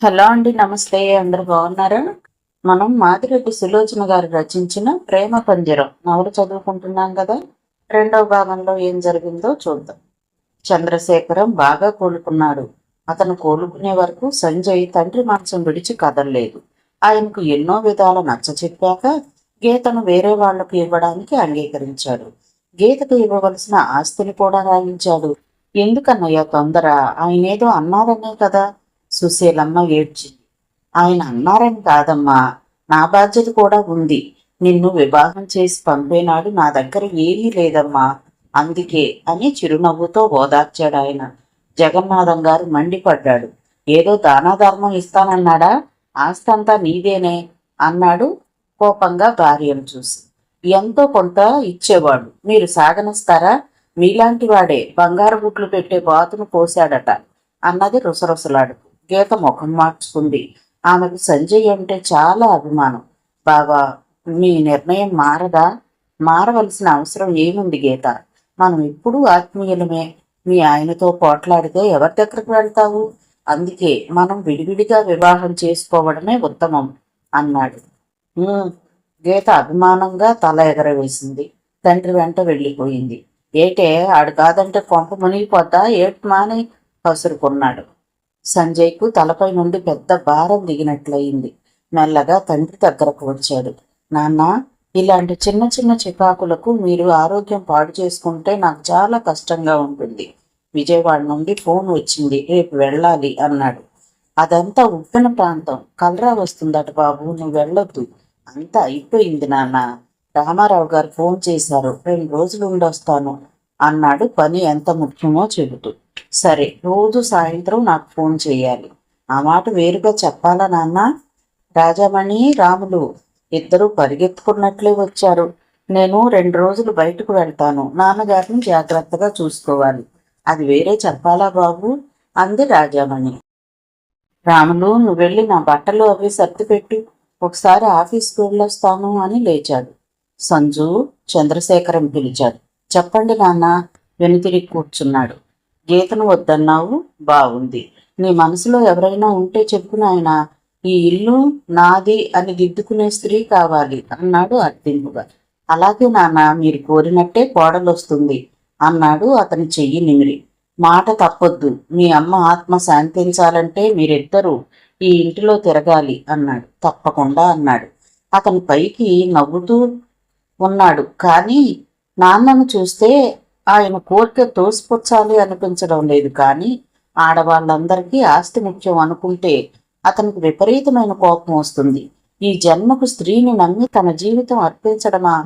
Hello అండి, నమస్తే. అందరు బాగున్నారా? మనం మాదిరెడ్డి సులోచన గారు రచించిన ప్రేమ పంజరం నవల చదువుకుంటున్నాం కదా. రెండవ భాగంలో ఏం జరిగిందో చూద్దాం. చంద్రశేఖరం బాగా కోలుకున్నాడు. అతను కోలుకునే వరకు సంజయ్ తండ్రి మాంసం విడిచి కదలలేదు. ఆయనకు ఎన్నో విధాల నచ్చచెప్పాక గీతను వేరే వాళ్లకు ఇవ్వడానికి అంగీకరించాడు. గీతకు ఇవ్వవలసిన ఆస్తిని కూడా రాయించాడు. ఎందుకన్నయ్య తొందర? ఆయనేదో అన్నారనే కదా. సుశీలమ్మ ఏడ్చింది. ఆయన అన్నారని కాదమ్మా, నా బాధ్యత కూడా ఉంది. నిన్ను వివాహం చేసి పంపేనాడు నా దగ్గర ఏమీ లేదమ్మా, అందుకే అని చిరునవ్వుతో ఓదార్చాడు ఆయన. జగన్నాథం గారు మండిపడ్డాడు. ఏదో దానాధర్మం ఇస్తానన్నాడా? ఆస్తంతా నీదేనే అన్నాడు కోపంగా భార్యను చూసి. ఎంతో కొంత ఇచ్చేవాడు, మీరు సాగనిస్తారా? మీలాంటి వాడే బంగారు గుట్లు పెట్టే బాతును పోశాడట అన్నది రుసరుసలాడు. గీత ముఖం మార్చుకుంది. ఆమెకు సంజయ్ అంటే చాలా అభిమానం. బాబా, మీ నిర్ణయం మారదా? మారవలసిన అవసరం ఏముంది గీత? మనం ఎప్పుడూ ఆత్మీయులమే. మీ ఆయనతో పోట్లాడితే ఎవరి దగ్గరకు వెళ్తావు? అందుకే మనం విడివిడిగా వివాహం చేసుకోవడమే ఉత్తమం అన్నాడు. గీత అభిమానంగా తల ఎగరవేసింది. తండ్రి వెంట వెళ్ళిపోయింది. ఏటే, ఆడు కాదంటే కొంప మునిగిపోతా, ఏటు మాని కసురుకున్నాడు. సంజయ్కు తలపై నుండి పెద్ద భారం దిగినట్లయింది. మెల్లగా తండ్రి దగ్గరకు వచ్చాడు. నాన్న, ఇలాంటి చిన్న చిన్న చికాకులకు మీరు ఆరోగ్యం పాడు చేసుకుంటే నాకు చాలా కష్టంగా ఉంటుంది. విజయవాడ నుండి ఫోన్ వచ్చింది, రేపు వెళ్ళాలి అన్నాడు. అదంతా ఉప్పిన ప్రాంతం, కలరా వస్తుందట బాబు, నువ్వు వెళ్ళొద్దు. అంతా అయిపోయింది నాన్న. రామారావు గారు ఫోన్ చేశారు, 2 రోజులు ఉండొస్తాను అన్నాడు పని ఎంత ముఖ్యమో చెబుతూ. సరే, రోజు సాయంత్రం నాకు ఫోన్ చేయాలి. ఆ మాట వేరుగా చెప్పాలా నాన్న? రాజామణి, రాములు ఇద్దరూ పరిగెత్తుకున్నట్లే వచ్చారు. నేను 2 రోజులు బయటకు వెళ్తాను, నాన్నగారిని జాగ్రత్తగా చూసుకోవాలి. అది వేరే చెప్పాలా బాబు అంది రాజామణి. రాములు, నువ్వు వెళ్ళి నా బట్టలు అవి సర్దిపెట్టు, ఒకసారి ఆఫీస్కి వెళ్ళొస్తాను అని లేచాడు. సంజు, చంద్రశేఖరం పిలిచాడు. చెప్పండి నాన్న. వెనుతిరిగి కూర్చున్నాడు. గీతను వద్దన్నావు, బాగుంది. నీ మనసులో ఎవరైనా ఉంటే చెప్పు నాయనా. ఈ ఇల్లు నాది అని దిద్దుకునే స్త్రీ కావాలి అన్నాడు అర్థింపుగా. అలాగే నాన్న, మీరు కోరినట్టే కోడలొస్తుంది అన్నాడు అతని చెయ్యి నిమిరి. మాట తప్పొద్దు. మీ అమ్మ ఆత్మ శాంతించాలంటే మీరిద్దరూ ఈ ఇంటిలో తిరగాలి అన్నాడు. తప్పకుండా అన్నాడు. అతని పైకి నవ్వుతూ ఉన్నాడు, కానీ నాన్నను చూస్తే ఆయన కోరిక తోసిపుచ్చాలి అనిపించడం లేదు. కానీ ఆడవాళ్ళందరికీ ఆస్తి ముఖ్యం అనుకుంటే అతనికి విపరీతమైన కోపం వస్తుంది. ఈ జన్మకు స్త్రీని నమ్మి తన జీవితం అర్పించడమా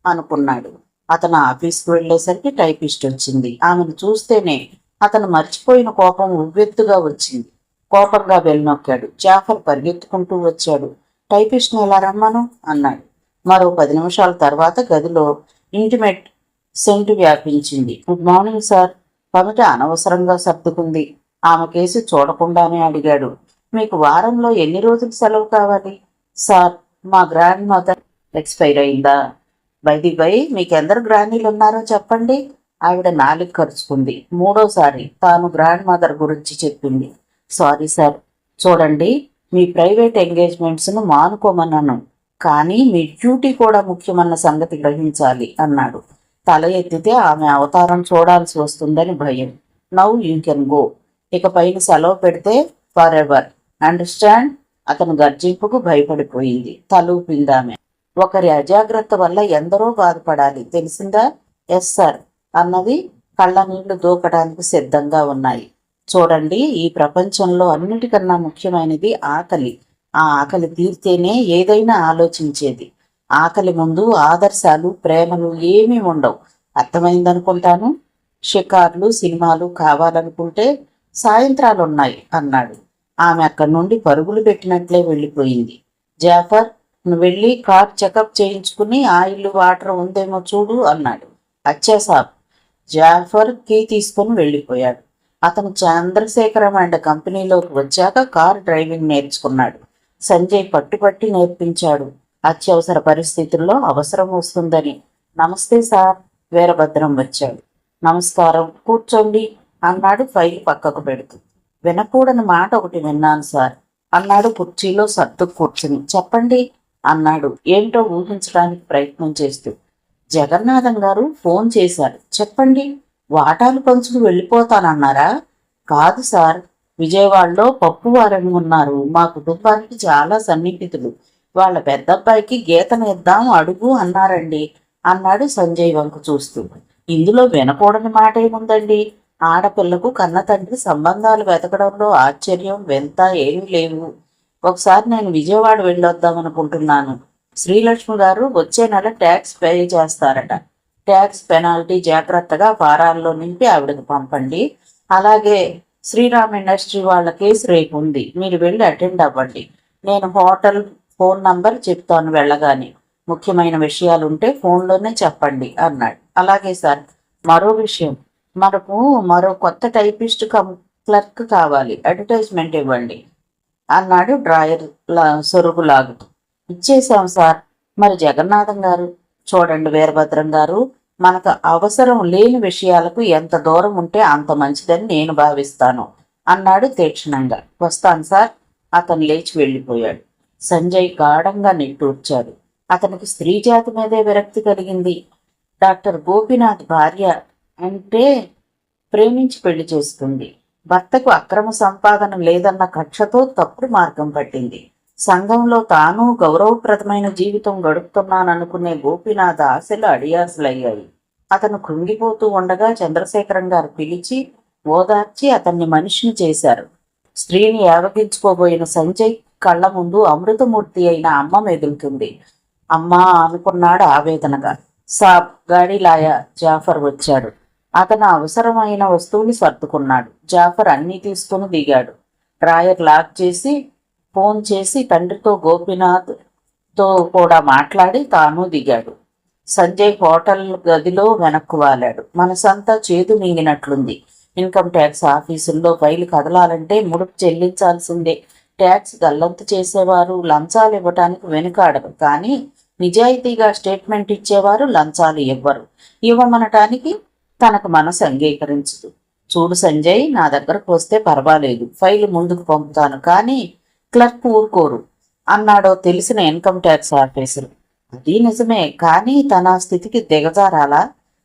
అనుకున్నాడు. అతను ఆఫీస్కి వెళ్లేసరికి టైపిస్ట్ వచ్చింది. ఆమెను చూస్తేనే అతను మర్చిపోయిన కోపం ఉవ్వెత్తుగా వచ్చింది. కోపంగా వెళ్ళనొక్కాడు. జాఫర్ పరిగెత్తుకుంటూ వచ్చాడు. టైపిస్ట్ని ఎలా రమ్మను అన్నాడు. మరో 10 నిమిషాల తర్వాత గదిలో ఇంటిమేట్ సెంటు వ్యాపించింది. Good morning sir. పమిట అనవసరంగా సర్దుకుంది. ఆమె కేసి చూడకుండానే అడిగాడు, మీకు వారంలో ఎన్ని రోజులు సెలవు కావాలి? సార్, మా గ్రాండ్ మదర్ ఎక్స్పైర్ అయిందా? బై మీకెందరు గ్రాండీలు ఉన్నారో చెప్పండి. ఆవిడ నాలుగు ఖర్చుకుంది. 3వసారి తాను గ్రాండ్ మదర్ గురించి చెప్పింది. Sorry sir. చూడండి, మీ ప్రైవేట్ ఎంగేజ్మెంట్స్ను మానుకోమన్నాను, కానీ మీ డ్యూటీ కూడా ముఖ్యమన్న సంగతి గ్రహించాలి అన్నాడు. తల ఎత్తితే ఆమె అవతారం చూడాల్సి వస్తుందని భయం. Now you can go. ఇక పైన సెలవు పెడితే ఫర్ ఎవర్, అండర్స్టాండ్? అతను గర్జింపుకు భయపడిపోయింది. తలూపిందామె. ఒకరి అజాగ్రత్త వల్ల ఎందరో బాధపడాలి, తెలిసిందా? ఎస్ సార్ అన్నది కళ్ళ నీళ్లు దూకడానికి సిద్ధంగా ఉన్నాయి. చూడండి, ఈ ప్రపంచంలో అన్నిటికన్నా ముఖ్యమైనది ఆకలి. ఆ ఆకలి తీర్తేనే ఏదైనా ఆలోచించేది. ఆకలి ముందు ఆదర్శాలు, ప్రేమలు ఏమీ ఉండవు. అర్థమైందనుకుంటాను. షికార్లు, సినిమాలు కావాలనుకుంటే సాయంత్రాలున్నాయి అన్నాడు. ఆమె అక్కడి నుండి పరుగులు పెట్టినట్లే వెళ్ళిపోయింది. జాఫర్, నువ్వు వెళ్ళి కార్ చెకప్ చేయించుకుని ఆయిల్, వాటర్ ఉందేమో చూడు అన్నాడు. అచ్చా సాబ్. జాఫర్ కీ తీసుకుని వెళ్ళిపోయాడు. అతను చంద్రశేఖరం అండ్ కంపెనీలోకి వచ్చాక కార్ డ్రైవింగ్ నేర్చుకున్నాడు. సంజయ్ పట్టుపట్టి నేర్పించాడు. అత్యవసర పరిస్థితుల్లో అవసరం వస్తుందని. నమస్తే సార్. వీరభద్రం వచ్చాడు. నమస్కారం, కూర్చోండి అన్నాడు ఫైల్ పక్కకు పెడుతూ. వినకూడని మాట ఒకటి విన్నాను సార్. అన్నాడు కుర్చీలో సర్దు కూర్చుని. చెప్పండి అన్నాడు ఏంటో ఊహించడానికి ప్రయత్నం చేస్తూ. జగన్నాథం గారు ఫోన్ చేశారు. చెప్పండి. వాటాలు పంచుకు వెళ్ళిపోతానన్నారా? కాదు సార్, విజయవాడలో పప్పు వారని ఉన్నారు. మా కుటుంబానికి చాలా సన్నిహితులు. వాళ్ళ పెద్దబ్బాయికి గీతనిద్దాం అడుగు అన్నారండి అన్నాడు సంజయ్ వంక చూస్తూ. ఇందులో వినకూడని మాట ఏముందండి? ఆడపిల్లకు కన్న తండ్రి సంబంధాలు వెతకడంలో ఆశ్చర్యం వింత ఏమీ లేవు. ఒకసారి నేను విజయవాడ వెళ్ళొద్దామనుకుంటున్నాను. శ్రీలక్ష్మి గారు వచ్చే నెల ట్యాక్స్ పే చేస్తారట. ట్యాక్స్ పెనాల్టీ జాగ్రత్తగా ఫారాల్లో నింపి ఆవిడకి పంపండి. అలాగే శ్రీరామ్ ఇండస్ట్రీ వాళ్ళ కేసు రేపు ఉంది. మీరు వెళ్ళి అటెండ్ అవ్వండి. నేను హోటల్ ఫోన్ నంబర్ చెప్తాను వెళ్ళగానే. ముఖ్యమైన విషయాలుంటే ఫోన్లోనే చెప్పండి అన్నాడు. అలాగే సార్. మరో విషయం, మనకు మరో కొత్త టైపిస్ట్ క్లర్క్ కావాలి. అడ్వర్టైజ్మెంట్ ఇవ్వండి అన్నాడు డ్రాయర్ సొరుగు లాగుతూ. ఇచ్చేశాం సార్. మరి జగన్నాథం గారు? చూడండి వీరభద్రం గారు, మనకు అవసరం లేని విషయాలకు ఎంత దూరం ఉంటే అంత మంచిదని నేను భావిస్తాను అన్నాడు తీక్షణంగా. వస్తాను సార్. అతను లేచి వెళ్ళిపోయాడు. సంజయ్ గాఢంగా నిట్టూర్చాడు. అతనికి స్త్రీ జాతి మీదే విరక్తి కలిగింది. డాక్టర్ గోపీనాథ్ భార్య అంటే ప్రేమించి పెళ్లి చేసుకుంది. భర్తకు అక్రమ సంపాదన లేదన్న కక్షతో తప్పుడు మార్గం పట్టింది. సంఘంలో తాను గౌరవప్రదమైన జీవితం గడుపుతున్నాననుకునే గోపీనాథ్ ఆశలు అడియాసలయ్యాయి. అతను కృంగిపోతూ ఉండగా చంద్రశేఖరం గారు పిలిచి ఓదార్చి అతన్ని మనిషిని చేశారు. స్త్రీని యావగించుకోబోయిన సంజయ్ కళ్ళ ముందు అమృతమూర్తి అయిన అమ్మ మెదులుతుంది. అమ్మా అనుకున్నాడు ఆవేదనగా. సాబ్ గాడిలాయా జాఫర్ వచ్చాడు. అతను అవసరమైన వస్తువుని సర్దుకున్నాడు. జాఫర్ అన్నీ తీసుకుని దిగాడు. డ్రాయర్ లాక్ చేసి ఫోన్ చేసి తండ్రితో గోపీనాథ్తో కూడా మాట్లాడి తాను దిగాడు. సంజయ్ హోటల్ గదిలో వెనక్కు వాలాడు. మనసంతా చేదు మింగినట్లుంది. ఇన్కమ్ ట్యాక్స్ ఆఫీసుల్లో ఫైలు కదలాలంటే ముడుపు చెల్లించాల్సిందే. ట్యాక్స్ గల్లంతు చేసేవారు లంచాలు ఇవ్వటానికి వెనుకాడరు, కానీ నిజాయితీగా స్టేట్మెంట్ ఇచ్చేవారు లంచాలు ఇవ్వరు. ఇవ్వమనటానికి తనకు మనసు అంగీకరించదు. చూడు సంజయ్, నా దగ్గరకు వస్తే పర్వాలేదు, ఫైలు ముందుకు పంపుతాను, కానీ క్లర్క్ ఊరుకోరు అన్నాడో తెలిసిన ఇన్కమ్ ట్యాక్స్ ఆఫీసర్. అది నిజమే, కానీ తన స్థితికి దిగజారాలా?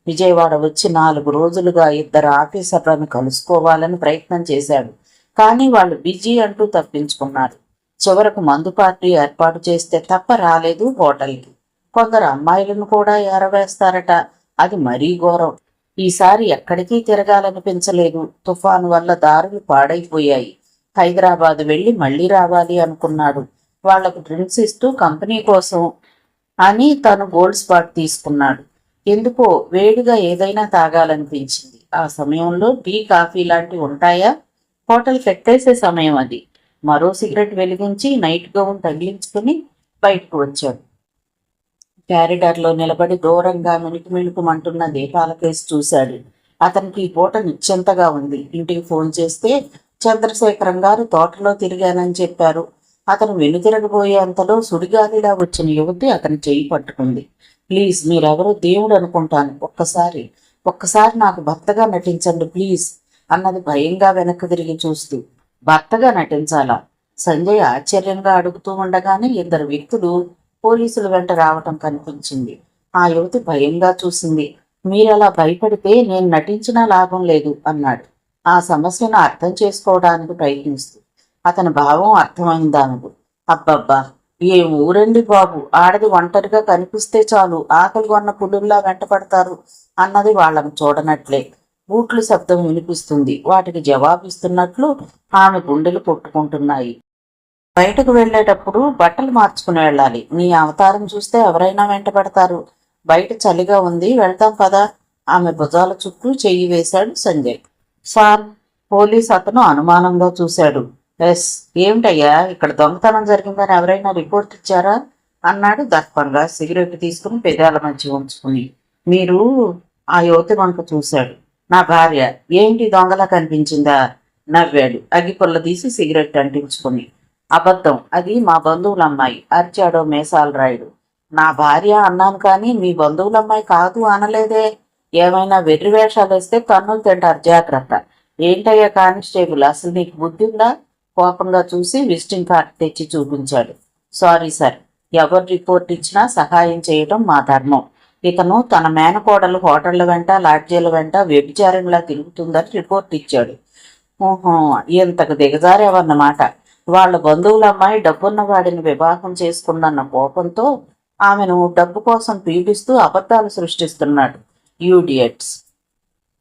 విజయవాడ వచ్చి 4 రోజులుగా 2 ఆఫీసర్లను కలుసుకోవాలని ప్రయత్నం చేశాడు, కానీ వాళ్ళు బిజీ అంటూ తప్పించుకున్నారు. చివరకు మందు పార్టీ ఏర్పాటు చేస్తే తప్ప రాలేదు హోటల్కి. కొందరు అమ్మాయిలను కూడా ఏరవేస్తారట. అది మరీ ఘోరం. ఈసారి ఎక్కడికి తిరగాలనిపించలేదు. తుఫాను వల్ల దారులు పాడైపోయాయి. హైదరాబాద్ వెళ్ళి మళ్ళీ రావాలి అనుకున్నాడు. వాళ్లకు డ్రింక్స్ ఇస్తూ కంపెనీ కోసం అని తను గోల్డ్ స్పాట్ తీసుకున్నాడు. ఎందుకో వేడిగా ఏదైనా తాగాలనిపించింది. ఆ సమయంలో టీ కాఫీ లాంటివి ఉంటాయా? హోటల్ పెట్టేసే సమయం అది. మరో సిగరెట్ వెలిగించి నైట్ గౌన్ తగిలించుకుని బయటకు వచ్చాడు. క్యారిడార్లో నిలబడి దూరంగా మిణుకుమంటున్న దీపాల కేసు చూశాడు. అతనికి ఈ పూట నిశ్చింతగా ఉంది. ఇంటికి ఫోన్ చేస్తే చంద్రశేఖరం గారు తోటలో తిరిగానని చెప్పారు. అతను వెనుతిరగబోయేంతలో సుడిగాలిలా వచ్చిన యువతి అతని చెయ్యి పట్టుకుంది. ప్లీజ్, మీరెవరో దేవుడు అనుకుంటాను, ఒక్కసారి నాకు భర్తగా నటించండి ప్లీజ్ అన్నది భయంగా వెనక్కి తిరిగి చూస్తూ. భర్తగా నటించాలా? సంజయ్ ఆశ్చర్యంగా అడుగుతూ ఉండగానే 2 వ్యక్తులు పోలీసుల వెంట రావటం కనిపించింది. ఆ యువతి భయంగా చూసింది. మీరలా భయపడితే నేను నటించినా లాభం లేదు అన్నాడు, ఆ సమస్యను అర్థం చేసుకోవడానికి ప్రయత్నిస్తూ. అతని భావం అర్థమైందానుకు. అబ్బబ్బా, ఏం ఊరండి బాబు, ఆడది ఒంటరిగా కనిపిస్తే చాలు ఆకలి కొన్న పులుల్లా వెంటపడతారు అన్నది వాళ్ళను చూడనట్లే. బూట్లు శబ్దం వినిపిస్తుంది. వాటికి జవాబిస్తున్నట్లు ఆమె గుండెలు కొట్టుకుంటున్నాయి. బయటకు వెళ్ళేటప్పుడు బట్టలు మార్చుకుని వెళ్ళాలి. నీ అవతారం చూస్తే ఎవరైనా వెంటపడతారు. బయట చలిగా ఉంది, వెళ్తాం పదా. ఆమె భుజాల చుట్టూ చెయ్యి వేశాడు సంజయ్. సార్, పోలీస్ అతను అనుమానంగా చూశాడు. ఎస్, ఏమిటయ్యా, ఇక్కడ దొంగతనం జరిగిందని ఎవరైనా రిపోర్ట్ ఇచ్చారా అన్నాడు దర్పంగా సిగరెట్ తీసుకుని పెదాల మధ్య ఉంచుకుని. మీరు? ఆ యువతి వంక చూశాడు. నా భార్య. ఏంటి దొంగలా కనిపించిందా? నవ్వాడు అగ్గిపుల్ల తీసి సిగరెట్ అంటించుకుని. అబద్ధం, అది మా బంధువులమ్మాయి అరిచాడో మేసాలు రాయుడు. నా భార్య అన్నాను, కానీ మీ బంధువులమ్మాయి కాదు అనలేదే. ఏమైనా వెర్రి వేషాలు వేస్తే కన్నులు తింటారు, జాగ్రత్త. ఏంటయ్యా కానిస్టేబుల్, అసలు నీకు బుద్ధి ఉందా? కోపంగా చూసి విజిటింగ్ కార్డు తెచ్చి చూపించాడు. సారీ సార్, ఎవరు రిపోర్ట్ ఇచ్చినా సహాయం చేయడం మా ధర్మం. ఇతను తన మేనకోడలు హోటళ్ల వెంట లాడ్జీల వెంట వ్యభిచారంలా తిరుగుతుందని రిపోర్ట్ ఇచ్చాడు. ఓహో, ఇంతకు దిగజారేవన్నమాట. వాళ్ళ బంధువుల అమ్మాయి డబ్బున్న వాడిని వివాహం చేసుకుందన్న కోపంతో ఆమెను డబ్బు కోసం పీడిస్తూ అబద్ధాలు సృష్టిస్తున్నాడు. యూడియట్స్.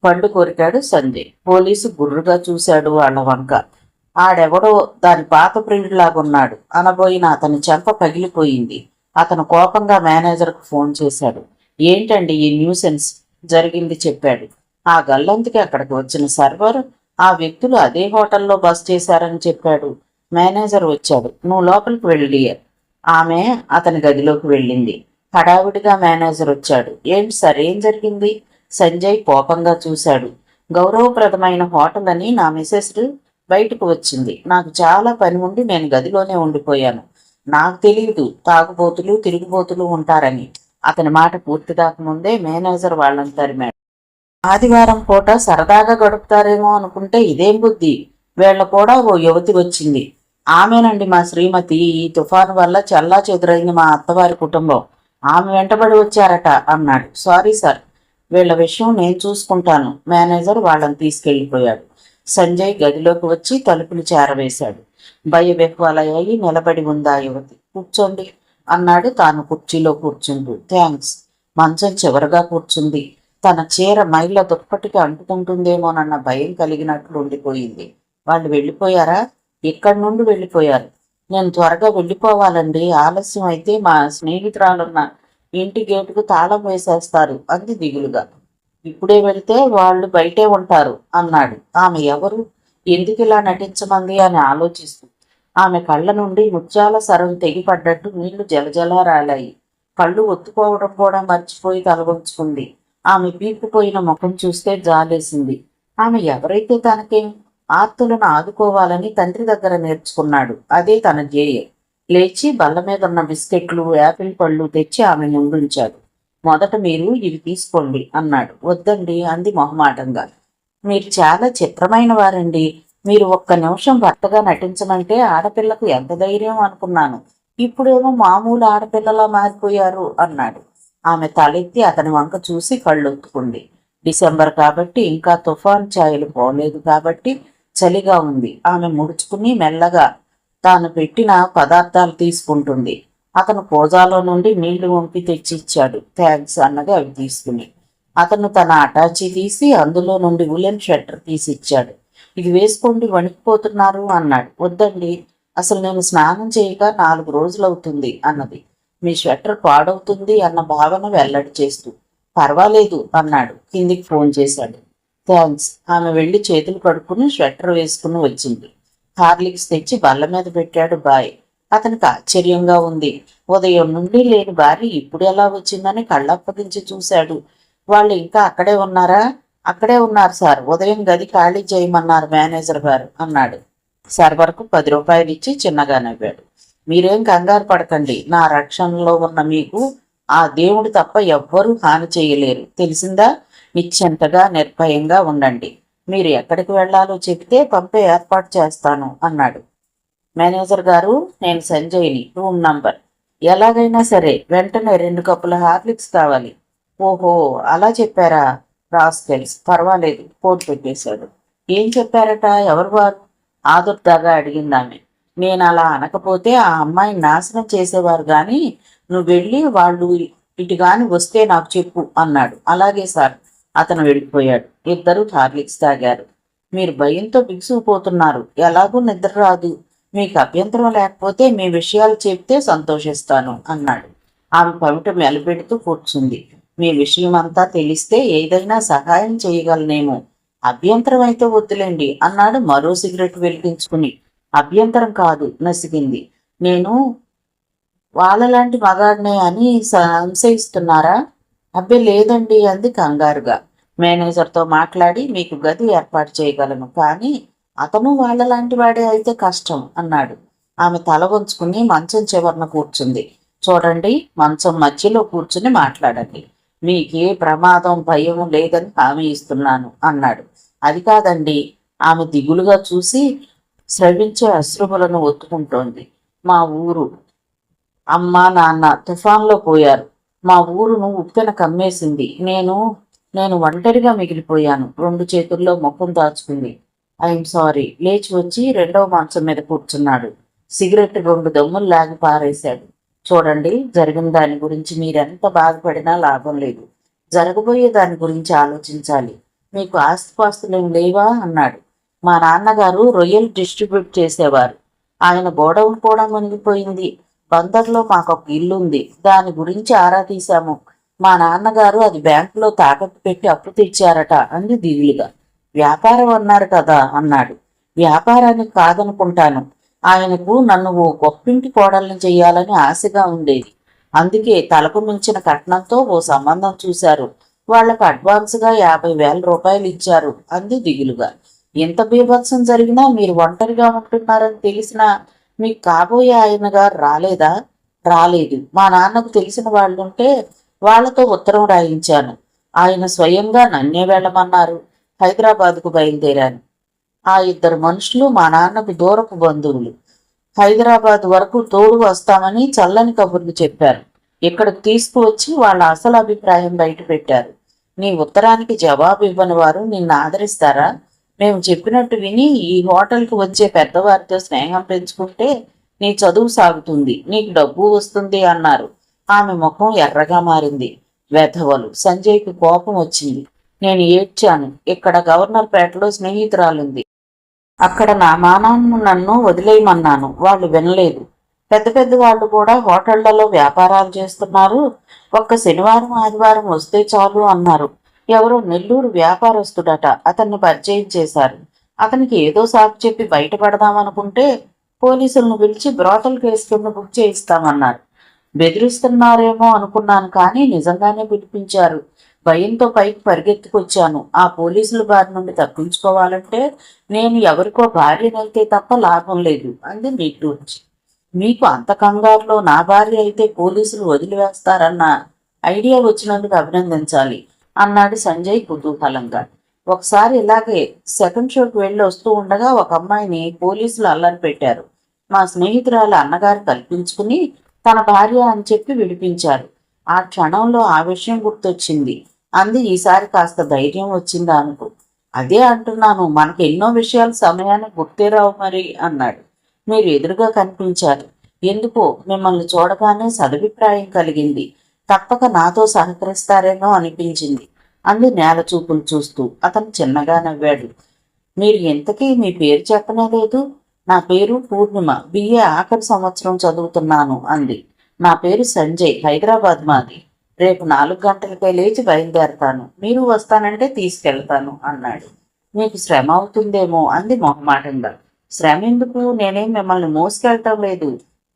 పండు కొరికాడు సంజయ్. పోలీసు గుర్రుగా చూశాడు వాళ్ళ వంక. ఆడెవడో దాని పాత ప్రియుడిలాగున్నాడు అనబోయిన అతని చెంప పగిలిపోయింది. అతను కోపంగా మేనేజర్కు ఫోన్ చేశాడు. ఏంటండి ఈ న్యూసెన్స్? జరిగింది చెప్పాడు. ఆ గల్లంతికి అక్కడికి వచ్చిన సర్వర్ ఆ వ్యక్తులు అదే హోటల్లో బస్ చేశారని చెప్పాడు. మేనేజర్ వచ్చాడు. నువ్వు లోపలికి వెళ్ళి. ఆమె అతని గదిలోకి వెళ్ళింది. హడావిడిగా మేనేజర్ వచ్చాడు. ఏంటి సార్, ఏం జరిగింది? సంజయ్ కోపంగా చూశాడు. గౌరవప్రదమైన హోటల్ అని నా మిసెస్ బయటకు వచ్చింది. నాకు చాలా పని ఉండి నేను గదిలోనే ఉండిపోయాను. నాకు తెలియదు తాగుబోతులు తిరిగిబోతులు ఉంటారని. అతని మాట పూర్తి కాకముందే మేనేజర్ వాళ్ళని తరిమాడు. ఆదివారం పూట సరదాగా గడుపుతారేమో అనుకుంటే ఇదేం బుద్ధి. వీళ్ళ కూడా ఓ యువతి వచ్చింది. ఆమెనండి మా శ్రీమతి. ఈ తుఫాను వల్ల చల్లా చెదురైంది మా అత్తవారి కుటుంబం. ఆమె వెంటబడి వచ్చారట అన్నాడు. సారీ సార్, వీళ్ళ విషయం నేను చూసుకుంటాను. మేనేజర్ వాళ్ళని తీసుకెళ్లిపోయాడు. సంజయ్ గదిలోకి వచ్చి తలుపులు చేరవేశాడు. భయవిహ్వలయ్యి నిలబడి ఉందా యువతి. కూర్చోండి అన్నాడు తాను కుర్చీలో కూర్చుంటూ. థ్యాంక్స్. మంచం చివరగా కూర్చుంది. తన చీర మైళ్ళ దుప్పటికి అంటుకుంటుందేమోనన్న భయం కలిగినట్లు ఉండిపోయింది. వాళ్ళు వెళ్ళిపోయారా? ఇక్కడి నుండి వెళ్ళిపోయారు. నేను త్వరగా వెళ్ళిపోవాలండి. ఆలస్యం అయితే మా స్నేహితురాలున్న ఇంటి గేటుకు తాళం వేసేస్తారు అంది దిగులుగా. ఇప్పుడే వెళితే వాళ్ళు బయటే ఉంటారు అన్నాడు. ఆమె ఎవరు? ఎందుకు ఇలా నటించమంది అని ఆలోచిస్తూ ఆమె కళ్ళ నుండి ముత్యాల సరం తెగిపడ్డట్టు నీళ్లు జలజలా రాలాయి. కళ్ళు ఒత్తుకోవడం కూడా మర్చిపోయి తలవంచుకుంది. ఆమె పీక్కుపోయిన ముఖం చూస్తే జాలేసింది. ఆమె ఎవరైతే తనకేం? ఆర్తులను ఆదుకోవాలని తండ్రి దగ్గర నేర్చుకున్నాడు. అదే తన ధ్యేయం. లేచి బల్ల మీద ఉన్న బిస్కెట్లు యాపిల్ పళ్ళు తెచ్చి ఆమె ముందుంచాడు. మొదట మీరు ఇవి తీసుకోండి అన్నాడు. వద్దండి అంది మొహమాటంగా. మీరు చాలా చిత్రమైన వారండి. మీరు ఒక్క నిమిషం భర్తగా నటించమంటే ఆడపిల్లకు ఎంత ధైర్యం అనుకున్నాను. ఇప్పుడేమో మామూలు ఆడపిల్లలా మారిపోయారు అన్నాడు. ఆమె తలెత్తి అతని వంక చూసి కళ్ళొత్తుకుంది. డిసెంబర్ కాబట్టి ఇంకా తుఫాన్ ఛాయలు పోలేదు కాబట్టి చలిగా ఉంది. ఆమె ముడుచుకుని మెల్లగా తాను పెట్టిన పదార్థాలు తీసుకుంటుంది. అతను కోజాలో నుండి నీళ్లు వంపి తెచ్చిచ్చాడు. థ్యాంక్స్ అన్నది అవి తీసుకుని. అతను తన అటాచీ తీసి అందులో నుండి ఉలెన్ స్వెటర్ తీసిచ్చాడు. ఇది వేసుకోండి, వణికిపోతున్నారు అన్నాడు. వద్దండి, అసలు నేను స్నానం చేయక 4 రోజులవుతుంది అన్నది. మీ స్వెటర్ పాడవుతుంది అన్న భావన వెల్లడి చేస్తూ. పర్వాలేదు అన్నాడు. కిందికి ఫోన్ చేశాడు. థ్యాంక్స్. ఆమె వెళ్ళి చేతులు కడుక్కుని స్వెటర్ వేసుకుని వచ్చింది. హార్లిక్స్ తెచ్చి బల్ల మీద పెట్టాడు. బాయ్. అతనికి ఆశ్చర్యంగా ఉంది. ఉదయం నుండి లేని భార్య ఇప్పుడు ఎలా వచ్చిందని కళ్ళప్పగించి చూశాడు. వాళ్ళు ఇంకా అక్కడే ఉన్నారా? అక్కడే ఉన్నారు సార్. ఉదయం గది ఖాళీ చేయమన్నారు మేనేజర్ గారు అన్నాడు. సర్వర్కు 10 రూపాయలు ఇచ్చి చిన్నగా నవ్వాడు. మీరేం కంగారు పడకండి. నా రక్షణలో ఉన్న మీకు ఆ దేవుడు తప్ప ఎవ్వరూ హాని చేయలేరు. తెలిసిందా? నిశ్చింతగా నిర్భయంగా ఉండండి. మీరు ఎక్కడికి వెళ్లాలో చెబితే పంపే ఏర్పాటు చేస్తాను అన్నాడు. మేనేజర్ గారు, నేను సంజయ్ని. Room number. ఎలాగైనా సరే వెంటనే 2 కప్పుల హార్లిక్స్ కావాలి. ఓహో, అలా చెప్పారా? రాస్కెల్స్. పర్వాలేదు, ఫోన్ పెట్టేశాడు. ఏం చెప్పారట? ఎవరు వారు? ఆదుర్దాగా అడిగిందామె. నేను అలా అనకపోతే ఆ అమ్మాయిని నాశనం చేసేవారు గాని నువ్వు వెళ్ళి వాళ్ళు ఇటు గాని వస్తే నాకు చెప్పు అన్నాడు. అలాగే సార్. అతను వెళ్ళిపోయాడు. ఇద్దరు హార్లిక్స్ తాగారు. మీరు భయంతో బిగుసుకుపోతున్నారు. ఎలాగూ నిద్ర రాదు. మీకు అభ్యంతరం లేకపోతే మీ విషయాలు చెప్తే సంతోషిస్తాను అన్నాడు. ఆమె పమిట మెలపెడుతూ కూర్చుంది. మీ విషయం అంతా తెలిస్తే ఏదైనా సహాయం చేయగలనేమో. అభ్యంతరం అయితే వద్దులేండి అన్నాడు మరో సిగరెట్ వెలిగించుకుని. అభ్యంతరం కాదు, నసిగింది. నేను వాళ్ళలాంటి మగాడినే అని సంశయిస్తున్నారా? అబ్బే లేదండి అంది కంగారుగా. మేనేజర్తో మాట్లాడి మీకు గది ఏర్పాటు చేయగలను, కానీ అతను వాళ్ళలాంటి వాడే అయితే కష్టం అన్నాడు. ఆమె తల వంచుకుని మంచం చివరన కూర్చుంది. చూడండి, మంచం మధ్యలో కూర్చుని మాట్లాడండి. మీకే ప్రమాదం భయం లేదని హామీ ఇస్తున్నాను అన్నాడు. అది కాదండి. ఆమె దిగులుగా చూసి స్రవించే అశ్రువులను ఒత్తుకుంటోంది. మా ఊరు అమ్మా నాన్న తుఫాన్లో పోయారు. మా ఊరును ఉప్పెన కమ్మేసింది. నేను ఒంటరిగా మిగిలిపోయాను. 2 చేతుల్లో ముఖం దాచుకుంది. I'm sorry. లేచి వచ్చి రెండవ మంచం మీద కూర్చున్నాడు. సిగరెట్ 2 దమ్ములు లాగి పారేశాడు. చూడండి, జరిగిన దాని గురించి మీరెంత బాధపడినా లాభం లేదు. జరగబోయే దాని గురించి ఆలోచించాలి. మీకు ఆస్తిపాస్తులేం లేవా అన్నాడు. మా నాన్నగారు రొయ్యలు డిస్ట్రిబ్యూట్ చేసేవారు. ఆయన గోడౌన్ కూడా మునిగిపోయింది. బందర్లో మాకొక ఇల్లుంది. దాని గురించి ఆరా తీశాము. మా నాన్నగారు అది బ్యాంకులో తాకట్టు పెట్టి అప్పు తెచ్చారట అంది దిగులుగా. వ్యాపారం అన్నారు కదా అన్నాడు. వ్యాపారానికి కాదనుకుంటాను. ఆయనకు నన్ను ఓ గొప్పింటి కోడల్ని చెయ్యాలని ఆశగా ఉండేది. అందుకే తలకు మించిన కట్నంతో ఓ సంబంధం చూశారు. వాళ్లకు అడ్వాన్స్గా 50,000 రూపాయలు ఇచ్చారు అంది దిగులుగా. ఎంత బీభత్సం జరిగినా మీరు ఒంటరిగా ఉంటున్నారని తెలిసినా మీకు కాబోయే ఆయన గారు రాలేదా? రాలేదు. మా నాన్నకు తెలిసిన వాళ్ళుంటే వాళ్లతో ఉత్తరం రాయించాను. ఆయన స్వయంగా నన్నే వెళ్ళమన్నారు. హైదరాబాద్కు బయలుదేరాను. ఆ 2 మనుషులు మా నాన్నకు దూరపు బంధువులు. హైదరాబాద్ వరకు తోడు వస్తామని చల్లని కబుర్లు చెప్పారు. ఇక్కడికి తీసుకువచ్చి వాళ్ళ అసలు అభిప్రాయం బయట పెట్టారు. నీ ఉత్తరానికి జవాబు ఇవ్వని వారు నిన్ను ఆదరిస్తారా? మేము చెప్పినట్టు విని ఈ హోటల్కి వచ్చే పెద్దవారితో స్నేహం పెంచుకుంటే నీ చదువు సాగుతుంది, నీకు డబ్బు వస్తుంది అన్నారు. ఆమె ముఖం ఎర్రగా మారింది. వెధవలు. సంజయ్కి కోపం వచ్చింది. నేను ఏడ్చాను. ఇక్కడ గవర్నర్పేటలో స్నేహితురాలుంది. అక్కడ నా మానాన్ని నన్ను వదిలేయమన్నాను. వాళ్ళు వినలేదు. పెద్ద పెద్ద వాళ్ళు కూడా హోటళ్లలో వ్యాపారాలు చేస్తున్నారు. ఒక్క శనివారం ఆదివారం వస్తే చాలు అన్నారు. ఎవరో నెల్లూరు వ్యాపారస్తుడట. అతన్ని పరిచయం చేశారు. అతనికి ఏదో సాకు చెప్పి బయటపడదామనుకుంటే పోలీసులను పిలిచి బ్రోతల్ కేసు కింద బుక్ చేయిస్తామన్నారు. బెదిరిస్తున్నారేమో అనుకున్నాను, కానీ నిజంగానే పిలిపించారు. భయంతో పైకి పరిగెత్తుకొచ్చాను. ఆ పోలీసుల బారి నుండి తప్పించుకోవాలంటే నేను ఎవరికో భార్యనైతే తప్ప లాభం లేదు అంది నిట్టూర్చి. మీకు అంత కంగారులో నా భార్య అయితే పోలీసులు వదిలివేస్తారన్న ఐడియా వచ్చినందుకు అభినందించాలి అన్నాడు సంజయ్ కుతూహలంగా. ఒకసారి ఇలాగే సెకండ్ షోకి వెళ్ళి వస్తూ ఉండగా ఒక అమ్మాయిని పోలీసులు అల్లరి పెట్టారు. మా స్నేహితురాలు అన్నగారు కల్పించుకుని తన భార్య అని చెప్పి విడిపించారు. ఆ క్షణంలో ఆ విషయం గుర్తొచ్చింది అంది. ఈసారి కాస్త ధైర్యం వచ్చిందా అనుకో. అదే అంటున్నాను, మనకి ఎన్నో విషయాలు సమయానికి గుర్తేరావు మరి అన్నాడు. మీరు ఎదురుగా కనిపించారు. ఎందుకో మిమ్మల్ని చూడగానే సదభిప్రాయం కలిగింది. తప్పక నాతో సహకరిస్తారేమో అనిపించింది అంది నేల చూపులు చూస్తూ. అతను చిన్నగా నవ్వాడు. మీరు ఇంతకీ మీ పేరు చెప్పనే లేదు. నా పేరు పూర్ణిమ. బిఏ ఆఖరి సంవత్సరం చదువుతున్నాను అంది. నా పేరు సంజయ్. హైదరాబాద్ మాది. రేపు 4 గంటలకే లేచి బయలుదేరతాను. మీరు వస్తానంటే తీసుకెళ్తాను అన్నాడు. మీకు శ్రమ అవుతుందేమో అంది మొహమాటంగా. శ్రమ ఎందుకు? నేనేం మిమ్మల్ని మోసుకెళ్ళటం లేదు.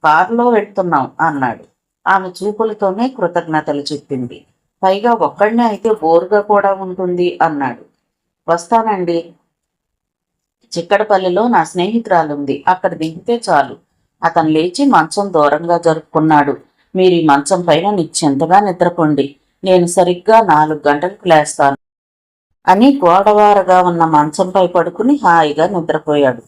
కారులో వెళ్తున్నాం అన్నాడు. ఆమె చూపులతోనే కృతజ్ఞతలు చెప్పింది. పైగా ఒక్కడనే అయితే బోరుగా కూడా ఉంటుంది అన్నాడు. వస్తానండి. చిక్కడపల్లిలో నా స్నేహితురాలుంది. అక్కడ దిగితే చాలు. అతను లేచి మంచం దూరంగా జరుపుకున్నాడు. మీరు ఈ మంచం పైన నిశ్చింతగా నిద్రపోండి. నేను సరిగ్గా 4 గంటలకు లేస్తాను అని గోడవారగా ఉన్న మంచంపై పడుకుని హాయిగా నిద్రపోయాడు.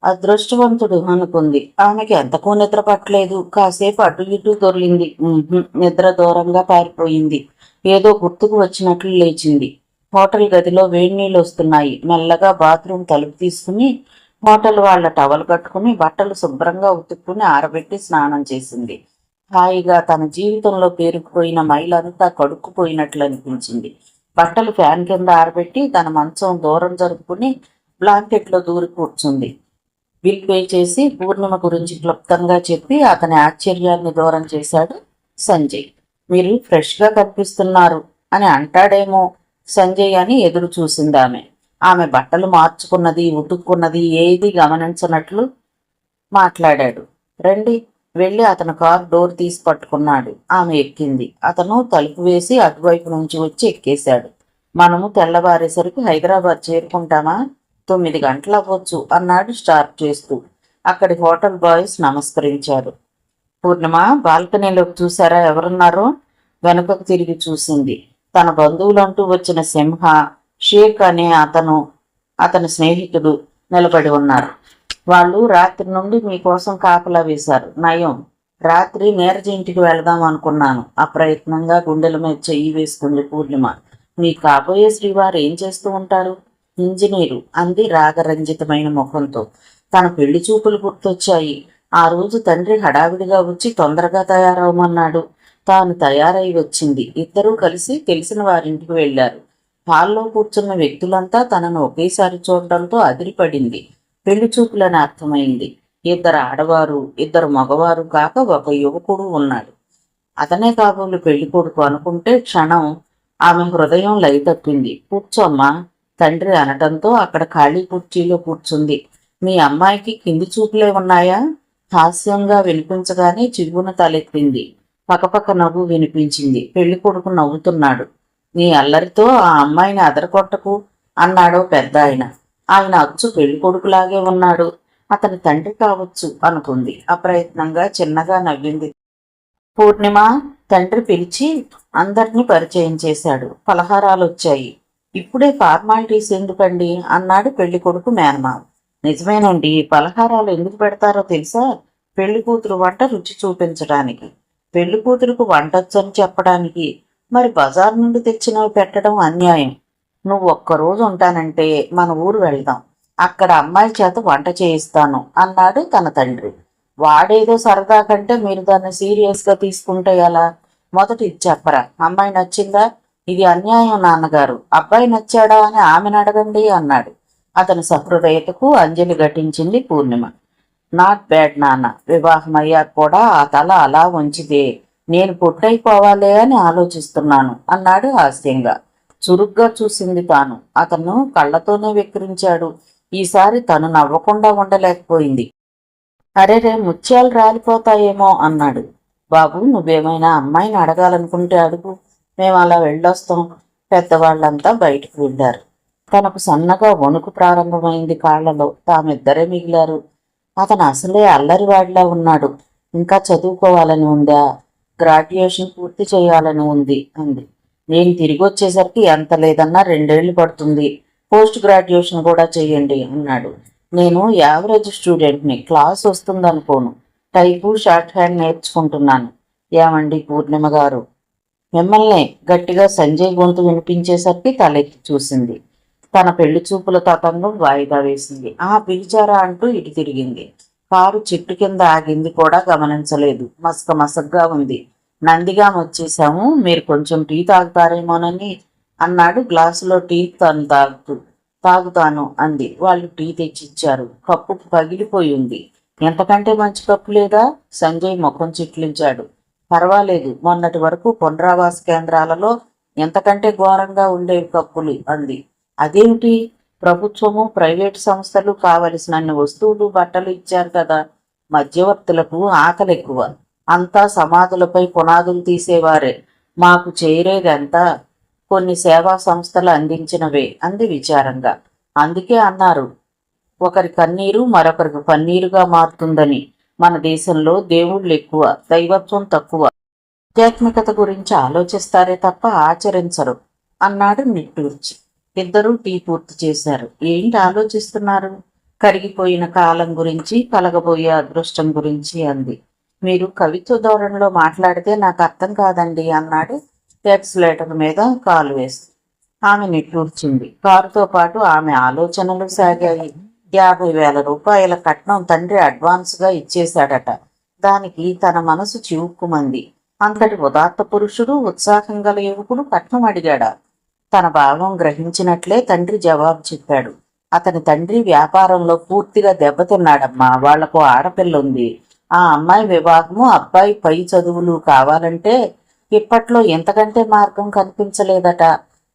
అదృష్టవంతుడు అనుకుంది. ఆమెకి ఎంతకూ నిద్ర పట్టలేదు. కాసేపు అటు ఇటు దొర్లింది. నిద్ర దూరంగా పారిపోయింది. ఏదో గుర్తుకు వచ్చినట్లు లేచింది. హోటల్ గదిలో వేడినీళ్ళు వస్తున్నాయి. మెల్లగా బాత్రూమ్ తలుపు తీసుకుని హోటల్ వాళ్ల టవల్ కట్టుకుని బట్టలు శుభ్రంగా ఉతుక్కుని ఆరబెట్టి స్నానం చేసింది. హాయిగా తన జీవితంలో పేరుకుపోయిన మైలంతా కడుక్కుపోయినట్లు అనిపించింది. బట్టలు ఫ్యాన్ కింద ఆరబెట్టి తన మంచం దూరం జరుపుకుని బ్లాంకెట్లో దూరి కూర్చుంది. బిల్ పే చేసి పూర్ణిమ గురించి క్లుప్తంగా చెప్పి అతని ఆశ్చర్యాన్ని దూరం చేశాడు సంజయ్. మీరు ఫ్రెష్గా కనిపిస్తున్నారు అని అంటాడేమో సంజయ్ అని ఎదురు చూసిందామె. ఆమె బట్టలు మార్చుకున్నది ఉతుక్కున్నది ఏది గమనించనట్లు మాట్లాడాడు. రండి. వెళ్ళి అతను కారు డోర్ తీసి పట్టుకున్నాడు. ఆమె ఎక్కింది. అతను తలుపు వేసి అటువైపు నుంచి వచ్చి ఎక్కేశాడు. మనము తెల్లవారేసరికి హైదరాబాద్ చేరుకుంటామా? 9 గంటలు అవ్వచ్చు అన్నాడు స్టార్ట్ చేస్తూ. అక్కడి హోటల్ బాయ్స్ నమస్కరించారు. పూర్ణిమ బాల్కనీలోకి చూసారా ఎవరున్నారో? వెనుకకు తిరిగి చూసింది. తన బంధువులంటూ వచ్చిన సింహ, షేక్ అనే అతని స్నేహితుడు, నిలబడి ఉన్నారు. వాళ్ళు రాత్రి నుండి మీకోసం కాపలా వేశారు. నయం, రాత్రి నీరజ ఇంటికి వెళదాం అనుకున్నాను. అప్రయత్నంగా గుండెల మీద చెయ్యి వేసుకుంది పూర్ణిమ. మీ కాబోయే శ్రీవారు ఏం చేస్తూ ఉంటారు? ఇంజనీరు అంది రాగరంజితమైన ముఖంతో. తన పెళ్లి చూపులు గుర్తొచ్చాయి. ఆ రోజు తండ్రి హడావిడిగా వచ్చి తొందరగా తయారవమన్నాడు. తాను తయారై వచ్చింది. ఇద్దరూ కలిసి తెలిసిన వారింటికి వెళ్లారు. హాల్లో కూర్చున్న వ్యక్తులంతా తనను ఒకేసారి చూడడంతో అదిరిపడింది. పెళ్లి చూపులని అర్థమైంది. ఇద్దరు ఆడవారు, ఇద్దరు మగవారు కాక ఒక యువకుడు ఉన్నాడు. అతనే కాబోలు పెళ్లి కొడుకు అనుకుంటే క్షణం ఆమె హృదయం లయతప్పింది. కూర్చోమ్మా తండ్రి అనటంతో అక్కడ ఖాళీ కుర్చీలో కూర్చుంది. మీ అమ్మాయికి కింది చూపులే ఉన్నాయా? హాస్యంగా వినిపించగానే చిగున తలెత్తింది. పకపక నవ్వు వినిపించింది. పెళ్లి కొడుకు నవ్వుతున్నాడు. నీ అల్లరితో ఆ అమ్మాయిని అదరకొట్టకు అన్నాడో పెద్ద ఆయన. ఆయన అచ్చు పెళ్లి కొడుకులాగే ఉన్నాడు. అతని తండ్రి కావచ్చు అనుకుంది. అప్రయత్నంగా చిన్నగా నవ్వింది. పూర్ణిమ తండ్రి పిలిచి అందరినీ పరిచయం చేశాడు. పలహారాలు వచ్చాయి. ఇప్పుడే ఫార్మాలిటీస్ ఎందుకండి అన్నాడు పెళ్లి కొడుకు మేనమావ. నిజమేనండి, పలహారాలు ఎందుకు పెడతారో తెలుసా? పెళ్లి కూతురు వంట రుచి చూపించడానికి, పెళ్లి కూతురుకు వంటొచ్చని చెప్పడానికి. మరి బజార్ నుండి తెచ్చినవి పెట్టడం అన్యాయం. నువ్వు ఒక్కరోజు ఉంటానంటే మన ఊరు వెళ్దాం, అక్కడ అమ్మాయి చేత వంట చేయిస్తాను అన్నాడు తన తండ్రి. వాడేదో సరదా కంటే మీరు దాన్ని సీరియస్గా తీసుకుంటే ఎలా? మొదట ఇది చెప్పరా, అమ్మాయి నచ్చిందా? ఇది అన్యాయం నాన్నగారు, అబ్బాయి నచ్చాడా అని ఆమెను అడగండి అన్నాడు. అతని సహృదయతకు అంజలి ఘటించింది పూర్ణిమ. నాట్ బ్యాడ్ నాన్న, వివాహం అయ్యాక కూడా ఆ తల అలా వంచితే నేను పొట్టయిపోవాలే అని ఆలోచిస్తున్నాను అన్నాడు హాస్యంగా. చురుగ్గా చూసింది తాను. అతను కళ్ళతోనే వెక్కిరించాడు. ఈసారి తను నవ్వకుండా ఉండలేకపోయింది. అరేరే, ముత్యాలు రాలిపోతాయేమో అన్నాడు. బాబు, నువ్వేమైనా అమ్మాయిని అడగాలనుకుంటే అడుగు, మేము అలా వెళ్ళొస్తాం. పెద్దవాళ్లంతా బయటకు వెళ్ళారు. తనకు సన్నగా వణుకు ప్రారంభమైంది కాళ్లలో. తామిద్దరే మిగిలారు. అతను అసలే అల్లరివాడిలా ఉన్నాడు. ఇంకా చదువుకోవాలని ఉందా? గ్రాడ్యుయేషన్ పూర్తి చేయాలని ఉంది అంది. నేను తిరిగి వచ్చేసరికి ఎంత లేదన్నా 2 ఏళ్లు పడుతుంది. పోస్ట్ గ్రాడ్యుయేషన్ కూడా చెయ్యండి అన్నాడు. నేను యావరేజ్ స్టూడెంట్ని, క్లాస్ వస్తుందనుకోను. టైపు షార్ట్ హ్యాండ్ నేర్చుకుంటున్నాను. ఏమండి పూర్ణిమ గారు, మిమ్మల్నే గట్టిగా సంజయ్ గొంతు వినిపించేసరికి తలెత్తి చూసింది. తన పెళ్లి చూపుల తతంగం వాయిదా వేసింది. పిలిచారా అంటూ ఇటు తిరిగింది. కారు చెట్టు కింద ఆగింది కూడా గమనించలేదు. మసగ్గా ఉంది. నందిగాం వచ్చేసాము, మీరు కొంచెం టీ తాగుతారేమోనని అన్నాడు గ్లాసులో టీ తను తాగుతాను అంది. వాళ్ళు టీ తెచ్చిచ్చారు. కప్పు పగిలిపోయి ఉంది. ఎంతకంటే మంచి కప్పు లేదా? సంజయ్ ముఖం చిట్లించాడు. పర్వాలేదు, మొన్నటి వరకు పునరావాస కేంద్రాలలో ఎంతకంటే ఘోరంగా ఉండేవి కప్పులు అంది. అదేమిటి? ప్రభుత్వము ప్రైవేటు సంస్థలు కావలసినన్ని వస్తువులు బట్టలు ఇచ్చారు కదా. మధ్యవర్తులకు ఆకలి ఎక్కువ. అంతా సమాధులపై పునాదులు తీసేవారే. మాకు చేరేదంతా కొన్ని సేవా సంస్థలు అందించినవే అంది విచారంగా. అందుకే అన్నారు, ఒకరి కన్నీరు మరొకరికి పన్నీరుగా మారుతుందని. మన దేశంలో దేవుళ్ళు ఎక్కువ, దైవత్వం తక్కువ. ఆధ్యాత్మికత గురించి ఆలోచిస్తారే తప్ప ఆచరించరు అన్నాడు నిట్టూర్చి. ఇద్దరూ టీ పూర్తి చేశారు. ఏంటి ఆలోచిస్తున్నారు? కరిగిపోయిన కాలం గురించి, కలగబోయే అదృష్టం గురించి అంది. మీరు కవిత్వ ధోరణిలో మాట్లాడితే నాకు అర్థం కాదండి అన్నాడు ఎక్స్లేటర్ మీద కాలు వేసి. ఆమె నిట్టూర్చింది. కారుతో పాటు ఆమె ఆలోచనలు సాగాయి. 50,000 రూపాయల కట్నం తండ్రి అడ్వాన్స్గా ఇచ్చేశాడట. దానికి తన మనసు చివుక్కుమంది. అంతటి ఉదాత్త పురుషుడు, ఉత్సాహం గల యువకుడు కట్నం అడిగాడా? తన భావం గ్రహించినట్లే తండ్రి జవాబు చెప్పాడు. అతని తండ్రి వ్యాపారంలో పూర్తిగా దెబ్బతిన్నాడమ్మా. వాళ్లకు ఆడపిల్ల ఉంది. ఆ అమ్మాయి వివాహము, అబ్బాయి పై చదువులు కావాలంటే ఇప్పట్లో ఎంతకంటే మార్గం కనిపించలేదట.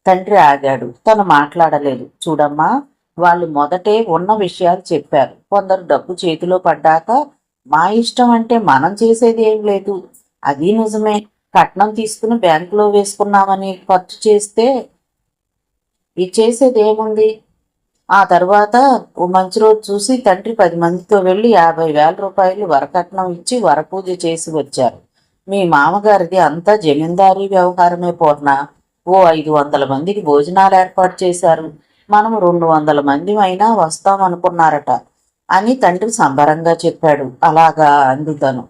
తండ్రి ఆగాడు. తను మాట్లాడలేదు. చూడమ్మా, వాళ్ళు మొదటే ఉన్న విషయాలు చెప్పారు. కొందరు డబ్బు చేతిలో పడ్డాక మా ఇష్టం అంటే మనం చేసేది ఏం లేదు. అది నిజమే. కట్నం తీసుకుని బ్యాంకులో వేసుకున్నామని ఖర్చు చేస్తే చేసేది ఏముంది? ఆ తర్వాత ఓ మంచి రోజు చూసి తండ్రి 10 మందితో వెళ్ళి 50,000 రూపాయలు వరకట్నం ఇచ్చి వరపూజ చేసి వచ్చారు. మీ మామగారిది అంతా జమీందారీ వ్యవహారమే పూర్ణ. ఓ 500 మందికి భోజనాలు ఏర్పాటు చేశారు. మనము 200 మంది అయినా వస్తామనుకున్నారట అని తండ్రి సంబరంగా చెప్పాడు. అలాగా అంది తను.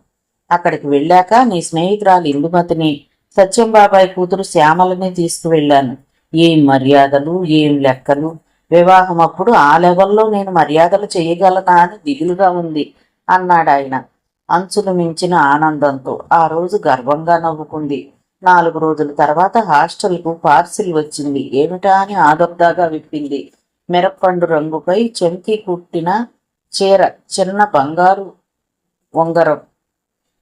అక్కడికి వెళ్ళాక నీ స్నేహితురాలు ఇందుమతిని, సత్యంబాబాయ్ కూతురు శ్యామలని తీసుకువెళ్ళాను. ఏం మర్యాదలు, ఏం లెక్కలు! వివాహం అప్పుడు ఆ లెవెల్లో నేను మర్యాదలు చేయగలనా అని దిగులుగా ఉంది అన్నాడాయన అంచులు మించిన ఆనందంతో. ఆ రోజు గర్వంగా నవ్వుకుంది. 4 రోజుల తర్వాత హాస్టల్కు పార్సిల్ వచ్చింది. ఏమిటా అని ఆదుర్దాగా విప్పింది. మిరప్పండు రంగుపై చెంకి కుట్టిన చీర, చిన్న బంగారు ఉంగరం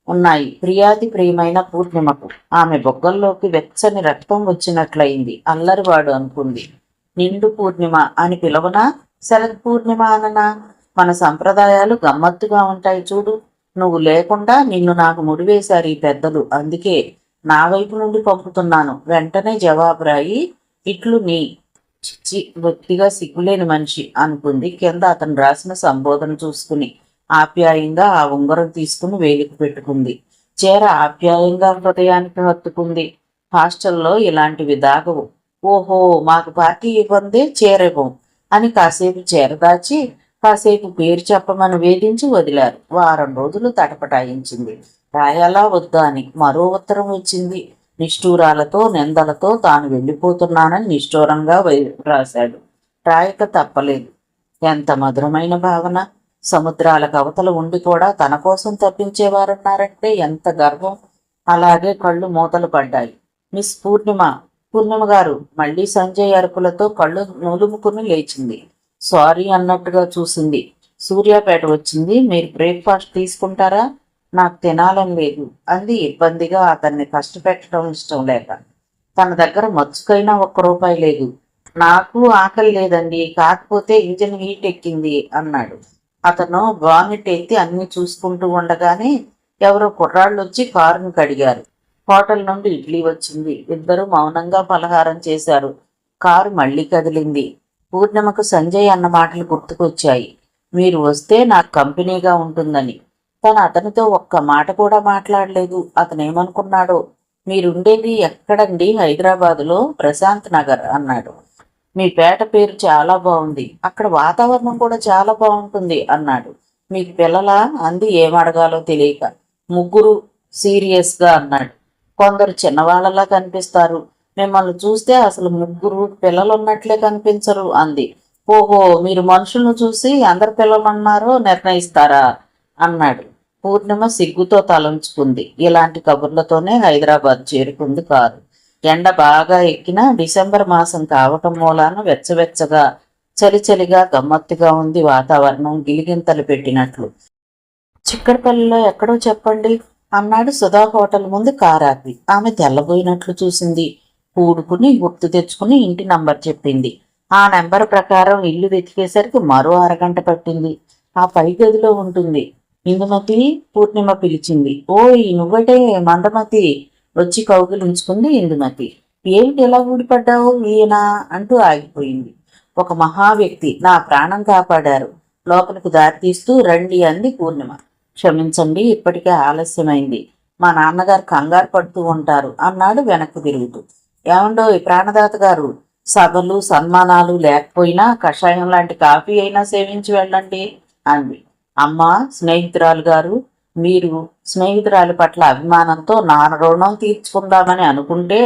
ఉన్నాయి. ప్రియాతి ప్రియమైన పూర్ణిమకు. ఆమె బొగ్గల్లోకి వెచ్చని రక్తం వచ్చినట్లయింది. అల్లరివాడు అనుకుంది. నిండు పూర్ణిమ అని పిలవనా, శరత్ పూర్ణిమ అననా? మన సంప్రదాయాలు గమ్మత్తుగా ఉంటాయి చూడు. నువ్వు లేకుండా నిన్ను నాకు ముడివేశారు ఈ పెద్దలు. అందుకే నా వైపు నుండి పంపుతున్నాను. వెంటనే జవాబు రాయి. ఇట్లు నీ చిచ్చి, బొత్తిగా సిగ్గులేని మనిషి అనుకుంది కింద అతను రాసిన సంబోధన చూసుకుని. ఆప్యాయంగా ఆ ఉంగరం తీసుకుని వేలికి పెట్టుకుంది. చీర ఆప్యాయంగా హృదయానికి హత్తుకుంది. హాస్టల్లో ఇలాంటివి దాగవు. ఓహో, మాకు పార్టీ ఇవ్వందే చీర ఇవ్వం అని కాసేపు చీర దాచి, కాసేపు పేరు చెప్పమని వేధించి వదిలారు. వారం రోజులు తటపటాయించింది. రాయాలా వద్దా అని. మరో ఉత్తరం వచ్చింది. నిష్ఠూరాలతో, నిందలతో తాను వెళ్ళిపోతున్నానని నిష్ఠూరంగా రాశాడు. రాయక తప్పలేదు. ఎంత మధురమైన భావన! సముద్రాల కవతలు ఉండి కూడా తన కోసం తప్పించేవారున్నారంటే ఎంత గర్వం! అలాగే కళ్ళు మూతలు పడ్డాయి. మిస్ పూర్ణిమ, పూర్ణిమ గారు! మళ్లీ సంజయ్ అరుపులతో కళ్ళు నూలుముకుని లేచింది. సారీ అన్నట్టుగా చూసింది. సూర్యాపేట వచ్చింది. మీరు బ్రేక్ఫాస్ట్ తీసుకుంటారా? నాకు తినాలని లేదు అంది ఇబ్బందిగా, అతన్ని కష్టపెట్టడం ఇష్టం లేక. తన దగ్గర మచ్చుకైనా ₹1 లేదు. నాకు ఆకలి లేదండి, కాకపోతే ఇంజిన్ హీట్ ఎక్కింది అన్నాడు. అతను బానెట్ ఎత్తి అన్ని చూసుకుంటూ ఉండగానే ఎవరో కుర్రాళ్ళు వచ్చి కారును కడిగారు. హోటల్ నుండి ఇడ్లీ వచ్చింది. ఇద్దరు మౌనంగా పలహారం చేశారు. కారు మళ్లీ కదిలింది. పూర్ణిమకు సంజయ్ అన్న మాటలు గుర్తుకొచ్చాయి. మీరు వస్తే నాకు కంపెనీగా ఉంటుందని. తను అతనితో ఒక్క మాట కూడా మాట్లాడలేదు. అతనేమనుకున్నాడో. మీరుండేది ఎక్కడండి? హైదరాబాదులో ప్రశాంత్ నగర్ అన్నాడు. మీ పేట పేరు చాలా బాగుంది. అక్కడ వాతావరణం కూడా చాలా బాగుంటుంది అన్నాడు. మీకు పిల్లలా అంది ఏమడగాలో తెలియక. ముగ్గురు సీరియస్గా అన్నాడు. కొందరు చిన్నవాళ్ళలా కనిపిస్తారు. మిమ్మల్ని చూస్తే అసలు ముగ్గురు పిల్లలున్నట్లే కనిపించరు అంది. ఓహో, మీరు మనుషులను చూసి అందరు పిల్లలున్నారో నిర్ణయిస్తారా అన్నాడు. పూర్ణిమ సిగ్గుతో తలంచుకుంది. ఇలాంటి కబుర్లతోనే హైదరాబాద్ చేరుకుంది కారు. ఎండ బాగా ఎక్కిన డిసెంబర్ మాసం కావటం మూలాన వెచ్చవెచ్చగా, చలిచలిగా, గమ్మత్తుగా ఉంది వాతావరణం. గిలిగింతలు పెట్టినట్లు. చిక్కడపల్లిలో ఎక్కడో చెప్పండి అన్నాడు సుధా హోటల్ ముందు కారాపి. ఆమె తెల్లబోయినట్లు చూసింది. కూడుకుని గుర్తు తెచ్చుకుని ఇంటి నంబర్ చెప్పింది. ఆ నెంబర్ ప్రకారం ఇల్లు వెతికేసరికి మరో అరగంట పట్టింది. ఆ పై గదిలో ఉంటుంది. ఇందుమతి, పూర్ణిమ పిలిచింది. ఓయ్ నువ్వటే మందమతి వచ్చి కౌగిలించుకుంది ఇందుమతి. ఏమిటి ఎలా ఊడిపడ్డావు ఈయన అంటూ ఆగిపోయింది. ఒక మహా వ్యక్తి నా ప్రాణం కాపాడారు. లోపలికి దారి తీస్తూ రండి అంది పూర్ణిమ. క్షమించండి, ఇప్పటికే ఆలస్యమైంది. మా నాన్నగారు కంగారు పడుతూ ఉంటారు అన్నాడు వెనక్కు తిరుగుతూ. ఏమండో ఈ ప్రాణదాత గారు, సభలు సన్మానాలు లేకపోయినా కషాయం లాంటి కాఫీ అయినా సేవించి వెళ్ళండి అంది. అమ్మా, స్నేహితురాలు గారు, మీరు స్నేహితురాలి పట్ల అభిమానంతో నా రుణం తీర్చుకుందామని అనుకుంటే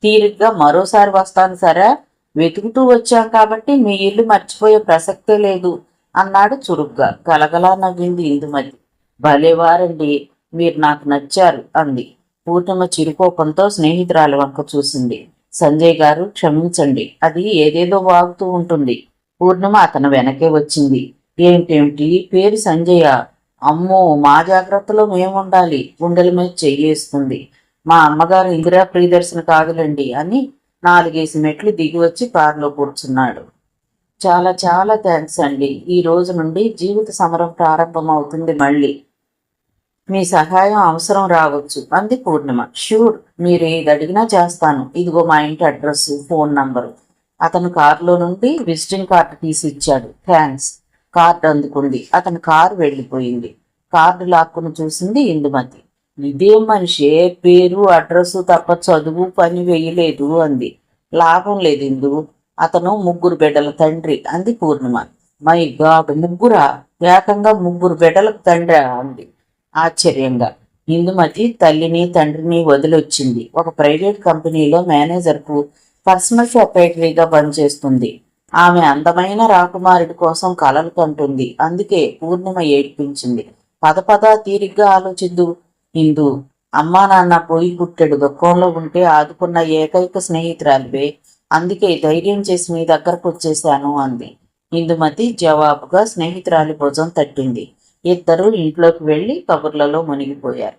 తీరిగ్గా మరోసారి వస్తాను సరే. వెతుకుతూ వచ్చాం కాబట్టి మీ ఇల్లు మర్చిపోయే ప్రసక్తే లేదు అన్నాడు చురుగ్గా. గలగలా నవ్వింది ఇందుమతి. భలేవారండి, మీరు నాకు నచ్చారు అంది. పూర్ణిమ చిరుకోపంతో స్నేహితురాలి వంక చూసింది. సంజయ్ గారు క్షమించండి, అది ఏదేదో వాగుతూ ఉంటుంది. పూర్ణిమ అతను వెనకే వచ్చింది. ఏమిటేమిటి పేరు సంజయ? అమ్మో, మా జాగ్రత్తలో మేముండాలి. గుండెల మీద చెయ్యేసుకుంది. మా అమ్మగారు ఇందిరా ప్రియదర్శన కాదులండి అని 4 మెట్లు దిగి వచ్చి కారులో కూర్చున్నాడు. చాలా చాలా థ్యాంక్స్ అండి. ఈ రోజు నుండి జీవిత సమరం ప్రారంభమవుతుంది. మళ్ళీ మీ సహాయం అవసరం రావచ్చు అంది పూర్ణిమ. ష్యూర్, మీరు ఏది అడిగినా చేస్తాను. ఇదిగో మా ఇంటి అడ్రస్, ఫోన్ నంబరు. అతను కారులో నుండి విజిటింగ్ కార్డు తీసి ఇచ్చాడు. థ్యాంక్స్. కార్డు అందుకుంది. అతని కారు వెళ్ళిపోయింది. కార్డు లాక్కుని చూసింది ఇందుమతి. ఇదేం మనిషి, పేరు అడ్రస్ తప్ప చదువు పని వేయలేదు అంది. లాభం లేదు ఇందు, అతను 3 బిడ్డల తండ్రి అంది పూర్ణిమ. మై గాడ్, ముగ్గురా? ఏకంగా 3 బిడ్డలకు తండ్రి అంది ఆశ్చర్యంగా. ఇందుమతి తల్లిని తండ్రిని వదిలొచ్చింది. ఒక ప్రైవేట్ కంపెనీలో మేనేజర్కు పర్సనల్ సెక్రటరీగా పనిచేస్తుంది. ఆమె అందమైన రాకుమారుడి కోసం కలలు కంటుంది. అందుకే పూర్ణిమ ఏడ్పించింది. పద పద తీరిగ్గా ఆలోచిద్దు. ఇందు, అమ్మా నాన్న పోయి పుట్టెడు దుఃఖంలో ఉంటే ఆదుకున్న ఏకైక స్నేహితురాలివే. అందుకే ధైర్యం చేసి మీ దగ్గరకు వచ్చేశాను అంది. ఇందుమతి జవాబుగా స్నేహితురాలి భుజం తట్టింది. ఇద్దరూ ఇంట్లోకి వెళ్లి కబుర్లలో మునిగిపోయారు.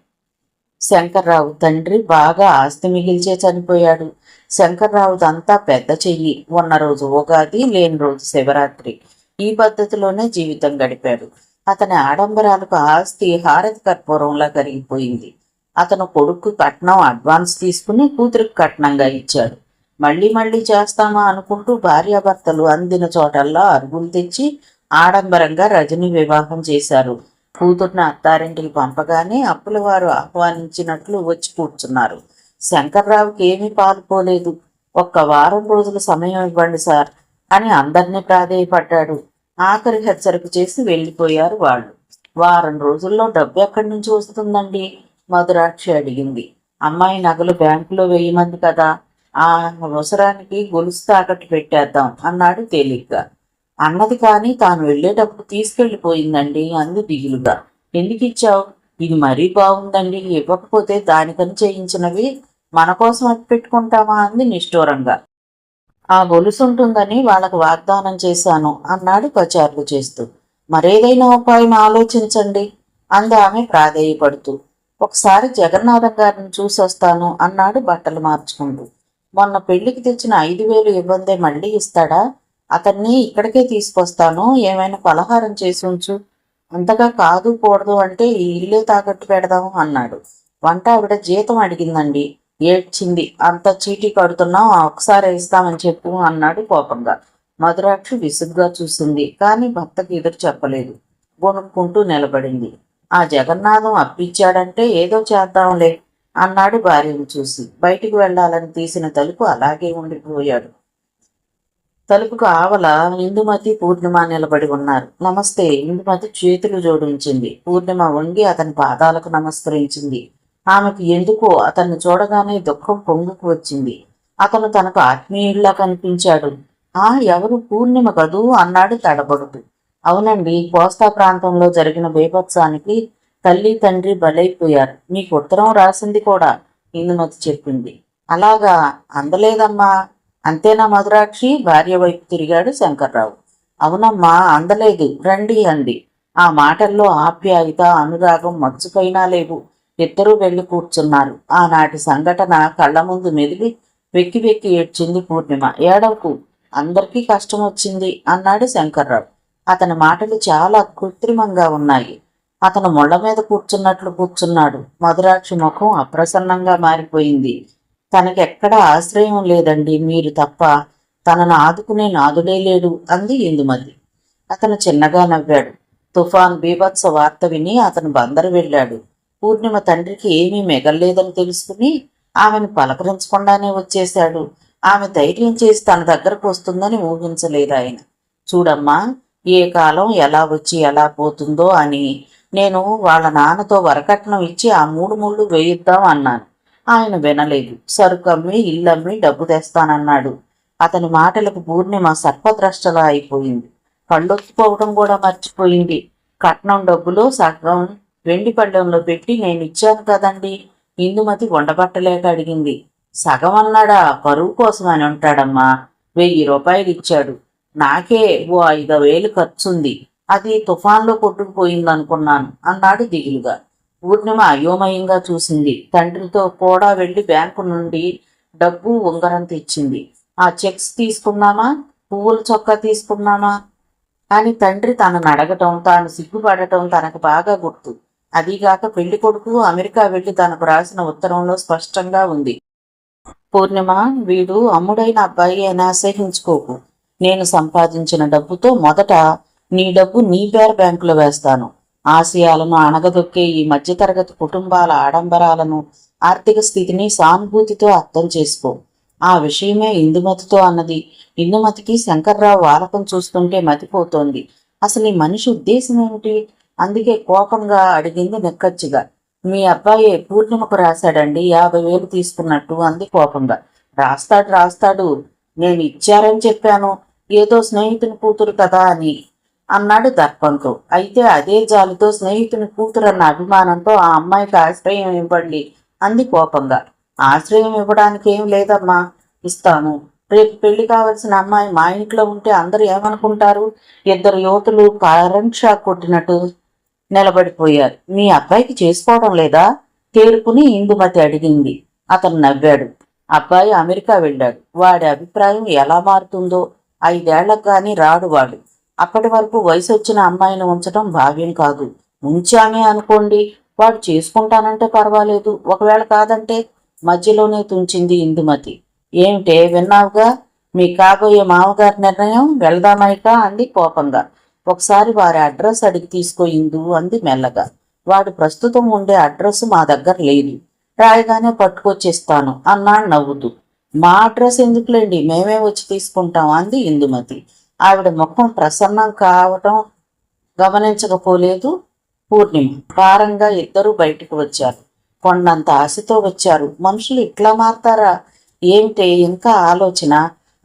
శంకర్రావు తండ్రి బాగా ఆస్తి మిగిల్చే చనిపోయాడు. శంకర్రావుదంతా పెద్ద చెయ్యి. ఉన్న రోజు ఉగాది, లేని రోజు శివరాత్రి. ఈ పద్ధతిలోనే జీవితం గడిపాడు. అతని ఆడంబరాలకు ఆస్తి హారతి కర్పూరంలా కరిగిపోయింది. అతను కొడుకు కట్నం అడ్వాన్స్ తీసుకుని కూతురికి కట్నంగా ఇచ్చాడు. మళ్లీ మళ్లీ చేస్తామా అనుకుంటూ భార్యాభర్తలు అందిన చోటల్లా అరుగులు తెచ్చి ఆడంబరంగా రజని వివాహం చేశారు. కూతుర్ని అత్తారింటికి పంపగానే అప్పుల వారు ఆహ్వానించినట్లు వచ్చి కూర్చున్నారు. శంకర్రావుకి ఏమీ పాలుపోలేదు. ఒక్క వారం రోజుల సమయం ఇవ్వండి సార్ అని అందరినీ ప్రాధేయపడ్డాడు. ఆఖరి హెచ్చరిక చేసి వెళ్ళిపోయారు వాళ్ళు. వారం రోజుల్లో డబ్బు ఎక్కడి నుంచి వస్తుందండి? మధురాక్షి అడిగింది. అమ్మాయి నగలు బ్యాంకులో వేయమంది కదా, ఆ అవసరానికి గొలుసు తాకట్టు పెట్టేద్దాం అన్నాడు తేలిగ్గా. అన్నది కానీ తాను వెళ్ళేటప్పుడు తీసుకెళ్లిపోయిందండి అంది దిగులుగా. ఎందుకు ఇచ్చావు? ఇది మరీ బాగుందండి, ఇవ్వకపోతే దానికని చేయించినవి మన కోసం అట్టు పెట్టుకుంటామా అంది నిష్ఠూరంగా. ఆ గొలుసు ఉంటుందని వాళ్ళకు వాగ్దానం చేశాను అన్నాడు పచార్లు చేస్తూ. మరేదైనా ఉపాయం ఆలోచించండి అంది ఆమె ప్రాధేయపడుతూ. ఒకసారి జగన్నాథం గారిని చూసొస్తాను అన్నాడు బట్టలు మార్చుకుంటూ. మొన్న పెళ్లికి తెచ్చిన 5,000 ఇవ్వందే మళ్ళీ ఇస్తాడా? అతన్ని ఇక్కడికే తీసుకొస్తాను, ఏమైనా పలహారం చేసి ఉంచు. అంతగా కాదు కూడదు అంటే ఈ ఇల్లే తాకట్టు పెడదాం అన్నాడు. వంట ఆవిడ జీతం అడిగిందండి, ఏడ్చింది. అంత చీటీ కడుతున్నాం, ఒకసారి ఇస్తామని చెప్పు అన్నాడు కోపంగా. మధురాక్షి విసుగ్గా చూసింది, కానీ భర్తకి ఎదురు చెప్పలేదు. గొనుక్కుంటూ నిలబడింది. ఆ జగన్నాథం అప్పిచ్చాడంటే ఏదో చేద్దాంలే అన్నాడు భార్యను చూసి. బయటికి వెళ్లాలని తీసిన తలుపు అలాగే ఉండిపోయాడు. తలుపుకు ఆవల ఇందుమతి పూర్ణిమ నిలబడి ఉన్నారు. నమస్తే. ఇందుమతి చేతులు జోడించింది. పూర్ణిమ వంగి అతని పాదాలకు నమస్కరించింది. ఆమెకు ఎందుకో అతన్ని చూడగానే దుఃఖం పొంగుకు వచ్చింది. అతను తనకు ఆత్మీయుల్లా కనిపించాడు. ఎవరు? పూర్ణిమ కదూ అన్నాడు తడబడుతూ. అవునండి, కోస్తా ప్రాంతంలో జరిగిన బీభత్సానికి తల్లి తండ్రి బలైపోయారు. మీకు ఉత్తరం రాసింది కూడా ఇందుమతి చెప్పింది. అలాగా? అందలేదమ్మా. అంతేనా మధురాక్షి? భార్య వైపు తిరిగాడు శంకర్రావు. అవునమ్మా, అందలేదు, రండి అంది. ఆ మాటల్లో ఆప్యాయత, అనురాగం మచ్చుకైనా లేవు. ఇద్దరూ వెళ్లి కూర్చున్నారు. ఆనాటి సంఘటన కళ్ల ముందు మెదిలి వెక్కి వెక్కి ఏడ్చింది పూర్ణిమ. ఏడవకు, అందరికీ కష్టం వచ్చింది అన్నాడు శంకర్రావు. అతని మాటలు చాలా కృత్రిమంగా ఉన్నాయి. అతను ముళ్ల మీద కూర్చున్నట్లు కూర్చున్నాడు. మధురాక్షి ముఖం అప్రసన్నంగా మారిపోయింది. తనకెక్కడా ఆశ్రయం లేదండి, మీరు తప్ప. తనను ఆదుకునే నాదులే లేడు అంది ఇందుమతి. అతను చిన్నగా నవ్వాడు. తుఫాన్ బీభత్స వార్త విని అతను బందరు వెళ్ళాడు. పూర్ణిమ తండ్రికి ఏమీ మిగల్లేదని తెలుసుకుని ఆమెను పలకరించకుండానే వచ్చేశాడు. ఆమె ధైర్యం చేసి తన దగ్గరకు వస్తుందని ఊహించలేదు ఆయన. చూడమ్మా, ఏ కాలం ఎలా వచ్చి ఎలా పోతుందో అని నేను వాళ్ళ నాన్నతో వరకట్నం ఇచ్చి ఆ 3 ముళ్ళు వేయిద్దాం అన్నాను. ఆయన వినలేదు. సరుకమ్మి ఇల్లమ్మి డబ్బు తెస్తానన్నాడు. అతని మాటలకు పూర్ణిమ సర్పద్రష్టలా అయిపోయింది. కళ్ళొత్తిపోవడం కూడా మర్చిపోయింది. కట్నం డబ్బులో సగం వెండి పళ్ళెంలో పెట్టి నేను ఇచ్చాను కదండి. ఇందుమతి ఉండబట్టలేక అడిగింది. సగం అన్నాడా? పరువు కోసమని ఉంటాడమ్మా. 1000 రూపాయలు ఇచ్చాడు. నాకే ఓ 5,000 ఖర్చుంది. అది తుఫాన్లో కొట్టుకుపోయిందనుకున్నాను అన్నాడు దిగులుగా. పూర్ణిమ అయోమయంగా చూసింది. తండ్రితో కూడా వెళ్లి బ్యాంకు నుండి డబ్బు ఉంగరం తెచ్చింది. ఆ చెక్స్ తీసుకున్నామా, పువ్వుల చొక్కా తీసుకున్నామా అని తండ్రి తనను అడగటం, తాను సిగ్గుపడటం తనకు బాగా గుర్తు. అదీగాక పెళ్లి కొడుకు అమెరికా వెళ్లి తనకు రాసిన ఉత్తరంలో స్పష్టంగా ఉంది. పూర్ణిమ, వీడు అమ్ముడైన అబ్బాయి అని అసహించుకోకు. నేను సంపాదించిన డబ్బుతో మొదట నీ డబ్బు నీ పేర బ్యాంకులో వేస్తాను. ఆశయాలను అణగదొక్కే ఈ మధ్యతరగతి కుటుంబాల ఆడంబరాలను, ఆర్థిక స్థితిని సానుభూతితో అర్థం చేసుకో. ఆ విషయమే ఇందుమతితో అన్నది. ఇందుమతికి శంకర్రావు వాలకం చూస్తుంటే మతిపోతోంది. అసలు ఈ మనిషి ఉద్దేశం ఏమిటి? అందుకే కోపంగా అడిగింది నిక్కచ్చిగా. మీ అబ్బాయి పూర్ణిమకు రాశాడండి 50,000 తీసుకున్నట్టు అంది కోపంగా. రాస్తాడు రాస్తాడు, నేను ఇచ్చారని చెప్పాను, ఏదో స్నేహితుని కూతురు కదా అని అన్నాడు దర్పంతో. అయితే అదే జాలితో స్నేహితుని కూతురన్న అభిమానంతో ఆ అమ్మాయికి ఆశ్రయం ఇవ్వండి అంది కోపంగా. ఆశ్రయం ఇవ్వడానికి ఏం లేదమ్మా, ఇస్తాను. రేపు పెళ్లి కావలసిన అమ్మాయి మా ఇంట్లో ఉంటే అందరూ ఏమనుకుంటారు? ఇద్దరు యువతులు కరెంట్ షాక్ కొట్టినట్టు నిలబడిపోయారు. మీ అబ్బాయికి చేసుకోవడం లేదా? తేరుకుని ఇందుమతి అడిగింది. అతను నవ్వాడు. అబ్బాయి అమెరికా వెళ్ళాడు. వాడి అభిప్రాయం ఎలా మారుతుందో. 5 ఏళ్లకు గాని రాడు వాడు. అప్పటి వరకు వయసు వచ్చిన అమ్మాయిని ఉంచడం భావ్యం కాదు. ఉంచామే అనుకోండి, వాడు చేసుకుంటానంటే పర్వాలేదు, ఒకవేళ కాదంటే మధ్యలోనే తుంచింది ఇందుమతి. ఏమిటే విన్నావుగా, మీ కాబోయే మామగారి నిర్ణయం, వెళ్దామైక అంది కోపంగా. ఒకసారి వారి అడ్రస్ అడిగి తీసుకో ఇందు అంది మెల్లగా. వాడు ప్రస్తుతం ఉండే అడ్రస్ మా దగ్గర లేదు, రాయగానే పట్టుకొచ్చేస్తాను అన్నాడు నవ్వుతూ. మా అడ్రస్ ఎందుకులేండి, మేమే వచ్చి తీసుకుంటాం అంది ఇందుమతి. ఆవిడ ముఖం ప్రసన్నం కావటం గమనించకపోలేదు పూర్ణిమ. భారంగా ఇద్దరూ బయటకు వచ్చారు. కొండంత ఆశతో వచ్చారు. మనుషులు ఇట్లా మారతారా? ఏమిటే ఇంకా ఆలోచన?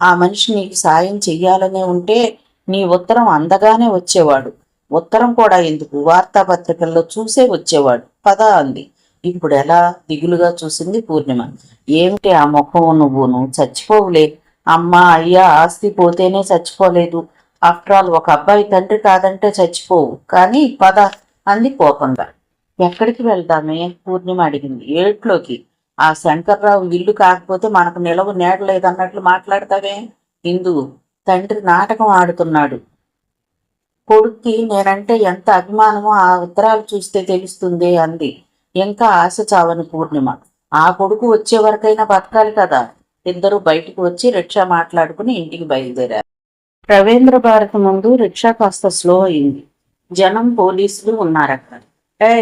ఆ మనిషి నీకు సాయం చెయ్యాలనే ఉంటే నీ ఉత్తరం అందగానే వచ్చేవాడు. ఉత్తరం కూడా ఎందుకు, వార్తాపత్రికల్లో చూసే వచ్చేవాడు. పద అంది. ఇప్పుడు ఎలా? దిగులుగా చూసింది పూర్ణిమ. ఏమిటి ఆ ముఖం? నువ్వును చచ్చిపోవులే. అమ్మా అయ్యా ఆస్తి పోతేనే చచ్చిపోలేదు. ఆఫ్టర్ ఆల్ ఒక అబ్బాయి తండ్రి కాదంటే చచ్చిపోవు. కానీ పద అంది కోపంగా. ఎక్కడికి వెళ్దామే? పూర్ణిమ అడిగింది. ఏట్లోకి. ఆ శంకర్రావు ఇల్లు కాకపోతే మనకు నిలవ నేడలేదన్నట్లు మాట్లాడతావే? ఇందు, తండ్రి నాటకం ఆడుతున్నాడు. కొడుక్కి నేనంటే ఎంత అభిమానమో ఆ ఉత్తరాలు చూస్తే తెలుస్తుంది అంది. ఇంకా ఆశ చావని పూర్ణిమ. ఆ కొడుకు వచ్చే వరకైనా బతకాలి కదా. ఇద్దరు బయటకు వచ్చి రిక్షా మాట్లాడుకుని ఇంటికి బయలుదేరారు. రవీంద్ర భారతి ముందు రిక్షా కాస్త స్లో అయింది. జనం పోలీసులు ఉన్నారక్కడ.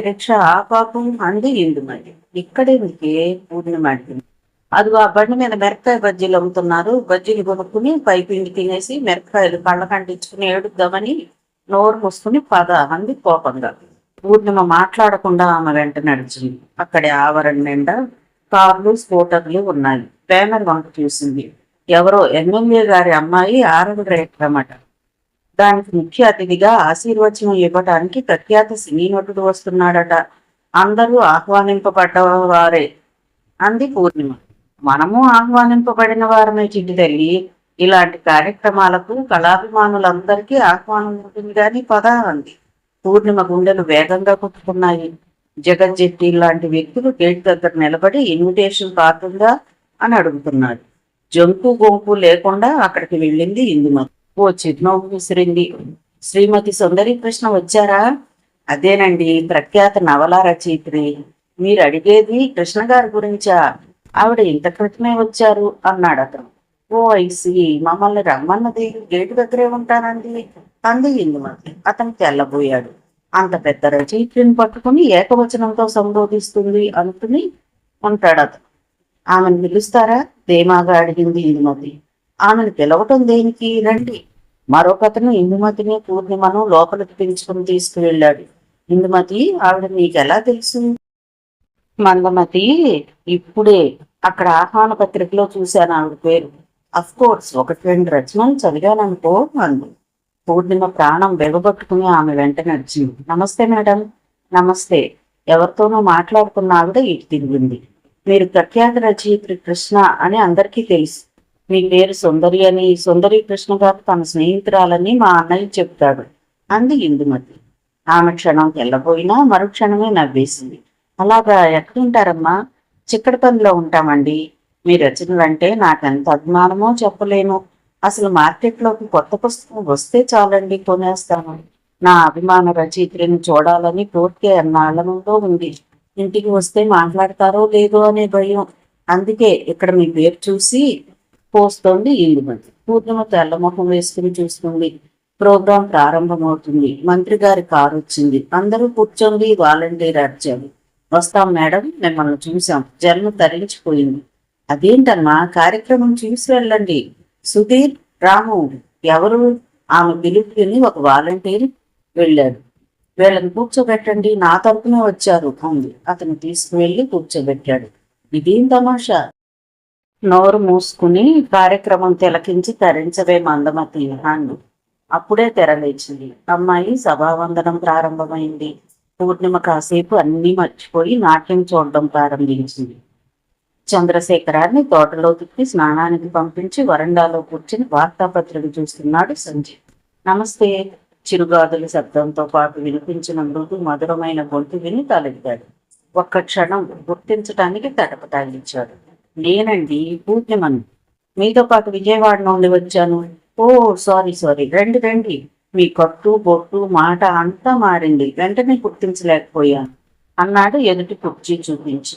రిక్షా ఆ పాపం అంది ఇందుమతి. ఇక్కడేందుకే? పూర్ణిమ అడిగింది. అదిగో ఆ బండి మీద మిరపకాయ బజ్జీలు అమ్ముతున్నారు. బజ్జీలు కొనుక్కుని పైపిండి తినేసి మిరపకాయలు కళ్ళ కంటించుకుని ఏడుద్దామని నోరు మూసుకుని పద అంది కోపంగా. పూర్ణిమ మాట్లాడకుండా ఆమె వెంట నడిచింది. అక్కడి ఆవరణ నిండా కార్లు స్కూటర్లు ఉన్నాయి. బ్యానర్ వంక చూసింది. ఎవరో ఎమ్మెల్యే గారి అమ్మాయి ఆరవ రేఖమట. దానికి ముఖ్య అతిథిగా ఆశీర్వచనం ఇవ్వటానికి ప్రఖ్యాత సినీ నటుడు వస్తున్నాడట. అందరూ ఆహ్వానింపబడ్డవారే అంది పూర్ణిమ. మనము ఆహ్వానింపబడిన వారమే చిట్టి తల్లి. ఇలాంటి కార్యక్రమాలకు కళాభిమానులందరికీ ఆహ్వానం ఉంటుంది గాని పద అంది. పూర్ణిమ గుండెలు వేగంగా కొట్టుకున్నాయి. జగజ్జెట్టి లాంటి వ్యక్తులు గేట్ దగ్గర నిలబడి ఇన్విటేషన్ కార్డుందా అని అడుగుతున్నాడు. జంకు గొంపు లేకుండా అక్కడికి వెళ్ళింది ఇందుమతి. ఓ చిరునవ్వు విసిరింది. శ్రీమతి సుందరీకృష్ణ వచ్చారా? అదేనండి, ప్రఖ్యాత నవల రచయిత్రి. మీరు అడిగేది కృష్ణ గారి గురించా? ఆవిడ ఇంత క్రితమే వచ్చారు అన్నాడు అతను. ఓ ఐసి, మమ్మల్ని రమ్మన్నది, గేటు దగ్గరే ఉంటానంది అంది ఇందుమతి. అతను తెల్లబోయాడు. అంత పెద్ద రచయిత్రిని పట్టుకుని ఏకవచనంతో సంబోధిస్తుంది అనుకుని ఉంటాడు అతను. ఆమెను పిలుస్తారా? ధీమాగా అడిగింది ఇందుమతి. ఆమెను పిలవటం దేనికి? రండి. మరొకతను ఇందుమతిని పూర్ణిమను లోపలికి పిలుచుకుని తీసుకువెళ్ళాడు. ఇందుమతి, ఆవిడ నీకెలా తెలుసు? మందమతి, ఇప్పుడే అక్కడ ఆహ్వాన పత్రికలో చూశాను ఆవిడ పేరు. అఫ్ కోర్స్ 1-2 రచనలు చదివాననుకో అంది. పూర్ణిమ ప్రాణం బెగబట్టుకుని ఆమె వెంట నడిచింది. నమస్తే మేడం. నమస్తే. ఎవరితోనో మాట్లాడుతున్న ఆవిడ ఇటు తిరిగింది. మీరు ప్రఖ్యాత రచయిత్రి కృష్ణ అని అందరికీ తెలుసు. మీ పేరు సుందరి అని, సుందరి కృష్ణ గారు తన స్నేహితురాలని మా అన్నయ్య చెప్తాడు అంది ఇందుమతి. ఆమె క్షణం తెల్లబోయినా మరుక్షణమే నవ్వేసింది. అలాగా, ఎక్కడుంటారమ్మా? చిక్కడపల్లిలో ఉంటామండి. మీ రచనలంటే నాకెంత అభిమానమో చెప్పలేను. అసలు మార్కెట్లోకి కొత్త పుస్తకం వస్తే చాలండి, కొనేస్తాను. నా అభిమాన రచయిత్రిని చూడాలని కోరిక ఎన్నాళ్ళలో ఉంది. ఇంటికి వస్తే మాట్లాడతారో లేదో అనే భయం. అందుకే ఇక్కడ మీ పేరు చూసి పోస్తోంది ఇందుమతి. పూర్ణిమ తెల్లముఖం వేసుకుని చూస్తుంది. ప్రోగ్రాం ప్రారంభమవుతుంది. మంత్రి గారి కారు వచ్చింది. అందరూ కూర్చొని వాలంటీర్ అర్చారు. వస్తాం మేడం, మిమ్మల్ని చూసాం. జన్మ తరించిపోయింది. అదేంటమ్మా, కార్యక్రమం చూసి వెళ్ళండి. సుధీర్, రాము ఎవరు? ఆమె పిలుపు విని ఒక వాలంటీర్ వెళ్ళాడు. వీళ్ళని కూర్చోబెట్టండి, నా తరపునే వచ్చారు అంది. అతను తీసుకువెళ్ళి కూర్చోబెట్టాడు. ఇదేం తమాషా? నోరు మూసుకుని కార్యక్రమం తిలకించి తరించవే మందమతి అన్నాడు. అప్పుడే తెరలేచింది. అమ్మాయి సభావందనం ప్రారంభమైంది. పూర్ణిమ కాసేపు అన్నీ మర్చిపోయి నాట్యం చూడడం ప్రారంభించింది. చంద్రశేఖరాన్ని తోటలో తిప్పి స్నానానికి పంపించి వరండాలో కూర్చుని వార్తాపత్రిక చూస్తున్నాడు సంజయ్. నమస్తే. చిరుగాదుల శబ్దంతో పాటు వినిపించిన మృదు మధురమైన గొంతు విని తలెత్తాడు. ఒక్క క్షణం గుర్తించటానికి తటపటాయించాడు. నేనండి, పూర్ణిమను. మీతో పాటు విజయవాడ నుండి వచ్చాను. ఓ సారీ, రండి రండి. మీ కట్టు బొట్టు మాట అంతా మారింది, వెంటనే గుర్తించలేకపోయాను అన్నాడు ఎదుటి కుర్చీ చూపించి.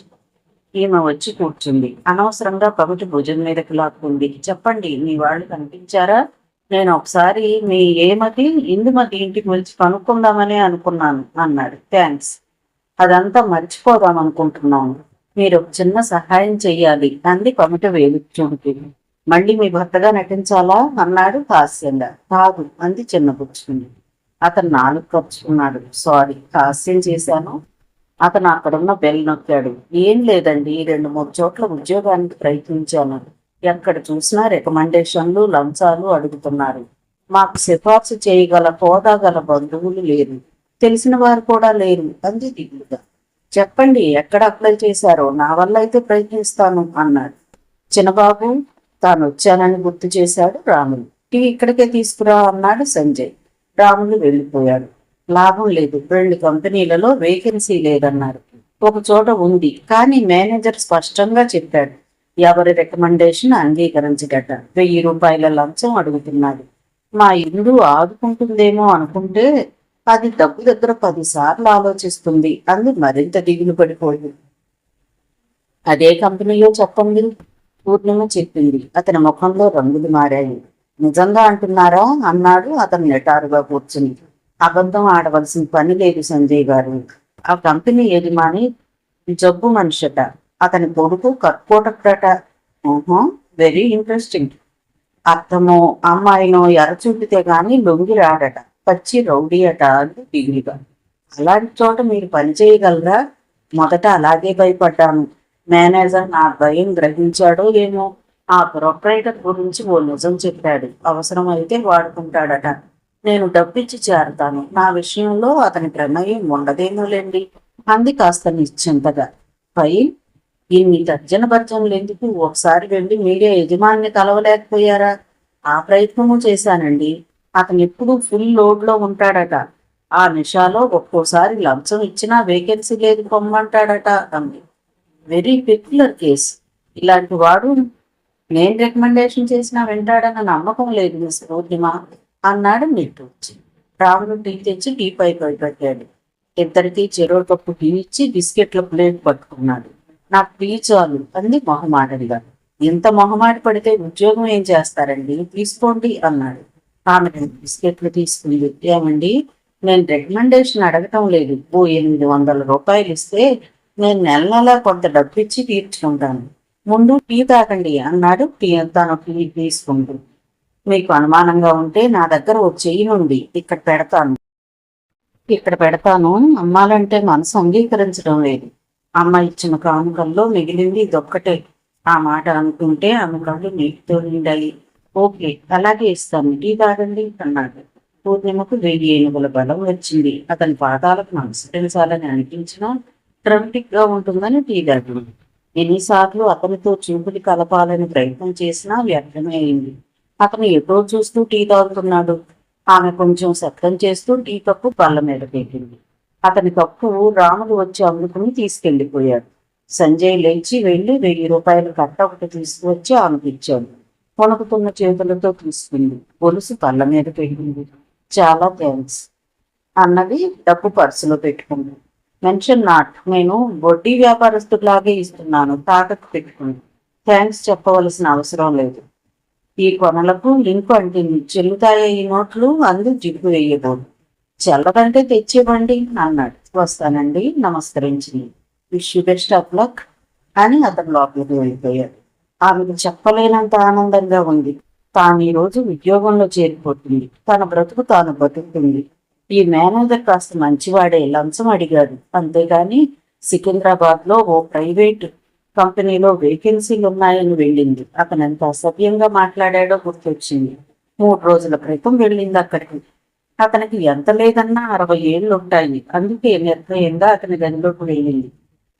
ఈమె వచ్చి కూర్చుంది. అనవసరంగా పమిటి భుజం మీదకి లాక్కుంది. చెప్పండి, మీ వాళ్ళు కనిపించారా? నేను ఒకసారి మీ ఏమతి ఇందుమతి ఇంటికి వచ్చి కనుక్కుందామని అనుకున్నాను అన్నాడు. థ్యాంక్స్. అదంతా మర్చిపోదాం అనుకుంటున్నాను. మీరు ఒక చిన్న సహాయం చెయ్యాలి అంది పమిట వేలు చూడుతూ. మళ్ళీ మీ భర్తగా నటించాలా అన్నాడు హాస్యంగా. కాదు అంది చిన్నపుచ్చుకుంది. అతను నాలుగు ఖర్చుకున్నాడు. సారీ, హాస్యం చేశాను. అతను అక్కడున్న బెల్ నొక్కాడు. ఏం లేదండి, 2-3 చోట్ల ఉద్యోగానికి ప్రయత్నించాను. ఎక్కడ చూసినా రికమెండేషన్లు, లంచాలు అడుగుతున్నారు. మాకు సిఫార్సు చేయగల హోదా గల బంధువులు లేరు, తెలిసిన వారు కూడా లేరు అంది దిగులుగా. చెప్పండి, ఎక్కడ అప్లై చేశారో, నా వల్ల అయితే ప్రయత్నిస్తాను అన్నాడు. చిన్నబాబు, తాను వచ్చానని గుర్తు చేశాడు రాములు. టీ ఇక్కడికే తీసుకురా అన్నాడు సంజయ్. రాములు వెళ్ళిపోయాడు. లాభం లేదు, 2 కంపెనీలలో వేకెన్సీ లేదన్నారు. ఒక చోట ఉంది, కానీ మేనేజర్ స్పష్టంగా చెప్పాడు ఎవరి రికమెండేషన్ అంగీకరించగట. 1000 రూపాయల లంచం అడుగుతున్నాడు. మా ఇల్లు ఆదుకుంటుందేమో అనుకుంటే అది డబ్బు దగ్గర 10 సార్లు ఆలోచిస్తుంది అంది మరింత దిగులు పడిపోయింది. అదే కంపెనీయో చెప్పండి, పూర్ణిమ చెప్పింది. అతని ముఖంలో రంగులు మారాయి. నిజంగా అంటున్నారా అన్నాడు అతను నిటారుగా కూర్చుని. అబద్ధం ఆడవలసిన పని లేదు సంజయ్ గారు. ఆ కంపెనీ యజమాని జబ్బు మనిషట. అతని కొడుకు కర్కోటకట. Very interesting. అర్థమో అమ్మాయినో ఎరచూపితే గాని లొంగి రాడట. పచ్చి రౌడీ అట అని దిగులుగా. అలాంటి చోట మీరు పని చేయగలరా? మొదట అలాగే భయపడ్డాను. మేనేజర్ నా భయం గ్రహించాడో ఏమో. ఆ ప్రొపరైటర్ గురించి ఓ నిజం చెప్పాడు. అవసరం అయితే వాడుకుంటాడట. నేను డబ్బిచ్చి చేరతాను. నా విషయంలో అతని ప్రమేయం ఉండదేమోలేండి అంది కాస్త నిశ్చింతగా. పై ఇన్ని తర్జన భర్జనలు ఎందుకు? ఒకసారి వెళ్ళి మీడియా యజమానిని కలవలేకపోయారా? ఆ ప్రయత్నము చేశానండి. అతను ఎప్పుడు ఫుల్ లోడ్లో ఉంటాడట. ఆ నిషాలో ఒక్కోసారి లంచం ఇచ్చినా వేకెన్సీ లేదు పొమ్మంటాడట అంది. Very peculiar case. ఇలాంటి వాడు నేను రికమెండేషన్ చేసినా వింటాడన్న నమ్మకం లేదు మిస్ పూర్ణిమ అన్నాడు నిట్టూర్చి. రాములు టీ తెచ్చి టీ పై పెట్టాడు. ఇద్దరికి చెరో కప్పు టీ ఇచ్చి బిస్కెట్ల ప్లేట్ పట్టుకున్నాడు. నాకు టీ చాలు అంది మొహమాటడిగా. ఇంత మొహమాట పడితే ఉద్యోగం ఏం చేస్తారండి, తీసుకోండి అన్నాడు. ఆమె 2 బిస్కెట్లు తీసుకుంది. ఏమండి, నేను రికమెండేషన్ అడగటం లేదు. ఓ 800 రూపాయలు ఇస్తే నేను నెల కొంత డబ్బు ఇచ్చి తీర్చుకుంటాను. ముందు టీ తాకండి అన్నాడు తను టీ తీసుకుంటూ. మీకు అనుమానంగా ఉంటే నా దగ్గర ఓ చెయ్యి నుండి ఇక్కడ పెడతాను. అమ్మాలంటే మనసు అంగీకరించడం లేదు. అమ్మ ఇచ్చిన కానుకల్లో మిగిలింది ఇదొక్కటే. ఆ మాట అనుకుంటే ఆమె కళ్ళు నీటితో నిండాయి. ఓకే, అలాగే ఇస్తాను, టీ తాగండి అన్నాడు. పూర్ణిమకు 1000 ఏనుగుల బలం వచ్చింది. అతని పాదాలకు నమస్కరించాలని అనిపించినా డ్రమటిక్ గా ఉంటుందని టీ తాగింది. ఎన్నిసార్లు అతనితో చూపులు కలపాలని ప్రయత్నం చేసినా వ్యర్థమే అయింది. అతను ఎటో చూస్తూ టీ తాగుతున్నాడు. ఆమె కొంచెం శబ్దం చేస్తూ టీ కప్పు బల్ల మీద పెట్టింది. అతని కప్పు రాములు వచ్చి అందుకుని తీసుకెళ్లిపోయాడు. సంజయ్ లేచి వెళ్లి 1000 రూపాయల కట్ట ఒకటి తీసుకువచ్చి ఆమెకు ఇచ్చాడు. వణుకుతున్న చేతులతో తీసుకుంది. గొలుసు బల్ల మీద పెట్టింది. చాలా థ్యాంక్స్ అన్నది డబ్బు పర్సులో పెట్టుకుంది. మెన్షన్ నాట్, నేను వడ్డీ వ్యాపారస్తులాగే ఇస్తున్నాను, తాకట్టు పెట్టుకుంది. థ్యాంక్స్ చెప్పవలసిన అవసరం లేదు. ఈ కొనలకు లింకు అంటింది. చెల్లుతాయే ఈ నోట్లు అందు జిప్పు వేయబోదు. చెల్లదంటే తెచ్చివ్వండి అన్నాడు. వస్తానండి నమస్కరించింది. Wish you best of luck అని అతను లోపలికి వెళ్ళిపోయాడు. ఆమెకు చెప్పలేనంత ఆనందంగా ఉంది. తాను ఈ రోజు ఉద్యోగంలో చేరిపోతుంది. తన బ్రతుకు తాను బతుకుతుంది. ఈ మేనేజర్ కాస్త మంచివాడే, లంచం అడిగాడు అంతేగాని సికింద్రాబాద్ లో ఓ ప్రైవేట్ కంపెనీలో వేకెన్సీలు ఉన్నాయని వెళ్ళింది. అతను ఎంత అసభ్యంగా మాట్లాడాడో గుర్తొచ్చింది. 3 రోజుల క్రితం వెళ్ళింది అక్కడికి. అతనికి ఎంత లేదన్నా 60 ఏళ్ళు ఉంటాయి. అందుకే నిర్భయంగా అతని గదిలోకి వెళ్ళింది.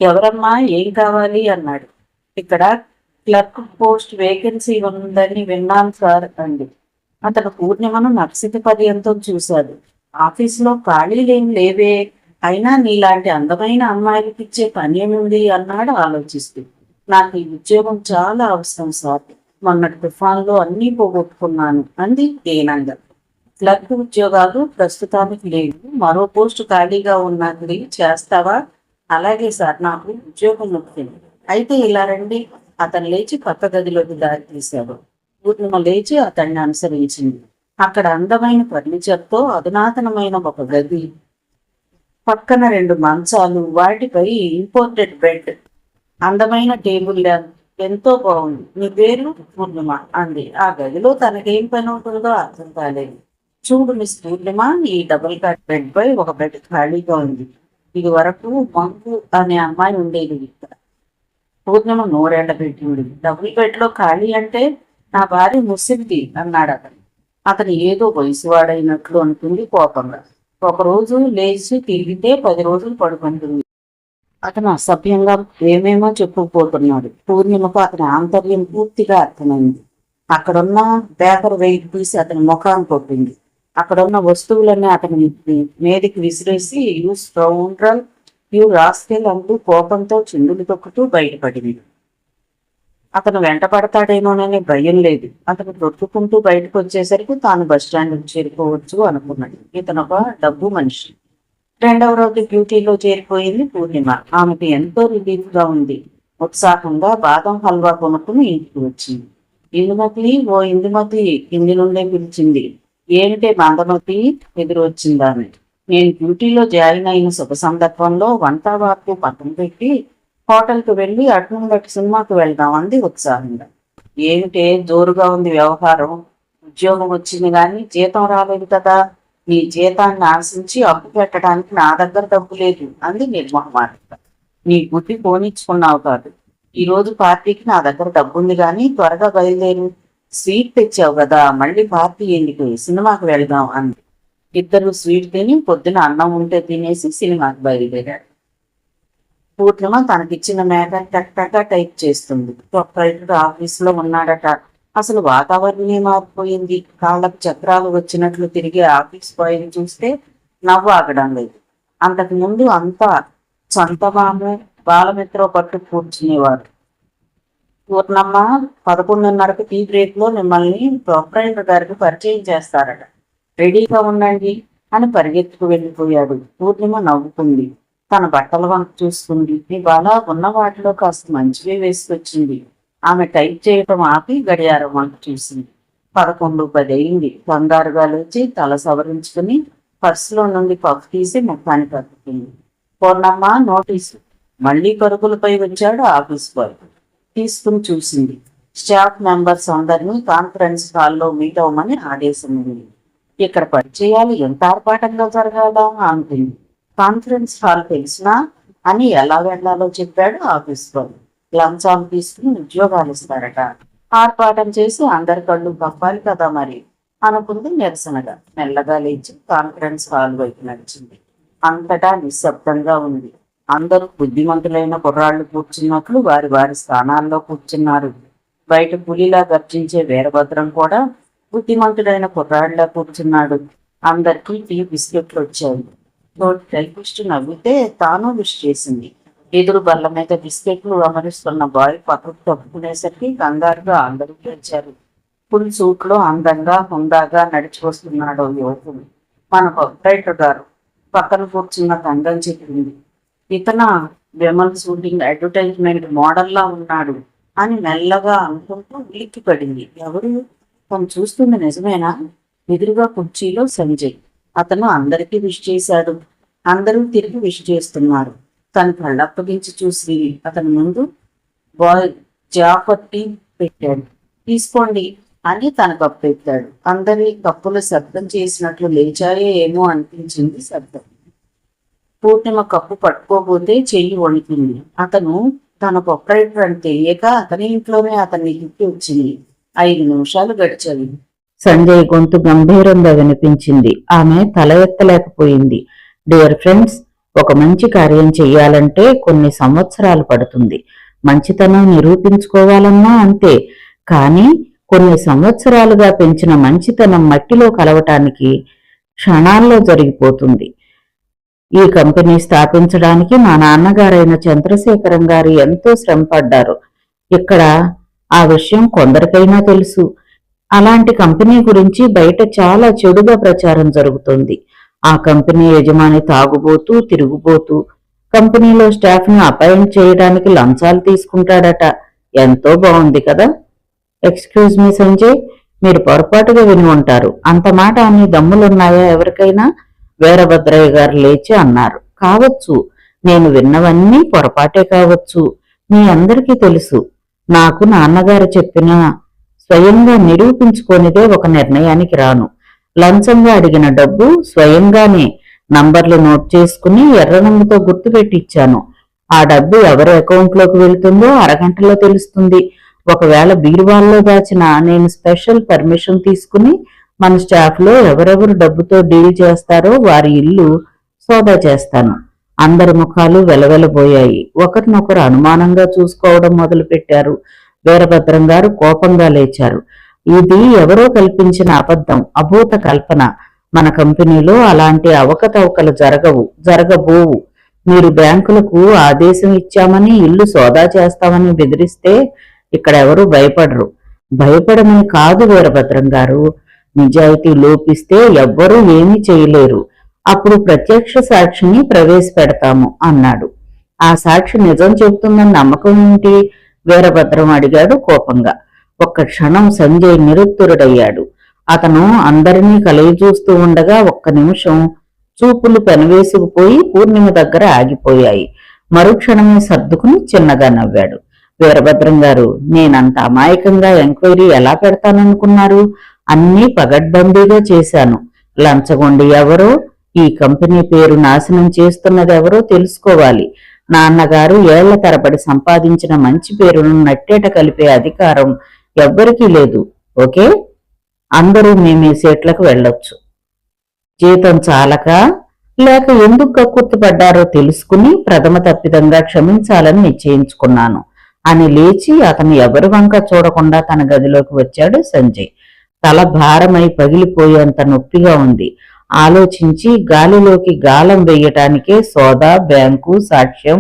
ఎవరమ్మా, ఏం కావాలి అన్నాడు. ఇక్కడ క్లర్క్ పోస్ట్ వేకెన్సీ ఉందని విన్నాను సార్ అంది. అతను పూర్ణిమను నక్సిక పర్యంతం చూశాడు. ఆఫీసులో ఖాళీలేం లేవే, అయినా నీలాంటి అందమైన అమ్మాయిలకి ఇచ్చే పని ఏముంది అన్నాడు ఆలోచిస్తూ. నాకు ఈ ఉద్యోగం చాలా అవసరం సార్. మొన్నటి తుఫాన్లో అన్నీ పోగొట్టుకున్నాను అంది దీనంగా. క్లర్క్ ఉద్యోగాలు ప్రస్తుతానికి లేవు, మరో పోస్టు ఖాళీగా ఉన్నది, చేస్తావా? అలాగే సార్, నాకు ఉద్యోగం నొప్పింది. అయితే ఇలా రండి. అతను లేచి పక్క గదిలోకి దారి తీశాడు. పూర్ణిమ లేచి అతన్ని అనుసరించింది. అక్కడ అందమైన ఫర్నిచర్తో అధునాతనమైన ఒక గది, పక్కన 2 మంచాలు, వాటిపై ఇంపోర్టెడ్ బెడ్, అందమైన టేబుల్ ల్యాంప్, ఎంతో బాగుంది. నీ పేరు? పూర్ణిమ అంది. ఆ గదిలో తనకేం పని ఉంటుందో అర్థం కాలేదు. చూడు మిస్ పూర్ణిమ, ఈ డబుల్ కాట్ బెడ్ పై ఒక బెడ్ ఖాళీగా ఉంది. ఇది వరకు మంగు అనే అమ్మాయి ఉండేది ఇక్కడ. పూర్ణిమ నోరెండబెట్టింది. డబుల్ బెడ్ లో ఖాళీ అంటే నా భార్య ముసిరిది అన్నాడు అతను. అతను ఏదో వయసువాడైనట్లు అనుకుంది కోపంగా. ఒకరోజు లేచి తిరిగితే 10 రోజులు పడుకుంటుంది. అతను అసభ్యంగా ఏమేమో చెప్పుకుపోతున్నాడు. పూర్ణిమకు అతని ఆంతర్యం పూర్తిగా అర్థమైంది. అక్కడున్న పేపర్ వెయిట్ తీసి అతని ముఖాన్ని కొట్టింది. అక్కడున్న వస్తువులన్నీ అతని మీదికి విసిరేసి యూ స్కౌండ్రల్, యూ రాస్కెల్ అంటూ కోపంతో చిందులు తొక్కుతూ బయటపడింది. అతను వెంట పడతాడేమోననే భయం లేదు. అతను తొట్టుకుంటూ బయటకు వచ్చేసరికి తాను బస్టాండ్కి చేరుకోవచ్చు అనుకున్నాడు. ఇతను ఒక డబ్బు మనిషి. 2వ రోజు డ్యూటీలో చేరిపోయింది పూర్ణిమ. ఆమెకు ఎంతో రిలీఫ్ గా ఉంది. ఉత్సాహంగా బాదం హల్వా కొనుక్కుని ఇంటికి వచ్చింది. ఇందుమతి, ఓ ఇందుమతి, కింది నుండే పిలిచింది. ఏమిటే మందమతి? ఎదురు వచ్చింది ఆమె. నేను డ్యూటీలో జాయిన్ అయిన శుభ సందర్భంలో వంట వార్పు పక్కన పెట్టి హోటల్కి వెళ్ళి అటు నుండి సినిమాకు వెళ్దాం అంది ఉత్సాహంగా. ఏమిటే జోరుగా ఉంది వ్యవహారం? ఉద్యోగం వచ్చింది కానీ జీతం రాలేదు కదా. నీ జీతాన్ని ఆశించి అప్పు పెట్టడానికి నా దగ్గర డబ్బు లేదు అంది నిర్మోహమాటంగా. నీ బుద్ధి పోనిచ్చుకున్నావు కాదు. ఈ రోజు పార్టీకి నా దగ్గర డబ్బు ఉంది కానీ త్వరగా బయలుదేరు. స్వీట్ తెచ్చావు కదా, మళ్ళీ పార్టీ ఎందుకు, సినిమాకి వెళ్దాం అంది. ఇద్దరు స్వీట్ తిని పొద్దున అన్నం ఉంటే తినేసి సినిమాకి బయలుదేరాడు. పూర్ణిమ తనకిచ్చిన మేఘ టక్ టైప్ చేస్తుంది. ప్రొపరైటర్ ఆఫీసులో ఉన్నాడట. అసలు వాతావరణమే మారిపోయింది. కాళ్ళకు చక్రాలు వచ్చినట్లు తిరిగే ఆఫీస్ బాయ్ని చూస్తే నవ్వు ఆగడం లేదు. అంతకు ముందు అంతా సొంతమాము బాలమిత్ర పట్టు కూర్చునేవారు. పూర్ణమ్మ 11:30కి టీ బ్రేక్ లో మిమ్మల్ని ప్రొపరైటర్ గారికి పరిచయం చేస్తారట, రెడీగా ఉండండి అని పరిగెత్తుకు వెళ్ళిపోయాడు. పూర్ణిమ నవ్వుకుంది. తన బట్టల వంక చూసుకుంది. ఇవాళ ఉన్న వాటిలో కాస్త మంచివే వేసుకొచ్చింది. ఆమె టైప్ చేయటం ఆపి గడియారం వంక చూసింది. 11:10 అయింది. కంగారుగా లేచి తల సవరించుకుని పర్సులో నుండి పఫ్ తీసి ముఖానికి కట్టుకుంది. పూర్ణమ్మ, నోటీసు. మళ్లీ కరుకులపై వచ్చాడు ఆఫీస్ బాయ్. తీసుకుని చూసింది. స్టాఫ్ మెంబర్స్ అందరినీ కాన్ఫరెన్స్ హాల్లో మీట్ అవ్వమని ఆదేశం ఉంది. ఇక్కడ పరిచయాలు ఎంత ఆర్పాటంగా జరగాలా అనుకుంది. కాన్ఫరెన్స్ హాల్ తెలిసినా అని ఎలా వెళ్లాలో చెప్పాడు ఆఫీస్ బాయ్. లంచాలు తీసుకుని ఉద్యోగాలు ఇస్తారట. ఆర్పాటం చేసి అందరి కళ్ళు కప్పాలి కదా మరి అనుకుంది నిరసనగా. మెల్లగా లేచి కాన్ఫరెన్స్ హాల్ వైపు నడిచింది. అంతటా నిశ్శబ్దంగా ఉంది. అందరూ బుద్ధిమంతులైన కుర్రాళ్లు కూర్చున్నట్లు వారి వారి స్థానాల్లో కూర్చున్నారు. బయట పులిలా గర్జించే వీరభద్రం కూడా బుద్ధిమంతుడైన కుర్రాడిలా కూర్చున్నాడు. అందరికీ టీ బిస్కెట్లు వచ్చాయి. తోటి టైపిస్టు నవ్వితే తాను విష్ చేసింది. ఎదురు బల్ల మీద బిస్కెట్లు అమరుస్తున్న బాయ్ పక్కకు తప్పుకునేసరికి కంగారుగా అందరూ వచ్చారు. ఫుల్ సూట్ లో అందంగా హుందాగా నడిచి వస్తున్నాడు యువకుడు. మన ప్రొపరైటర్ గారు పక్కన కూర్చున్న కంగం చెప్పింది. ఇతన విమల్ షూటింగ్ అడ్వర్టైజ్మెంట్ మోడల్లా ఉన్నాడు అని మెల్లగా అనుకుంటూ ఉలిక్కి పడింది. ఎవరు? తను చూస్తుంది నిజమేనా? ఎదురుగా కుర్చీలో సంజయ్. అతను అందరికీ విష్ చేశాడు. అందరూ తిరిగి విష్ చేస్తున్నారు. తను కళ్ళప్పగించి చూసి అతని ముందు బాయ్ జాఫర్ టీ పెట్టాడు. తీసుకోండి అని తన కప్పు ఎత్తాడు. అందరి కప్పులు శబ్దం చేసినట్లు లేచాయో ఏమో అనిపించింది శబ్దం. పూర్ణిమ కప్పు పట్టుకోబోతే చెయ్యి వణికింది. అతను తన ప్రొపరైటర్ అని తెలియక అతని ఇంట్లోనే అతన్ని లిప్పి వచ్చింది. 5 నిమిషాలు గడిచాయి. సంజయ్ గొంతు గంభీరంగా వినిపించింది. ఆమె తల ఎత్తలేకపోయింది. డియర్ ఫ్రెండ్స్, ఒక మంచి కార్యం చెయ్యాలంటే కొన్ని సంవత్సరాలు పడుతుంది. మంచితనం నిరూపించుకోవాలన్నా అంతే. కానీ కొన్ని సంవత్సరాలుగా పెంచిన మంచితనం మట్టిలో కలవటానికి క్షణాల్లో జరిగిపోతుంది. ఈ కంపెనీ స్థాపించడానికి మా నాన్నగారైన చంద్రశేఖరం గారు ఎంతో శ్రమపడ్డారు. ఇక్కడ ఆ విషయం కొందరికైనా తెలుసు. అలాంటి కంపెనీ గురించి బయట చాలా చెడుగా ప్రచారం జరుగుతుంది. ఆ కంపెనీ యజమాని తాగుబోతూ తిరుగుబోతూ కంపెనీలో స్టాఫ్ ని అపాయింట్ చేయడానికి లంచాలు తీసుకుంటాడట. ఎంతో బాగుంది కదా. ఎక్స్క్యూజ్ మీ సంజయ్, మీరు పొరపాటుగా విని ఉంటారు. అంత మాట అన్ని దమ్ములున్నాయా ఎవరికైనా? వీరభద్రయ్య గారు లేచి అన్నారు. కావచ్చు, నేను విన్నవన్నీ పొరపాటే కావచ్చు. మీ అందరికీ తెలుసు, నాకు నాన్నగారు చెప్పిన స్వయంగా నిరూపించుకోనిదే ఒక నిర్ణయానికి రాను. లంచంగా అడిగిన డబ్బు స్వయంగానే నంబర్లు నోట్ చేసుకుని ఎర్రనమ్మతో గుర్తుపెట్టిచ్చాను. ఆ డబ్బు ఎవరి అకౌంట్లోకి వెళ్తుందో అరగంటలో తెలుస్తుంది. ఒకవేళ బీరువాల్లో దాచిన నేను స్పెషల్ పర్మిషన్ తీసుకుని మన స్టాఫ్ లో ఎవరెవరు డబ్బుతో డీల్ చేస్తారో వారి ఇల్లు సోదా చేస్తాను. అందరి ముఖాలు వెలవెలబోయాయి. ఒకరినొకరు అనుమానంగా చూసుకోవడం మొదలు పెట్టారు. వీరభద్రం గారు కోపంగా లేచారు. ఇది ఎవరో కల్పించిన అబద్ధం, అభూత కల్పన. మన కంపెనీలో అలాంటి అవకతవకలు జరగబోవు. మీరు బ్యాంకులకు ఆదేశం ఇచ్చామని ఇల్లు సోదా చేస్తామని బెదిరిస్తే ఇక్కడ ఎవరు భయపడరు. భయపడమని కాదు వీరభద్రం గారు, నిజాయితీ లోపిస్తే ఎవ్వరూ ఏమీ చేయలేరు. అప్పుడు ప్రత్యక్ష సాక్షిని ప్రవేశపెడతాము అన్నాడు. ఆ సాక్షి నిజం చెబుతుందని నమ్మకం ఏంటి? వీరభద్రం అడిగాడు కోపంగా. ఒక్క క్షణం సంజయ్ నిరుత్తరుడయ్యాడు. అతను అందరినీ కలయచూస్తూ ఉండగా ఒక్క నిమిషం చూపులు పెనవేసుకుపోయి పూర్ణిమ దగ్గర ఆగిపోయాయి. మరుక్షణమే సర్దుకుని చిన్నగా నవ్వాడు. వీరభద్రం గారు, నేనంత అమాయకంగా ఎంక్వైరీ ఎలా పెడతాననుకున్నారు? అన్నీ పగడ్బందీగా చేశాను. లంచగొండి ఎవరో, ఈ కంపెనీ పేరు నాశనం చేస్తున్నదెవరో తెలుసుకోవాలి. నాన్నగారు ఏళ్ల తరబడి సంపాదించిన మంచి పేరును నట్టేట కలిపే అధికారం ఎవ్వరికీ లేదు. ఓకే, అందరూ మీ సీట్లకు వెళ్ళొచ్చు. జీతం చాలక లేక ఎందుకు కక్కుర్తిపడ్డారో తెలుసుకుని ప్రథమ తప్పిదంగా క్షమించాలని నిశ్చయించుకున్నాను అని లేచి అతను ఎవరి వంక చూడకుండా తన గదిలోకి వచ్చాడు సంజయ్. తల భారమై పగిలిపోయేంత నొప్పిగా ఉంది. ఆలోచించి గాలిలోకి గాలం వేయటానికే సోదా, బ్యాంకు, సాక్ష్యం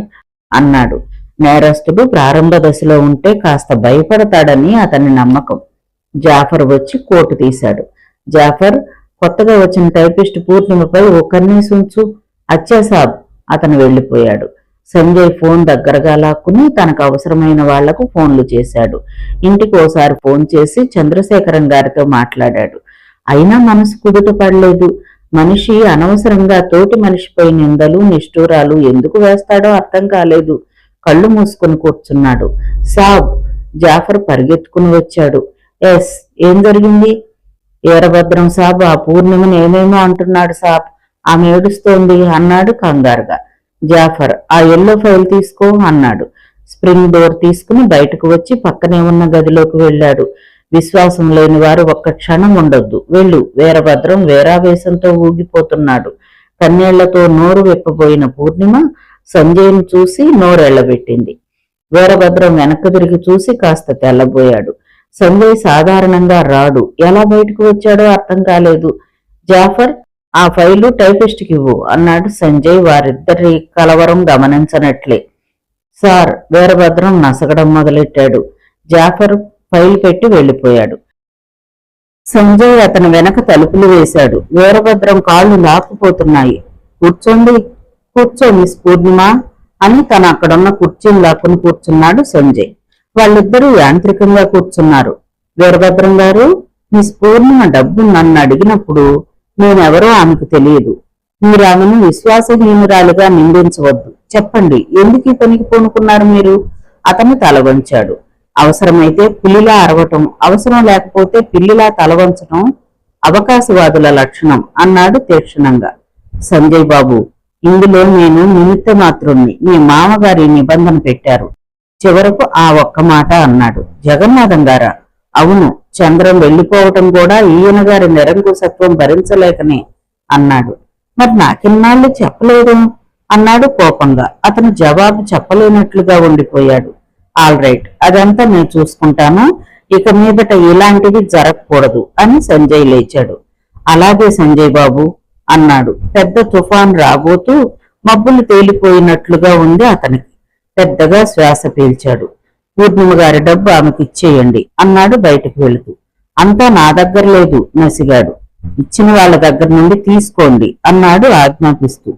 అన్నాడు. నేరస్తుడు ప్రారంభ దశలో ఉంటే కాస్త భయపడతాడని అతని నమ్మకం. జాఫర్ వచ్చి కోటు తీశాడు. జాఫర్, కొత్తగా వచ్చిన టైపిస్ట్ పూర్ణిమపై ఓ కన్నీసుంచు. అచ్చా సాబ్. అతను వెళ్లిపోయాడు. సంజయ్ ఫోన్ దగ్గరగా లాక్కుని తనకు అవసరమైన వాళ్లకు ఫోన్లు చేశాడు. ఇంటికి ఓసారి ఫోన్ చేసి చంద్రశేఖరం గారితో మాట్లాడాడు. అయినా మనసు కుదుట పడలేదు. మనిషి అనవసరంగా తోటి మనిషిపై నిందలు, నిష్ఠూరాలు ఎందుకు వేస్తాడో అర్థం కాలేదు. కళ్ళు మూసుకుని కూర్చున్నాడు. సాబ్. జాఫర్ పరిగెత్తుకుని వచ్చాడు. ఎస్, ఏం జరిగింది? వీరభద్రం సాబ్ ఆ పూర్ణిమని ఏమేమో అంటున్నాడు సాబ్, ఆమె ఏడుస్తోంది అన్నాడు కంగారుగా. జాఫర్, ఆ ఎల్లో ఫైల్ తీసుకో అన్నాడు. స్ప్రింగ్ డోర్ తీసుకుని బయటకు వచ్చి పక్కనే ఉన్న గదిలోకి వెళ్ళాడు. విశ్వాసం లేని వారు ఒక్క క్షణం ఉండొద్దు. వెళ్ళు. వీరభద్రం వేరావేశంతో ఊగిపోతున్నాడు. కన్నీళ్లతో నోరు విప్పబోయిన పూర్ణిమ సంజయ్ను చూసి నోరెళ్లబెట్టింది. వీరభద్రం వెనక్కు తిరిగి చూసి కాస్త తెల్లబోయాడు. సంజయ్ సాధారణంగా రాడు. ఎలా బయటకు వచ్చాడో అర్థం కాలేదు. జాఫర్, ఆ ఫైలు టైపిస్ట్కి ఇవ్వు అన్నాడు సంజయ్ వారిద్దరి కలవరం గమనించనట్లే. సార్. వీరభద్రం నసగడం మొదలెట్టాడు. జాఫర్ ఫైల్ పెట్టి వెళ్లిపోయాడు. సంజయ్ అతని వెనక తలుపులు వేశాడు. వీరభద్రం కాళ్లు లాక్కుపోతున్నాయి. కూర్చోండి. కూర్చో మిస్ పూర్ణిమ అని తన అక్కడున్న కుర్చీని లాక్కుని కూర్చున్నాడు సంజయ్. వాళ్ళిద్దరూ యాంత్రికంగా కూర్చున్నారు. వీరభద్రం గారు, మిస్ పూర్ణిమ డబ్బు నన్ను అడిగినప్పుడు నేనెవరో ఆమెకు తెలియదు. మీరు ఆమెను విశ్వాసహీనురాలిగా నిందించవద్దు. చెప్పండి, ఎందుకు ఇతనికి పూనుకున్నారు మీరు? అతను తల వంచాడు. అవసరమైతే పులిలా అరవటం, అవసరం లేకపోతే పిల్లిలా తలవంచటం అవకాశవాదుల లక్షణం అన్నాడు తీక్షణంగా. సంజయ్ బాబు, ఇందులో నేను నిమిత్త మాత్రుణ్ణి. మీ మామగారి నిబంధన పెట్టారు. చివరకు ఆ ఒక్క మాట అన్నాడు. జగన్నాథం గారా? అవును, చంద్రం వెళ్లిపోవటం కూడా ఈయన గారి నిరంకుశత్వం భరించలేకనే అన్నాడు. మరి నాకిన్నాళ్ళు చెప్పలేదు అన్నాడు కోపంగా. అతను జవాబు చెప్పలేనట్లుగా ఉండిపోయాడు. ఆల్ రైట్, అదంతా నేను చూసుకుంటాను. ఇక మీదట ఇలాంటివి జరగకూడదు అని సంజయ్ లేచాడు. అలాగే సంజయ్ బాబు అన్నాడు. పెద్ద తుఫాన్ రాబోతూ మబ్బులు తేలిపోయినట్లుగా ఉంది అతనికి. పెద్దగా శ్వాస పీల్చాడు. పూర్ణిమ గారి డబ్బు ఆమెకి ఇచ్చేయండి అన్నాడు బయటకు వెళుతూ. అంతా నా దగ్గర లేదు నసిగాడు. ఇచ్చిన వాళ్ళ దగ్గర నుండి తీసుకోండి అన్నాడు ఆజ్ఞాపిస్తూ.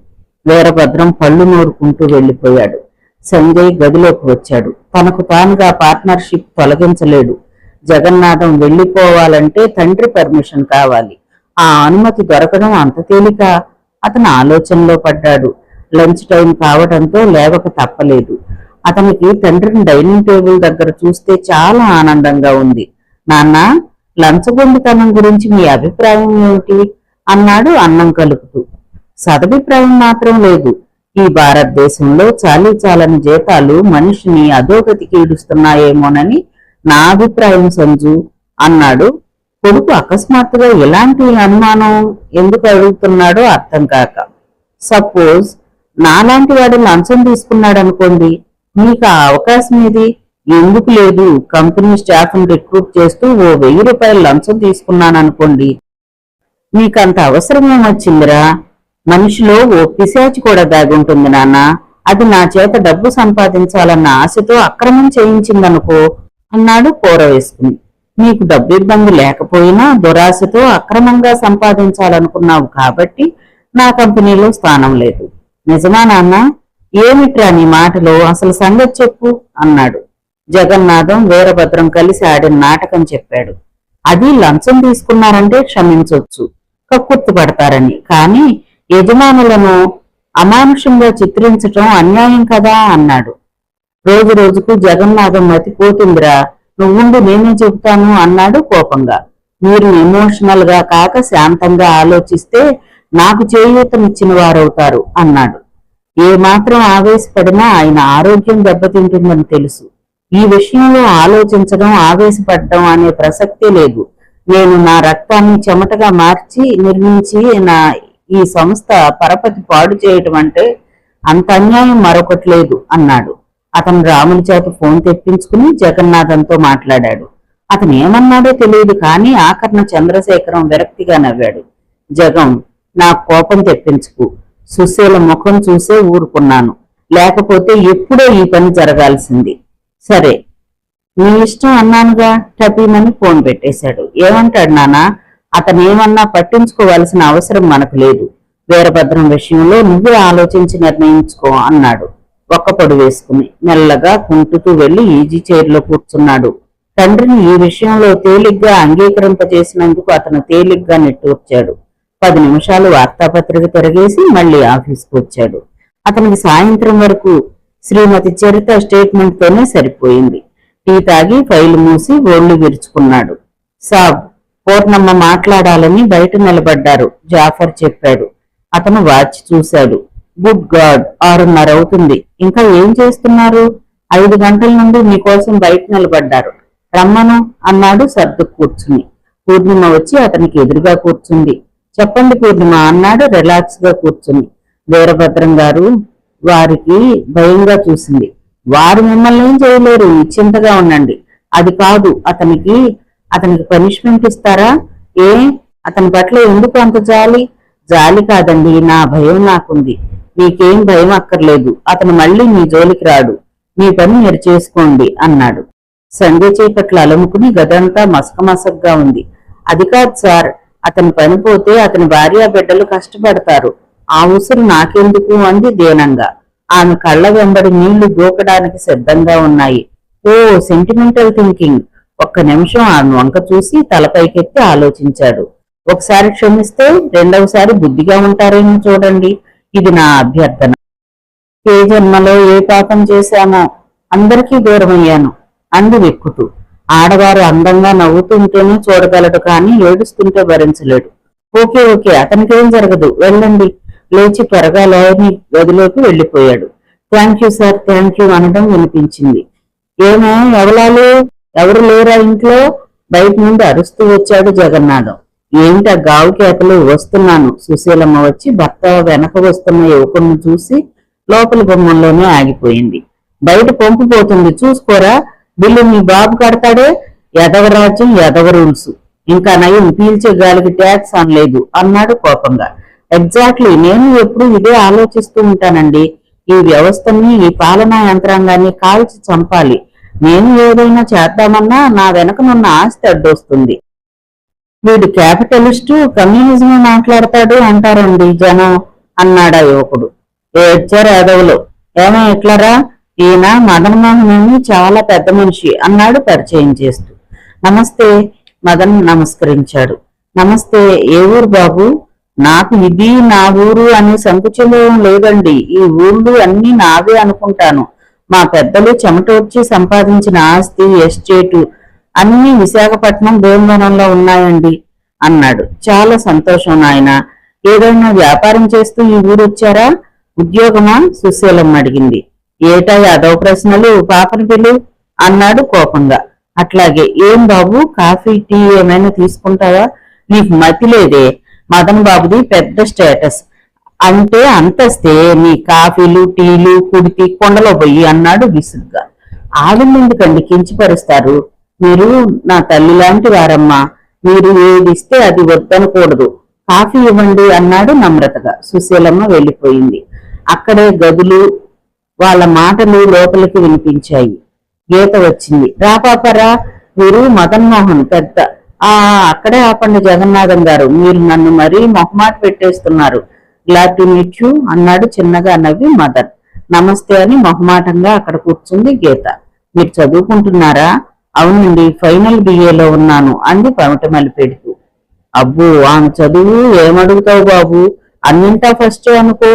వీరభద్రం పళ్ళు నూరుకుంటూ వెళ్లిపోయాడు. సంజయ్ గదిలోకి వచ్చాడు. తనకు తానుగా పార్ట్నర్షిప్ తొలగించలేడు. జగన్నాథం వెళ్లిపోవాలంటే తండ్రి పర్మిషన్ కావాలి. ఆ అనుమతి దొరకడం అంత తేలిక? అతను ఆలోచనలో పడ్డాడు. లంచ్ టైం కావడంతో లేవక తప్పలేదు. అతనికి తండ్రిని డైనింగ్ టేబుల్ దగ్గర చూస్తే చాలా ఆనందంగా ఉంది. నాన్న, లంచగొండితనం గురించి మీ అభిప్రాయం ఏమిటి అన్నాడు అన్నం కలుపుతూ. సదభిప్రాయం మాత్రం లేదు. ఈ భారతదేశంలో చాలీ చాలని జీతాలు మనిషిని అధోగతికి ఈడుస్తున్నాయేమోనని నా అభిప్రాయం సంజు అన్నాడు. కొడుకు అకస్మాత్తుగా ఇలాంటి అనుమానం ఎందుకు అడుగుతున్నాడో అర్థం కాక. సపోజ్ నాలాంటి వాడు లంచం తీసుకున్నాడు అనుకోండి, మీకు ఆ అవకాశం ఏది? ఎందుకు లేదు? కంపెనీ స్టాఫ్ ను రిక్రూట్ చేస్తూ ఓ 1000 రూపాయలు లంచం తీసుకున్నాననుకోండి, మీకంత అవసరం ఏమొచ్చిందిరా? మనిషిలో ఓ పిశాచి కూడా దాగుంటుంది నాన్న. అది నా చేత డబ్బు సంపాదించాలన్న ఆశతో అక్రమం చేయించిందనుకో అన్నాడు కూర వేసుకుని. నీకు డబ్బు ఇబ్బంది లేకపోయినా దురాశతో అక్రమంగా సంపాదించాలనుకున్నావు కాబట్టి నా కంపెనీలో స్థానం లేదు. నిజమా నాన్న? ఏమిట్రా నీ మాటలో? అసలు సంగతి చెప్పు అన్నాడు. జగన్నాథం వీరభద్రం కలిసి ఆడిన నాటకం చెప్పాడు. అది లంచం తీసుకున్నారంటే క్షమించొచ్చు, కక్కుర్తి పడతారని. కానీ యజమానులను అమానుషంగా చిత్రించటం అన్యాయం కదా అన్నాడు. రోజు రోజుకు జగన్నాథం మతిపోతుందిరా. నువ్వుండు, నేనే చెబుతాను అన్నాడు కోపంగా. మీరు ఎమోషనల్ గా కాక శాంతంగా ఆలోచిస్తే నాకు చేయూతనిచ్చిన వారవుతారు అన్నాడు. ఏ మాత్రం ఆవేశపడినా ఆయన ఆరోగ్యం దెబ్బతింటుందని తెలుసు. ఈ విషయంలో ఆలోచించడం, ఆవేశపడడం అనే ప్రసక్తే లేదు. నేను నా రక్తాన్ని చెమటగా మార్చి నిర్మించి ఈ సంస్థ పరపతి పాడు చేయటం అంటే అంత అన్యాయం మరొకటి లేదు అన్నాడు. అతను రాముని చేత ఫోన్ తెప్పించుకుని జగన్నాథంతో మాట్లాడాడు. అతను ఏమన్నాడో తెలియదు, కానీ ఆఖరణ చంద్రశేఖరం విరక్తిగా నవ్వాడు. జగం, నా కోపం తెప్పించుకు. సుశీల ముఖం చూసే ఊరుకున్నాను, లేకపోతే ఎప్పుడో ఈ పని జరగాల్సింది. సరే, నీ ఇష్టం అన్నానుగా. టపీమని ఫోన్ పెట్టేశాడు. ఏమంటాడు నానా? అతనేమన్నా పట్టించుకోవాల్సిన అవసరం మనకు లేదు. వీరభద్రం విషయంలో నువ్వే ఆలోచించి నిర్ణయించుకో అన్నాడు ఒక్కపొడు వేసుకుని. మెల్లగా కుంటుతూ వెళ్లి ఈజీ చైర్లో కూర్చున్నాడు. తండ్రిని ఈ విషయంలో తేలిగ్గా అంగీకరింపజేసినందుకు అతను తేలిగ్గా నిట్టూర్చాడు. 10 నిమిషాలు వార్తాపత్రిక తిరగేసి మళ్లీ ఆఫీస్కు వచ్చాడు. అతనికి సాయంత్రం వరకు శ్రీమతి చరిత స్టేట్మెంట్ తోనే సరిపోయింది. టీ తాగి ఫైలు మూసి ఒళ్ళు విరుచుకున్నాడు. సాబ్, పూర్ణమ్మ మాట్లాడాలని బయట నిలబడ్డారు, జాఫర్ చెప్పాడు. అతను వాచ్ చూశాడు. గుడ్ గాడ్, 6:30 అవుతుంది. ఇంకా ఏం చేస్తున్నారు? 5 గంటల నుండి మీకోసం బయట నిలబడ్డారు, రమ్మను అన్నాడు సర్దు కూర్చుని. పూర్ణిమ వచ్చి అతనికి ఎదురుగా కూర్చుంది. చెప్పండి పూర్ణిమ అన్నాడు రిలాక్స్ గా కూర్చుని. వీరభద్రం గారు వారికి భయంగా చూసింది. వారు మిమ్మల్ని ఏం చేయలేరు, నిశ్చింతగా ఉండండి. అది కాదు, అతనికి పనిష్మెంట్ ఇస్తారా? ఏ, అతని పట్ల ఎందుకు అంత జాలి? జాలి కాదండి, నా భయం నాకుంది. మీకేం భయం అక్కర్లేదు. అతను మళ్ళీ మీ జోలికి రాడు. మీ పని మీరు చేసుకోండి అన్నాడు. సంధ్య చీకట్లు అలముకుని గదంతా మసకమసగ్గా ఉంది. అది కాదు సార్, అతని పని పోతే అతని భార్య బిడ్డలు కష్టపడతారు. ఆ ఉసురు నాకెందుకు అంది దీనంగా. ఆమె కళ్ళ వెంబడి నీళ్లు దూకడానికి సిద్ధంగా ఉన్నాయి. ఓ సెంటిమెంటల్ థింకింగ్. ఒక్క నిమిషం ఆమె వంక చూసి తలపైకెత్తి ఆలోచించాడు. ఒకసారి క్షమిస్తే రెండవసారి బుద్ధిగా ఉంటారేమో చూడండి. ఇది నా అభ్యర్థన. ఏ జన్మలో ఏ పాపం చేశానో అందరికీ దూరమయ్యాను. అంది విక్కుతూ. ఆడవారు అందంగా నవ్వుతుంటేనే చూడగలడు కానీ ఏడుస్తుంటే భరించలేడు. ఓకే ఓకే, అతనికేం జరగదు, వెళ్ళండి. లేచి త్వరగా లాయర్ని గదిలోకి వెళ్లిపోయాడు. Thank you sir, thank you అనడం వినిపించింది. ఏమో ఎవలాలు, ఎవరు లేరా ఇంట్లో? బయట నుండి అరుస్తూ వచ్చాడు జగన్నాథం. ఏంటా గావు కేకలు? వస్తున్నాను. సుశీలమ్మ వచ్చి భర్త వెనక వస్తున్న యువకుడిని చూసి లోపలి గుమ్మంలోనే ఆగిపోయింది. బయట పంపు పోతుంది, చూసుకోరా. బిల్లు మీ బాబు కడతాడే. ఎదవరాజ్యం, ఎదవ రూల్స్. ఇంకా నయం పీల్చే గాలికి ట్యాక్స్ అనలేదు అన్నాడు కోపంగా. ఎగ్జాక్ట్లీ, నేను ఎప్పుడు ఇదే ఆలోచిస్తూ ఉంటానండి. ఈ వ్యవస్థని, ఈ పాలనా యంత్రాంగాన్ని కాల్చి చంపాలి. నేను ఏదైనా చేద్దామన్నా నా వెనకనున్న ఆస్తి అడ్డొస్తుంది. వీడు క్యాపిటలిస్టు, కమ్యూనిజం మాట్లాడతాడు అంటారండి జనం అన్నాడా యువకుడు. ఏడ్చారు యాదవులు. ఏమో ఎట్లరా, ఈయన మదన్ మోహన్ చాలా పెద్ద మనిషి అన్నాడు పరిచయం చేస్తూ. నమస్తే. మదన్ నమస్కరించాడు. నమస్తే. ఏ ఊరు బాబు? నాకు ఇది నా ఊరు అనే సంకుచలం లేదండి. ఈ ఊళ్ళు అన్ని నావే అనుకుంటాను. మా పెద్దలు చెమటోడ్చి సంపాదించిన ఆస్తి, ఎస్టేటు అన్ని విశాఖపట్నం భీమవరంలో ఉన్నాయండి అన్నాడు. చాలా సంతోషం నాయన. ఏదైనా వ్యాపారం చేస్తూ ఈ ఊరు వచ్చారా? ఉద్యోగమా? సుశీలమ్మ అడిగింది. ఏటా యాదవ ప్రశ్నలు, పాపని పిలు అన్నాడు కోపంగా. అట్లాగే. ఏం బాబు, కాఫీ టీ ఏమైనా తీసుకుంటావా? నీకు మతి లేదే. మదన్ బాబుది పెద్ద స్టేటస్, అంటే అంతస్తే. నీ కాఫీలు టీలు కుడితి కొండలో పోయి అన్నాడు విసుగ్గా. ఆవిడెందుకండి కించిపరుస్తారు? మీరు నా తల్లి లాంటి వారమ్మా. మీరు ఏది ఇస్తే అది వద్దనకూడదు. కాఫీ ఇవ్వండి అన్నాడు నమ్రతగా. సుశీలమ్మ వెళ్లిపోయింది. అక్కడే గదులు, వాళ్ళ మాటలు లోపలికి వినిపించాయి. గీత వచ్చింది. రా పాపరా, వీరు మదన్ మోహన్ పెద్ద. అక్కడే ఆపండి జగన్నాథం గారు, మీరు నన్ను మరీ మొహమాట పెట్టేస్తున్నారు. గ్లాడ్ టు మీట్ యూ అన్నాడు చిన్నగా నవ్వి మదన్. నమస్తే అని మొహమాటంగా అక్కడ కూర్చుంది గీత. మీరు చదువుకుంటున్నారా? అవునండి, ఫైనల్ బిఏలో ఉన్నాను అంది పమిటమల్లి పెడుతూ. అబ్బో, ఆమె చదువు ఏమడుగుతావు బాబు, అన్నింటా ఫస్ట్ అనుకో.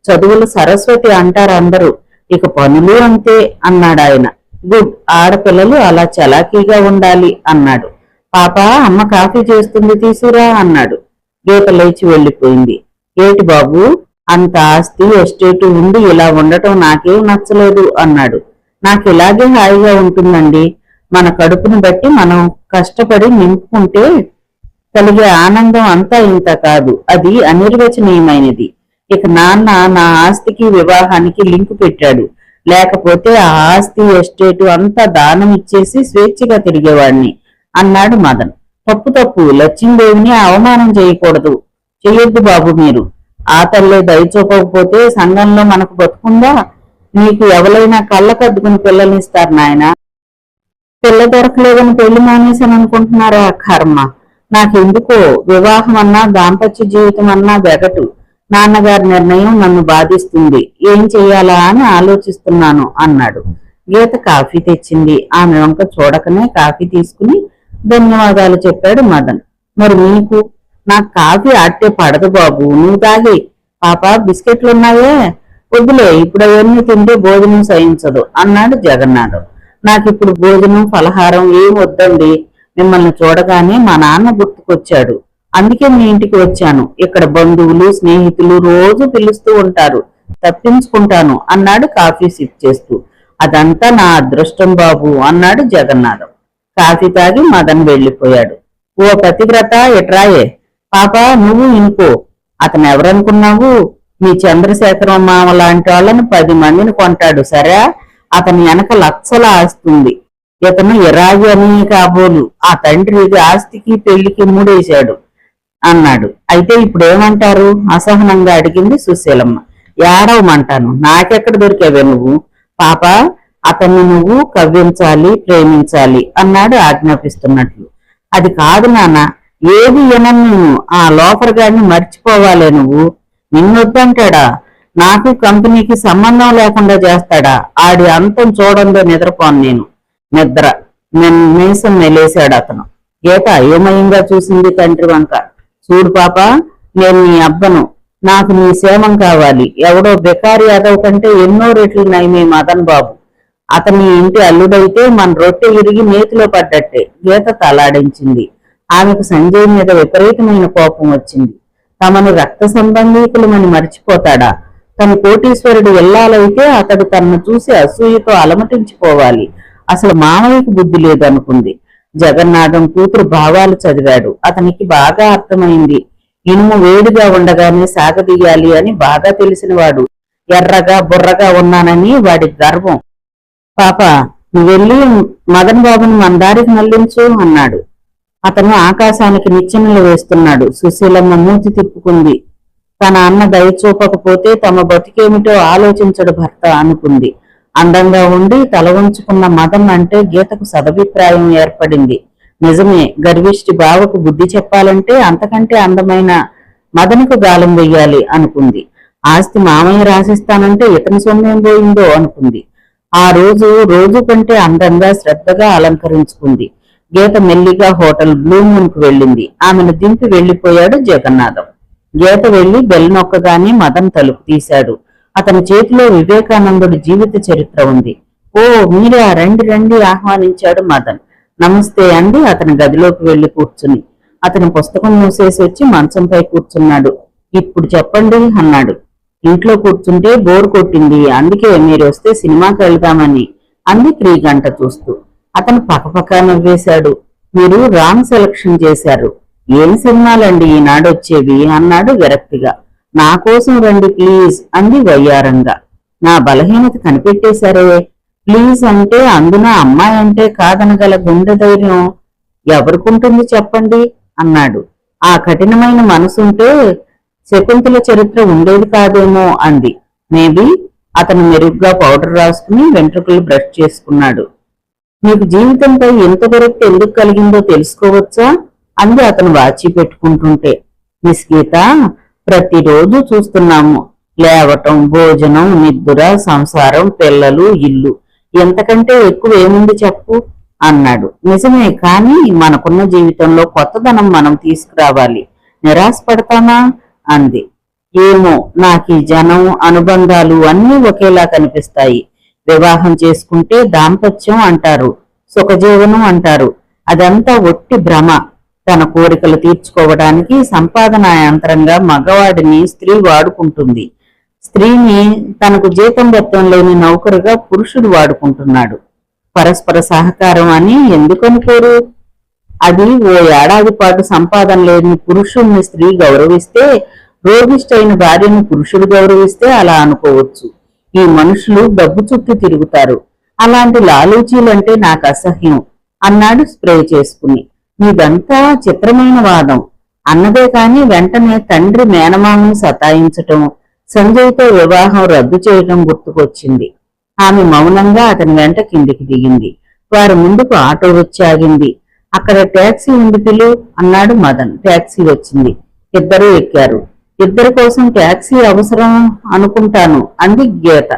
చదువులు సరస్వతి అంటారు అందరూ, ఇక పనులు అంతే అన్నాడు ఆయన. గుడ్, ఆడపిల్లలు అలా చలాకీగా ఉండాలి అన్నాడు. పాప, అమ్మ కాఫీ చేస్తుంది, తీసుకురా అన్నాడు. గీత లేచి వెళ్లిపోయింది. ఏటి బాబు, అంత ఆస్తి ఎస్టేటు ఉండి ఇలా ఉండటం నాకేం నచ్చలేదు అన్నాడు. నాకు ఇలాగే హాయిగా ఉంటుందండి. మన కడుపును బట్టి మనం కష్టపడి నింపుకుంటే కలిగే ఆనందం అంతా ఇంత కాదు, అది అనిర్వచనీయమైనది. ఇక నాన్న నా ఆస్తికి వివాహానికి లింకు పెట్టాడు. లేకపోతే ఆ ఆస్తి ఎస్టేటు అంతా దానం ఇచ్చేసి స్వేచ్ఛగా తిరిగేవాడిని అన్నాడు మదన్. తప్పు తప్పు, లక్ష్మీదేవిని అవమానం చేయకూడదు. చెయ్యొద్దు బాబు మీరు. ఆ తల్లే దయచూపకపోతే సంఘంలో మనకు బతుకుందా? నీకు ఎవరైనా కళ్ళకద్దుకుని పిల్లల్నిస్తారు నాయన. పిల్ల దొరకలేదని పెళ్లి మానేశాను అనుకుంటున్నారా? కర్మ. నాకెందుకో వివాహం అన్నా దాంపత్య జీవితం అన్నా వెగటు. నాన్నగారి నిర్ణయం నన్ను బాధిస్తుంది. ఏం చెయ్యాలా అని ఆలోచిస్తున్నాను అన్నాడు. గీత కాఫీ తెచ్చింది. ఆమె వంక చూడకనే కాఫీ తీసుకుని ధన్యవాదాలు చెప్పాడు మదన్. మరి నీకు? నాకు కాఫీ ఆట్టే పడదు బాబు, నువ్వు తాగి. పాప, బిస్కెట్లున్నాయే? వద్దులే, ఇప్పుడు అవన్నీ తింటే భోజనం సహించదు అన్నాడు జగన్నాథం. నాకిప్పుడు భోజనం ఫలహారం ఏం వద్దండి. మిమ్మల్ని చూడగానే మా నాన్న గుర్తుకొచ్చాడు, అందుకే మీ ఇంటికి వచ్చాను. ఇక్కడ బంధువులు స్నేహితులు రోజు పిలుస్తూ ఉంటారు, తప్పించుకుంటాను అన్నాడు కాఫీ సిప్ చేస్తూ. అదంతా నా అదృష్టం బాబు అన్నాడు జగన్నాథం. కాఫీ తాగి మదన్ వెళ్లిపోయాడు. ఓ పతివ్రత, ఎట్రాయే. పాప, నువ్వు ఇంకో. అతను ఎవరనుకున్నావు? మీ చంద్రశేఖరం మామ లాంటి వాళ్ళని 10 మందిని కొంటాడు సరే. అతని వెనక లక్షల ఆస్తుంది. ఇతను ఇరాగి అని కాబోలు. ఆ తండ్రి ఆస్తికి పెళ్లికి మూడేశాడు అన్నాడు. అయితే ఇప్పుడు ఏమంటారు? అసహనంగా అడిగింది సుశీలమ్మ. ఏడవమంటాను, నాకెక్కడ దొరికావే నువ్వు? పాప, అతన్ని నువ్వు కవ్వించాలి, ప్రేమించాలి అన్నాడు ఆజ్ఞాపిస్తున్నట్లు. అది కాదు నాన్న, ఏది వినను. ఆ లోఫర్ గారిని మర్చిపోవాలే నువ్వు. నిన్నొద్దంటాడా? నాకు కంపెనీకి సంబంధం లేకుండా చేస్తాడా? ఆడి అంతం చూడంలో నిద్రపోను నేను. నిద్ర మీసం మెలేశాడు అతను. గీత అయోమయంగా చూసింది తండ్రి వంక. చూడు పాప, నేను నీ అబ్బను. నాకు నీ సేమం కావాలి. ఎవడో బెకారి యాదవ్ కంటే ఎన్నో రెట్లు నయమే మదన్ బాబు. అతని ఇంటి అల్లుడైతే మన రొట్టె విరిగి నేతిలో పడ్డట్టే. గీత తలాడించింది. ఆమెకు సంజయ్ మీద విపరీతమైన కోపం వచ్చింది. తమను రక్త సంబంధీకులమని మర్చిపోతాడా? తన కోటీశ్వరుడు వెళ్ళాలైతే అతడు తనను చూసి అసూయతో అలమటించిపోవాలి. అసలు మామయ్యకు బుద్ధి లేదు అనుకుంది. జగన్నాథం కూతురు భావాలు చదివాడు. అతనికి బాగా అర్థమైంది. ఇనుము వేడిగా ఉండగానే సాగదీయాలి అని బాగా తెలిసినవాడు. ఎర్రగా బుర్రగా ఉన్నానని వాడి గర్వం. పాప, నువ్వెళ్ళి మదన్ బాబుని మన దారికి మళ్లించు అన్నాడు. అతను ఆకాశానికి నిచ్చెనలు వేస్తున్నాడు. సుశీలమ్మ మూతి తిప్పుకుంది. తన అన్న దయచూపకపోతే తమ బతికేమిటో ఆలోచించడు భర్త అనుకుంది. అందంగా ఉండి తల వంచుకున్న మదన్ అంటే గీతకు సదభిప్రాయం ఏర్పడింది. నిజమే, గర్విష్టి బావకు బుద్ధి చెప్పాలంటే అంతకంటే అందమైన మదన్కు గాలం వెయ్యాలి అనుకుంది. ఆస్తి మామయ్య రాసిస్తానంటే ఇతని సొమ్మేం పోయిందో అనుకుంది. ఆ రోజు కంటే అందంగా శ్రద్ధగా అలంకరించుకుంది. గీత మెల్లిగా హోటల్ బ్లూ మూన్ కు వెళ్ళింది. ఆమెను దింపి వెళ్లిపోయాడు జగన్నాథం. గీత వెళ్లి బెల్ నొక్కగానే మదన్ తలుపు తీశాడు. అతని చేతిలో వివేకానందుడి జీవిత చరిత్ర ఉంది. ఓ మీరా, రండి రండి ఆహ్వానించాడు మదన్. నమస్తే అండి అతని గదిలోకి వెళ్లి కూర్చుని. అతని పుస్తకం మూసేసి వచ్చి మంచంపై కూర్చున్నాడు. ఇప్పుడు చెప్పండి అన్నాడు. ఇంట్లో కూర్చుంటే బోర్ కొట్టింది, అందుకే మీరు వస్తే సినిమాకి వెళ్దామని అంది క్రీగంట చూస్తూ. అతను పక్కపక్క నవ్వేశాడు. మీరు రాంగ్ సెలక్షన్ చేశారు. ఏం సినిమాలండి ఈనాడు వచ్చేవి అన్నాడు విరక్తిగా. నా కోసం రండి ప్లీజ్ అంది వయ్యారంగా. నా బలహీనత కనిపెట్టేశారే. ప్లీజ్ అంటే అందున అమ్మాయి అంటే కాదనగల గుండె ధైర్యం ఎవరికుంటుంది చెప్పండి అన్నాడు. ఆ కఠినమైన మనసుంటే శకుంతల చరిత్ర ఉండేది కాదేమో అంది. మేబీ. అతను మెరుగ్గా పౌడర్ రాసుకుని వెంట్రుకలు బ్రష్ చేసుకున్నాడు. మీకు జీవితంపై ఎంత విరక్తి ఎందుకు కలిగిందో తెలుసుకోవచ్చా అంది అతను వాచి పెట్టుకుంటుంటే. మిస్ గీత, ప్రతిరోజు చూస్తున్నాము. లేవటం, భోజనం, నిద్ర, సంసారం, పిల్లలు, ఇల్లు. ఎంతకంటే ఎక్కువ ఏముంది చెప్పు అన్నాడు. నిజమే, కానీ మనకున్న జీవితంలో కొత్తదనం మనం తీసుకురావాలి. నిరాశపడతామా అంది. ఏమో, నాకు జనం, అనుబంధాలు అన్నీ ఒకేలా కనిపిస్తాయి. వివాహం చేసుకుంటే దాంపత్యం అంటారు, సుఖజీవనం అంటారు. అదంతా ఒట్టి భ్రమ. తన కోరికలు తీర్చుకోవడానికి సంపాదన యంత్రంగా మగవాడిని స్త్రీ వాడుకుంటుంది. స్త్రీని తనకు జీతం బెత్తం లేని నౌకరుగా పురుషుడు వాడుకుంటున్నాడు. పరస్పర సహకారం అని ఎందుకు అనుకోరు? అది ఓ ఏడాది పాటు సంపాదన లేని పురుషుణ్ణి స్త్రీ గౌరవిస్తే, రోగిష్టైన భార్యను పురుషుడు గౌరవిస్తే అలా అనుకోవచ్చు. ఈ మనుషులు డబ్బు చుట్టూ తిరుగుతారు. అలాంటి లాలూచీలంటే నాకు అసహ్యం అన్నాడు స్ప్రే చేసుకుని. నీదంతా చిత్రమైన వాదం అన్నదే కాని వెంటనే తండ్రి మేనమామను సతాయించటం, సంజయ్తో వివాహం రద్దు చేయటం గుర్తుకొచ్చింది. ఆమె మౌనంగా అతని వెంట కిందికి దిగింది. వారి ముందుకు ఆటో వచ్చి ఆగింది. అక్కడ ట్యాక్సీ ఉంది పిలు అన్నాడు మదన్. ట్యాక్సీ వచ్చింది. ఇద్దరూ ఎక్కారు. ఇద్దరి కోసం ట్యాక్సీ అవసరం అనుకుంటాను అంది గీత.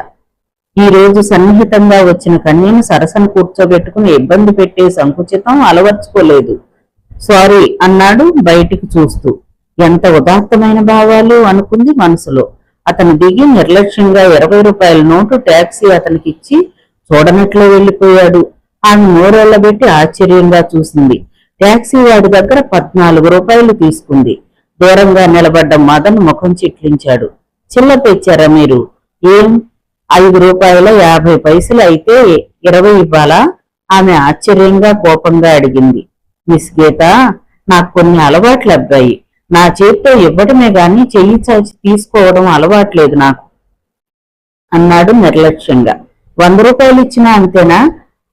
ఈ రోజు సన్నిహితంగా వచ్చిన కన్యను సరసన కూర్చోబెట్టుకుని ఇబ్బంది పెట్టే సంకుచితం అలవర్చుకోలేదు. సారీ అన్నాడు బయటికి చూస్తూ. ఎంత ఉదాత్తమైన భావాలు అనుకుంది మనసులో. అతను దిగి నిర్లక్ష్యంగా 20 రూపాయల నోటు ట్యాక్సీ అతనికిచ్చి చూడనట్లు వెళ్లిపోయాడు. ఆమె నోరెళ్లబెట్టి ఆశ్చర్యంగా చూసింది. ట్యాక్సీ వాడి దగ్గర 14 రూపాయలు తీసుకుంది. దూరంగా నిలబడ్డ మదన్ ముఖం చిట్లించాడు. చిల్లర తెచ్చారా మీరు? ఏం, 5 రూపాయల 50 పైసలు అయితే 20 ఇవ్వాలా? ఆమె ఆశ్చర్యంగా కోపంగా అడిగింది. మిస్ గీత, నాకు కొన్ని అలవాట్లు అబ్బాయి. నా చేతితో ఇవ్వడమే గాని చెయ్యి చాచి తీసుకోవడం అలవాట్లేదు నాకు అన్నాడు నిర్లక్ష్యంగా. 100 రూపాయలు ఇచ్చినా అంతేనా?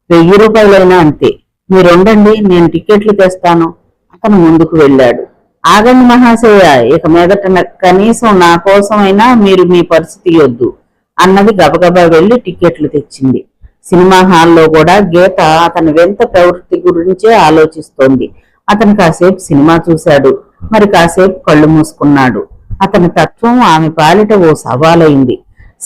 1000 రూపాయలైనా అంతే. మీరుండండి, నేను టికెట్లు తెస్తాను. అతను ముందుకు వెళ్ళాడు. ఆగండి మహాశయ, ఇక మీదట కనీసం నా కోసమైనా మీరు మీ పరిస్థితి తీయొద్దు అన్నది గబగబా వెళ్లి టికెట్లు తెచ్చింది. సినిమా హాల్లో కూడా గీత అతని వింత ప్రవృత్తి గురించే ఆలోచిస్తోంది. అతను కాసేపు సినిమా చూశాడు. మరి కాసేపు కళ్ళు మూసుకున్నాడు. అతని తత్వం ఆమె పాలిట ఓ సవాలైంది.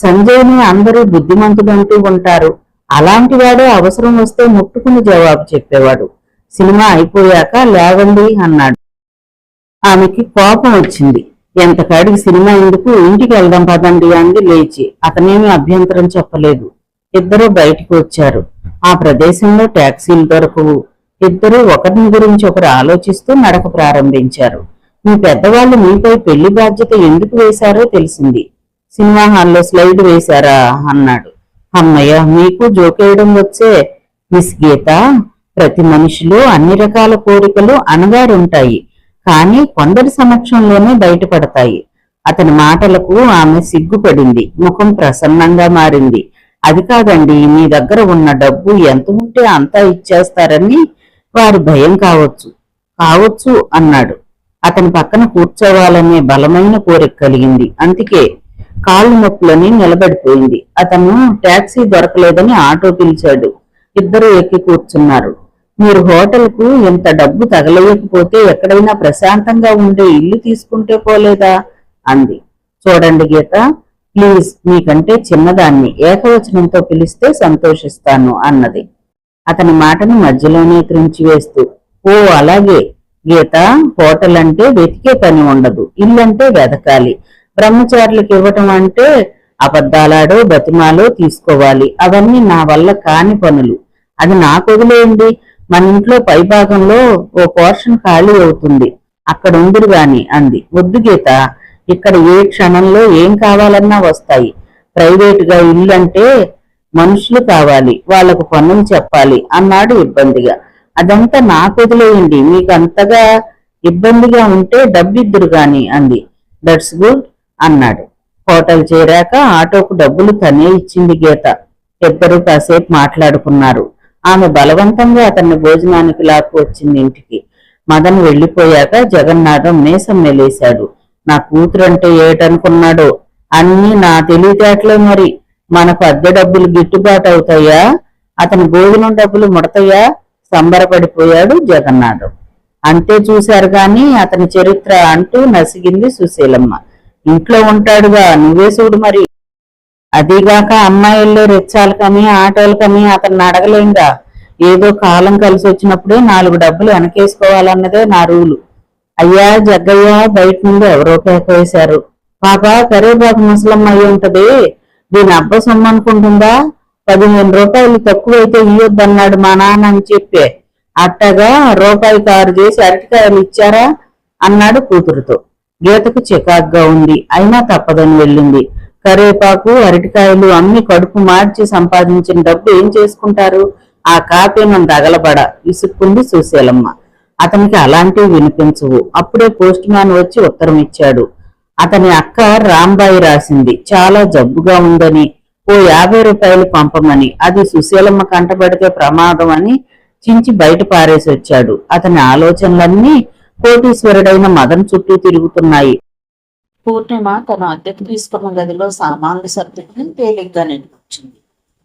సంజయ్ని అందరూ బుద్ధిమంతుడంటూ ఉంటారు. అలాంటి వాడే అవసరం వస్తే ముట్టుకుని జవాబు చెప్పేవాడు. సినిమా అయిపోయాక లేవండి అన్నాడు. ఆమెకి కోపం వచ్చింది. ఎంతకాడికి సినిమా ఎందుకు, ఇంటికి వెళ్దాం పదండి అంది లేచి. అతనేమీ అభ్యంతరం చెప్పలేదు. ఇద్దరు బయటికి వచ్చారు. ఆ ప్రదేశంలో టాక్సీలు దొరకవు. ఇద్దరు ఒకరిని గురించి ఒకరు ఆలోచిస్తూ నడక ప్రారంభించారు. మీ పెద్దవాళ్ళు మీపై పెళ్లి బాధ్యత ఎందుకు వేశారో తెలిసింది. సినిమా హాల్లో స్లైడ్ వేశారా అన్నాడు. అమ్మయ్య, మీకు జోకేయడం వచ్చే. మిస్ గీత, ప్రతి మనిషిలో అన్ని రకాల కోరికలు అణగారుంటాయి, కానీ కొందరి సమక్షంలోనే బయటపడతాయి. అతని మాటలకు ఆమె సిగ్గుపడింది. ముఖం ప్రసన్నంగా మారింది. అది కాదండి, మీ దగ్గర ఉన్న డబ్బు ఎంత ఉంటే అంతా ఇచ్చేస్తారని వారి భయం కావచ్చు. కావచ్చు అన్నాడు. అతని పక్కన కూర్చోవాలనే బలమైన కోరిక కలిగింది. అందుకే కాళ్ళు నొప్పులని నిలబడిపోయింది. అతను టాక్సీ దొరకలేదని ఆటో పిలిచాడు. ఇద్దరు ఎక్కి కూర్చున్నారు. మీరు హోటల్కు ఇంత డబ్బు తగలేయకపోతే ఎక్కడైనా ప్రశాంతంగా ఉండే ఇల్లు తీసుకుంటే పోలేదా అంది. చూడండి గీత, ప్లీజ్, మీకంటే చిన్నదాన్ని ఏకవచనంతో పిలిస్తే సంతోషిస్తాను అన్నది. అతని మాటను మధ్యలోనే త్రుంచివేస్తూ, ఓ అలాగే గీత, హోటల్ అంటే వెతికే పని ఉండదు, ఇల్లంటే వెతకాలి. బ్రహ్మచారులకు ఇవ్వటం అంటే అబద్ధాలాడో బతిమాలో తీసుకోవాలి. అవన్నీ నా వల్ల కాని పనులు. అది నాకు వదిలేయండి. మన ఇంట్లో పైభాగంలో ఓ పోర్షన్ ఖాళీ అవుతుంది, అక్కడ ఉందిరు గాని అంది. వద్దు గీత, ఇక్కడ ఏ క్షణంలో ఏం కావాలన్నా వస్తాయి. ప్రైవేటుగా ఇల్లు అంటే మనుషులు కావాలి, వాళ్లకు పనులు చెప్పాలి అన్నాడు ఇబ్బందిగా. అదంతా నాకు వదిలేయండి, మీకు అంతగా ఇబ్బందిగా ఉంటే డబ్బిద్దురు గాని అంది. దట్స్ గుడ్ అన్నాడు. హోటల్ చేరాక ఆటోకు డబ్బులు తనే ఇచ్చింది గీత. ఇద్దరు కాసేపు మాట్లాడుకున్నారు. ఆమె బలవంతంగా అతన్ని భోజనానికి లాక్కు వచ్చింది ఇంటికి. మదన్ వెళ్లిపోయాక జగన్నాథం మీసం మెలేశాడు. నా కూతురంటే ఏటనుకున్నాడో, అన్నీ నా తెలివితేటలే మరి. మనకు అద్దె డబ్బులు గిట్టుబాటు అవుతాయా, అతని భోజనం డబ్బులు ముడతాయా? సంబరపడిపోయాడు జగన్నాథం. అంతే చూశారు గాని అతని చరిత్ర అంటూ నసిగింది సుశీలమ్మ. ఇంట్లో ఉంటాడుగా, నువ్వే చూడు మరి. అదీగాక అమ్మాయిల్లో రెచ్చాలకని ఆటోలకని అతన్ని అడగలేంగా. ఏదో కాలం కలిసి వచ్చినప్పుడే 4 డబ్బులు వెనకేసుకోవాలన్నదే నా రూలు. అయ్యా జగ్గయ్య, బయట నుండి ఎవరో కేక వేశారు. పాపా, కరేపాకు ముసలమ్మ అయి ఉంటది, దీని అబ్బ సొమ్మనుకుంటుందా? 15 రూపాయలు తక్కువైతే ఇయ్యొద్దన్నాడు మా నాన్న అని చెప్పే. అట్టగా రూపాయి కారు చేసి అరటికాయలు ఇచ్చారా అన్నాడు కూతురుతో. గీతకు చికాగ్గా ఉంది, అయినా తప్పదని వెళ్ళింది. కరేపాకు అరటికాయలు అమ్మి కడుపు మార్చి సంపాదించిన డబ్బు ఏం చేసుకుంటారు? ఆ కాపీనం తగలబడ విసుక్కుంది సుశీలమ్మ. అతనికి అలాంటివి వినిపించవు. అప్పుడే పోస్ట్ మ్యాన్ వచ్చి ఉత్తరం ఇచ్చాడు. అతని అక్క రాంబాయి రాసింది, చాలా జబ్బుగా ఉందని, ఓ 50 రూపాయలు పంపమని. అది సుశీలమ్మ కంటపడితే ప్రమాదం అని చించి బయట పారేసి వచ్చాడు. అతని ఆలోచనలన్నీ కోటీశ్వరుడైన మదన్ చుట్టూ తిరుగుతున్నాయి. పూర్ణిమ తన అద్దెకు తీసుకున్న గదిలో సామాన్లు సర్దుకుని తేలిగ్గా నిలిచింది.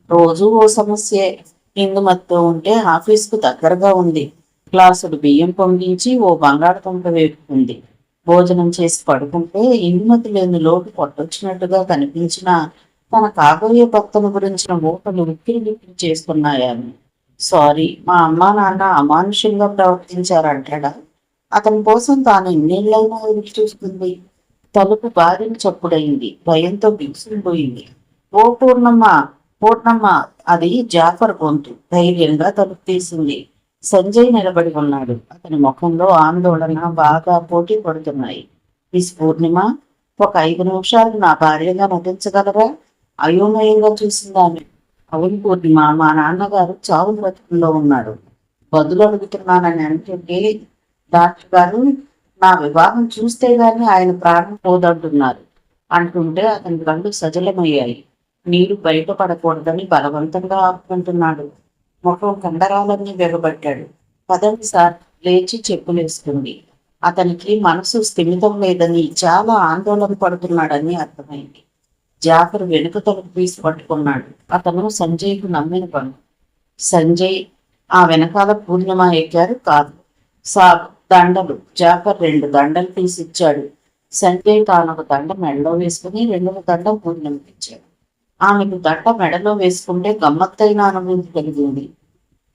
రోజు ఓ సమస్యే. ఇందుమత్తో ఉంటే ఆఫీస్కు దగ్గరగా ఉంది. గ్లాసుడు బియ్యం పొంగించి ఓ బంగాళదుంప వేపుకుంది. భోజనం చేసి పడుకుంటే ఇందుమతి లేని లోటు కొట్టొచ్చినట్టుగా కనిపించినా తన కాబోయే భర్తను గురించిన ఊహలు ఉక్కిరి చేస్తున్నాయని. సారీ, మా అమ్మా నాన్న అమానుషంగా ప్రవర్తించారంటాడా? అతని కోసం తాను ఎన్నేళ్ళైనా ఎదురు చూస్తుంది. తలుపు బారిన చప్పుడైంది. భయంతో బిగుసుకుపోయింది. ఓ పూర్ణమ్మ, పూర్ణమ్మ! అది జాఫర్ గొంతు. ధైర్యంగా తలుపు తీసింది. సంజయ్ నిలబడి ఉన్నాడు. అతని ముఖంలో ఆందోళన బాగా పోటీ పడుతున్నాయి. మిస్ పూర్ణిమ, ఒక 5 నిమిషాలు నా భార్యగా నటించగలరా? అయోమయంగా చూసిందామె. అవును పూర్ణిమ, మా నాన్నగారు చావు బ్రతుకుల్లో ఉన్నాడు. బదులు అడుగుతున్నానని అంటుంటే డాక్టర్ గారు నా వివాహం చూస్తే గాని ఆయన ప్రాణం పోదంటున్నారు అంటుంటే అతని కళ్ళు సజలమయ్యాయి. నీరు బయటపడకూడదని బలవంతంగా ఆపుకుంటున్నాడు. ముఖం కండరాలన్నీ వెగబట్టాడు. పదండి సార్, లేచి చెప్పులేసుకుంది. అతనికి మనసు స్థిమితం లేదని, చాలా ఆందోళన పడుతున్నాడని అర్థమైంది. జాఫర్ వెనుక తలుపు తీసి పట్టుకున్నాడు. అతను సంజయ్కు నమ్మిన పను. సంజయ్ ఆ వెనకాల పూర్ణిమ ఎక్కారు కాదు. సాబ్, దండలు. జాఫర్ 2 దండలు తీసిచ్చాడు. సంజయ్ తానొక దండ మెడలో వేసుకుని 2వ దండ పూర్ణిమకిచ్చాడు. ఆమెకు దండ మెడలో వేసుకుంటే గమ్మత్తైన అనుభూతి కలిగింది.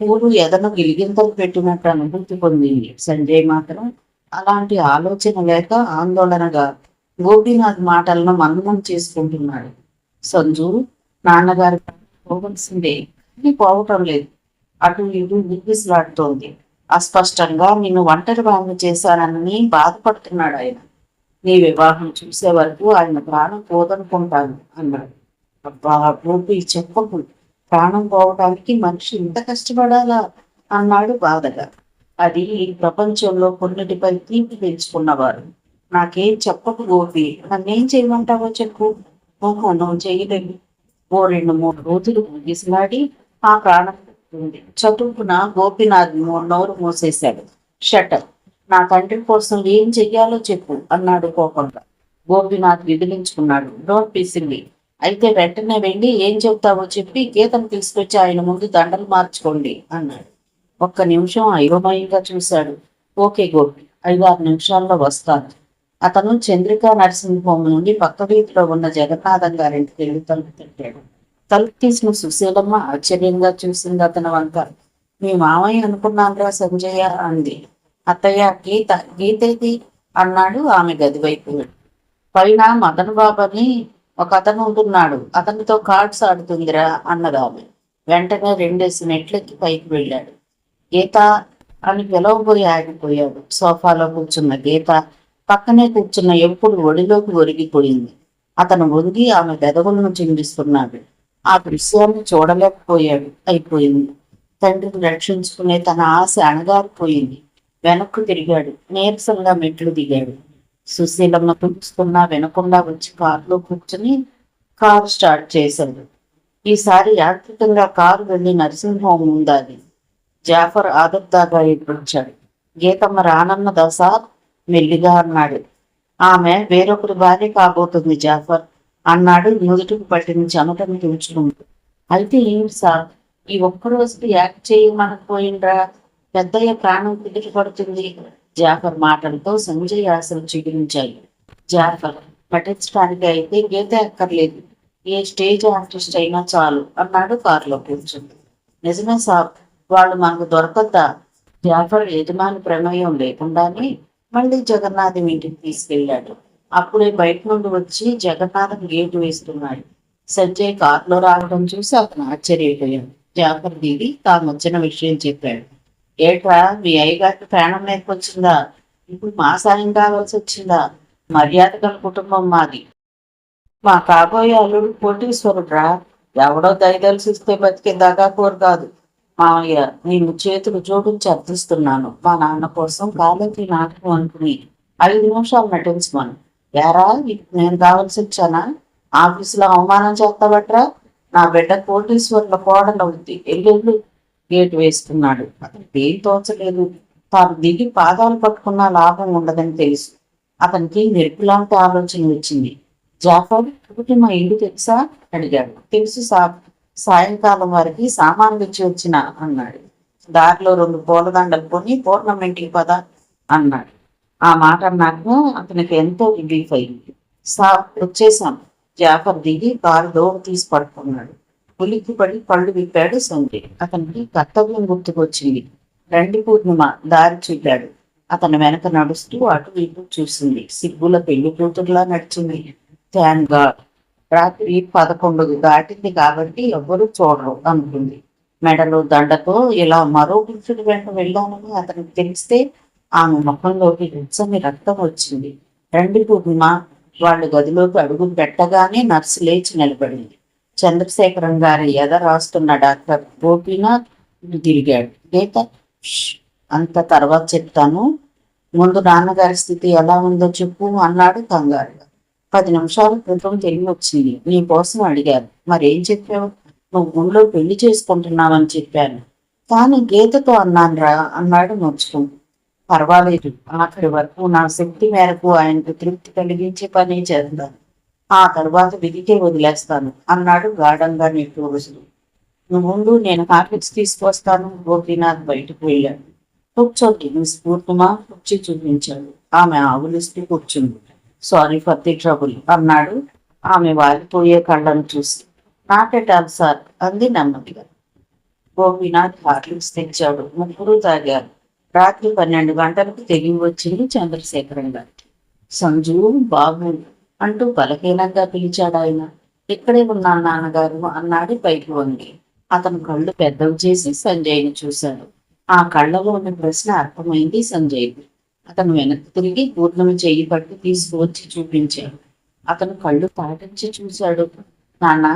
పూలు ఎదను గిలిగింతలు పెట్టినట్టు అనుభూతి పొందింది. సంజయ్ మాత్రం అలాంటి ఆలోచన లేక ఆందోళనగా గోపీనాథ్ మాటలను మననం చేసుకుంటున్నాడు. సంజు, నాన్నగారి పోవలసిందే, కానీ పోవటం లేదు. అటు ఇటు వినిపిಸಲಾడుతోంది. అస్పష్టంగా నిన్ను ఒంటరి వాడిని చేశానని బాధపడుతున్నాడు ఆయన. నీ వివాహం చూసే వరకు ఆయన ప్రాణం పోదనుకుంటాను అన్నాడు. అబ్బా గోపి చెప్పకు, ప్రాణం పోవడానికి మనిషి ఇంత కష్టపడాలా అన్నాడు బాధగా. అది ఈ ప్రపంచంలో కొన్నిటిపై తీపి పెంచుకున్నవారు. నాకేం చెప్పకు గోపి, నన్నేం చేయమంటావో చెప్పు. ఓహో నువ్వు చేయలేవు. ఓ 2-3 రోజులు ముగిసినాడి ఆ ప్రాణం ఉంది. చదువుకున్న గోపినాథ్ నోరు మూసేశాడు. షటర్. నా తండ్రి కోసం ఏం చెయ్యాలో చెప్పు అన్నాడు కోపంగా. గోపినాథ్ విదిలించుకున్నాడు. Don't be silly. అయితే వెంటనే వెళ్ళి ఏం చెప్తావో చెప్పి గీతను తీసుకొచ్చి ఆయన ముందు దండలు మార్చుకోండి అన్నాడు. ఒక్క నిమిషం అయోమయంగా చూశాడు. ఓకే గోపి, 5-6 నిమిషాల్లో వస్తాను. అతను చంద్రికా నర్సింగ్ హోమ్ నుండి పక్క వీధిలో ఉన్న జగన్నాథం గారింటికి వెళ్ళి తలుపు తట్టాడు. తలుపు తీసిన సుశీలమ్మ ఆశ్చర్యంగా చూసింది అతని వంక. మీ మామయ్య అనుకున్నానురా సంజయ్య అంది. అత్తయ్య, గీతేది అన్నాడు ఆమె గది వైపు. పైన మదన్ బాబని ఒక అతను ఉంటున్నాడు, అతనితో కార్డ్స్ ఆడుతుందిరా అన్నది ఆమె. వెంటనే 2 మెట్లెక్కి పైకి వెళ్ళాడు. గీత అని పిలవబోయి ఆగిపోయాడు. సోఫాలో కూర్చున్న గీత పక్కనే కూర్చున్న ఎప్పుడు ఒడిలోకి ఒరిగిపోయింది. అతను ఒరిగి ఆమె పెదవులను చిందిస్తున్నాడు. ఆ దృశ్యాన్ని చూడలేకపోయాడు. అయిపోయింది. తండ్రిని రక్షించుకునే తన ఆశ అణగారిపోయింది. వెనక్కు తిరిగాడు. నీరసంగా మెట్లు దిగాడు. సుశీలమ్మ పిలుస్తున్నా వినకుండా వచ్చి కారులో కూర్చుని కారు స్టార్ట్ చేశాడు. ఈసారి యాంత్రికంగా కారు వెళ్ళి నర్సింగ్ హోమ్ ఉందాది. జాఫర్ ఆదుర్దాగా ఎదురొచ్చాడు. గీతమ్మ రానన్నదా సార్ మెల్లిగా అన్నాడు. ఆమె వేరొకరి భార్య కాబోతుంది జాఫర్ అన్నాడు నుదుటికి పట్టిన చెమటను తుడుచుకుంటూ. అయితే ఏమి సార్, ఈ ఒక్కరోజుకి యాక్ట్ చేయమనకపోయిండ్రా? పెద్దయ్య ప్రాణం కుదిరి పడుతుంది. జాఫర్ మాటలతో సంజయ్ ఆశలు చిగురించాయి. జాఫర్ పఠించడానికి అయితే గీత ఎక్కర్లేదు, ఏ స్టేజ్ ఆర్టిస్ట్ అయినా చాలు అన్నాడు కారులో కూర్చుంది. నిజమే సార్, వాళ్ళు మనకు దొరకద్దా? జాఫర్ యజమాని ప్రమేయం లేకుండానే మళ్ళీ జగన్నాథం ఇంటికి తీసుకెళ్లాడు. అప్పుడే బయట నుండి వచ్చి జగన్నాథం గేటు వేస్తున్నాడు. సంజయ్ కారులో రావడం చూసి అతను ఆశ్చర్యపోయాడు. జాఫర్ దిగి తాను వచ్చిన విషయం చెప్పాడు. ఏట్రా, మీ అయ్యగారికి ప్రాణం లేకొచ్చిందా? ఇప్పుడు మా సాయం కావాల్సి వచ్చిందా? మర్యాద గల కుటుంబం మాది. మా కాబోయే అల్లుడు కోటీశ్వరుడ్రా. ఎవడో దయదలిసిస్తే బతికే దగాకోరు కాదు. మామయ్య, నేను చేతులు జోడించి అర్థిస్తున్నాను. మా నాన్న కోసం కాలేజీ నాటకం అనుకుని 5 నిమిషాలు నటించమను. యారా, నేను కావాల్సి వచ్చానా? ఆఫీసులో అవమానం చేస్తావట్రా? నా బిడ్డ కోటీశ్వరుల కోడలవుద్ది. ఎల్లు గేటు వేస్తున్నాడు. అతనికి ఏం తోచలేదు. తాను దిగి పాదాలు పట్టుకున్నా లాభం ఉండదని తెలుసు. అతనికి మెరుపులాంటి ఆలోచన వచ్చింది. జాఫర్, ఒకటి మా ఇల్లు తెలుసా అడిగాడు. తెలుసు సాబ్, సాయంకాలం వారికి సామాన్లు ఇచ్చి వచ్చిన అన్నాడు. దారిలో 2 పూలదండలు కొని టోర్నమెంట్కి పద అన్నాడు. ఆ మాట నాకు అతనికి ఎంతో రిలీఫ్ అయింది. సాబ్, వచ్చేసాం. జాఫర్ దిగి కారు డోర్ తీసి పడుకున్నాడు. ఉలిక్కి పడి పళ్ళు విప్పాడు సంజయ్. అతనికి కర్తవ్యం గుర్తుకొచ్చింది. రండి పూర్ణిమ దారి చూపాడు. అతను వెనక నడుస్తూ అటు ఇటు చూసింది. సిగ్గుల పెళ్లి కూతురులా నడిచింది. Thank God. రాత్రి 11 దాటింది కాబట్టి ఎవ్వరూ చూడరు అనుకుంది. మెడలో దండతో ఇలా మరో పురుషుడి వెంట వెళ్ళానని అతనికి తెలిస్తే ఆమె ముఖంలోకి రుచ్చని రక్తం వచ్చింది. రండి పూర్ణిమ. వాళ్ళు గదిలోకి అడుగులు పెట్టగానే నర్సు లేచి నిలబడింది. చంద్రశేఖరం గారి ఎద రాస్తున్న డాక్టర్ గోపీనాథ్ తిరిగాడు. గీత, అంత తర్వాత చెప్తాను, ముందు నాన్నగారి స్థితి ఎలా ఉందో చెప్పు అన్నాడు కంగారుగా. 10 నిమిషాల క్రితం తిరిగి వచ్చింది. నీ కోసం అడిగారు. మరేం చెప్పావు? నువ్వు గుళ్ళో పెళ్లి చేసుకుంటున్నావని చెప్పాను. కానీ గీతతో అన్నానురా అన్నాడు నొచ్చుకుంటూ. పర్వాలేదు, ఆఖరి వరకు నా శక్తి మేరకు ఆయనకు తృప్తి కలిగించే పని చేద్దాను. ఆ తర్వాత విధికే వదిలేస్తాను అన్నాడు గాఢంగా నిట్టూరుస్తూ. నువ్వు ముందు, నేను హార్లిక్స్ తీసుకొస్తాను. గోపీనాథ్ బయటకు వెళ్ళాడు. కూర్చోండి మిస్ పూర్ణిమ కుర్చీ చూపించాడు. ఆమె ఆవులిస్తూ కూర్చుంది. సారీ ఫర్ ది ట్రబుల్ అన్నాడు ఆమె వారిపోయే కళ్ళను చూసి. నాటెటాలు సార్ అంది నెమ్మదిగా. గోపీనాథ్ హార్లిక్స్ తెచ్చాడు. ముగ్గురు తాగారు. రాత్రి 12 గంటలకు తెగివి వచ్చింది చంద్రశేఖరం గారికి. సంజు, బాబు అంటూ బలహీనంగా పిలిచాడు ఆయన. ఇక్కడే ఉన్నాను నాన్నగారు అన్నాడు పైకి వంగి. అతను కళ్ళు పెద్దవి చేసి సంజయ్ని చూశాడు. ఆ కళ్ళలో ఉన్న ప్రశ్న అర్థమైంది సంజయ్కి. అతను వెనక్కి తిరిగి పూర్ణమి చెయ్యి పట్టి తీసుకువచ్చి చూపించాడు. అతను కళ్ళు తాటించి చూశాడు. నాన్న,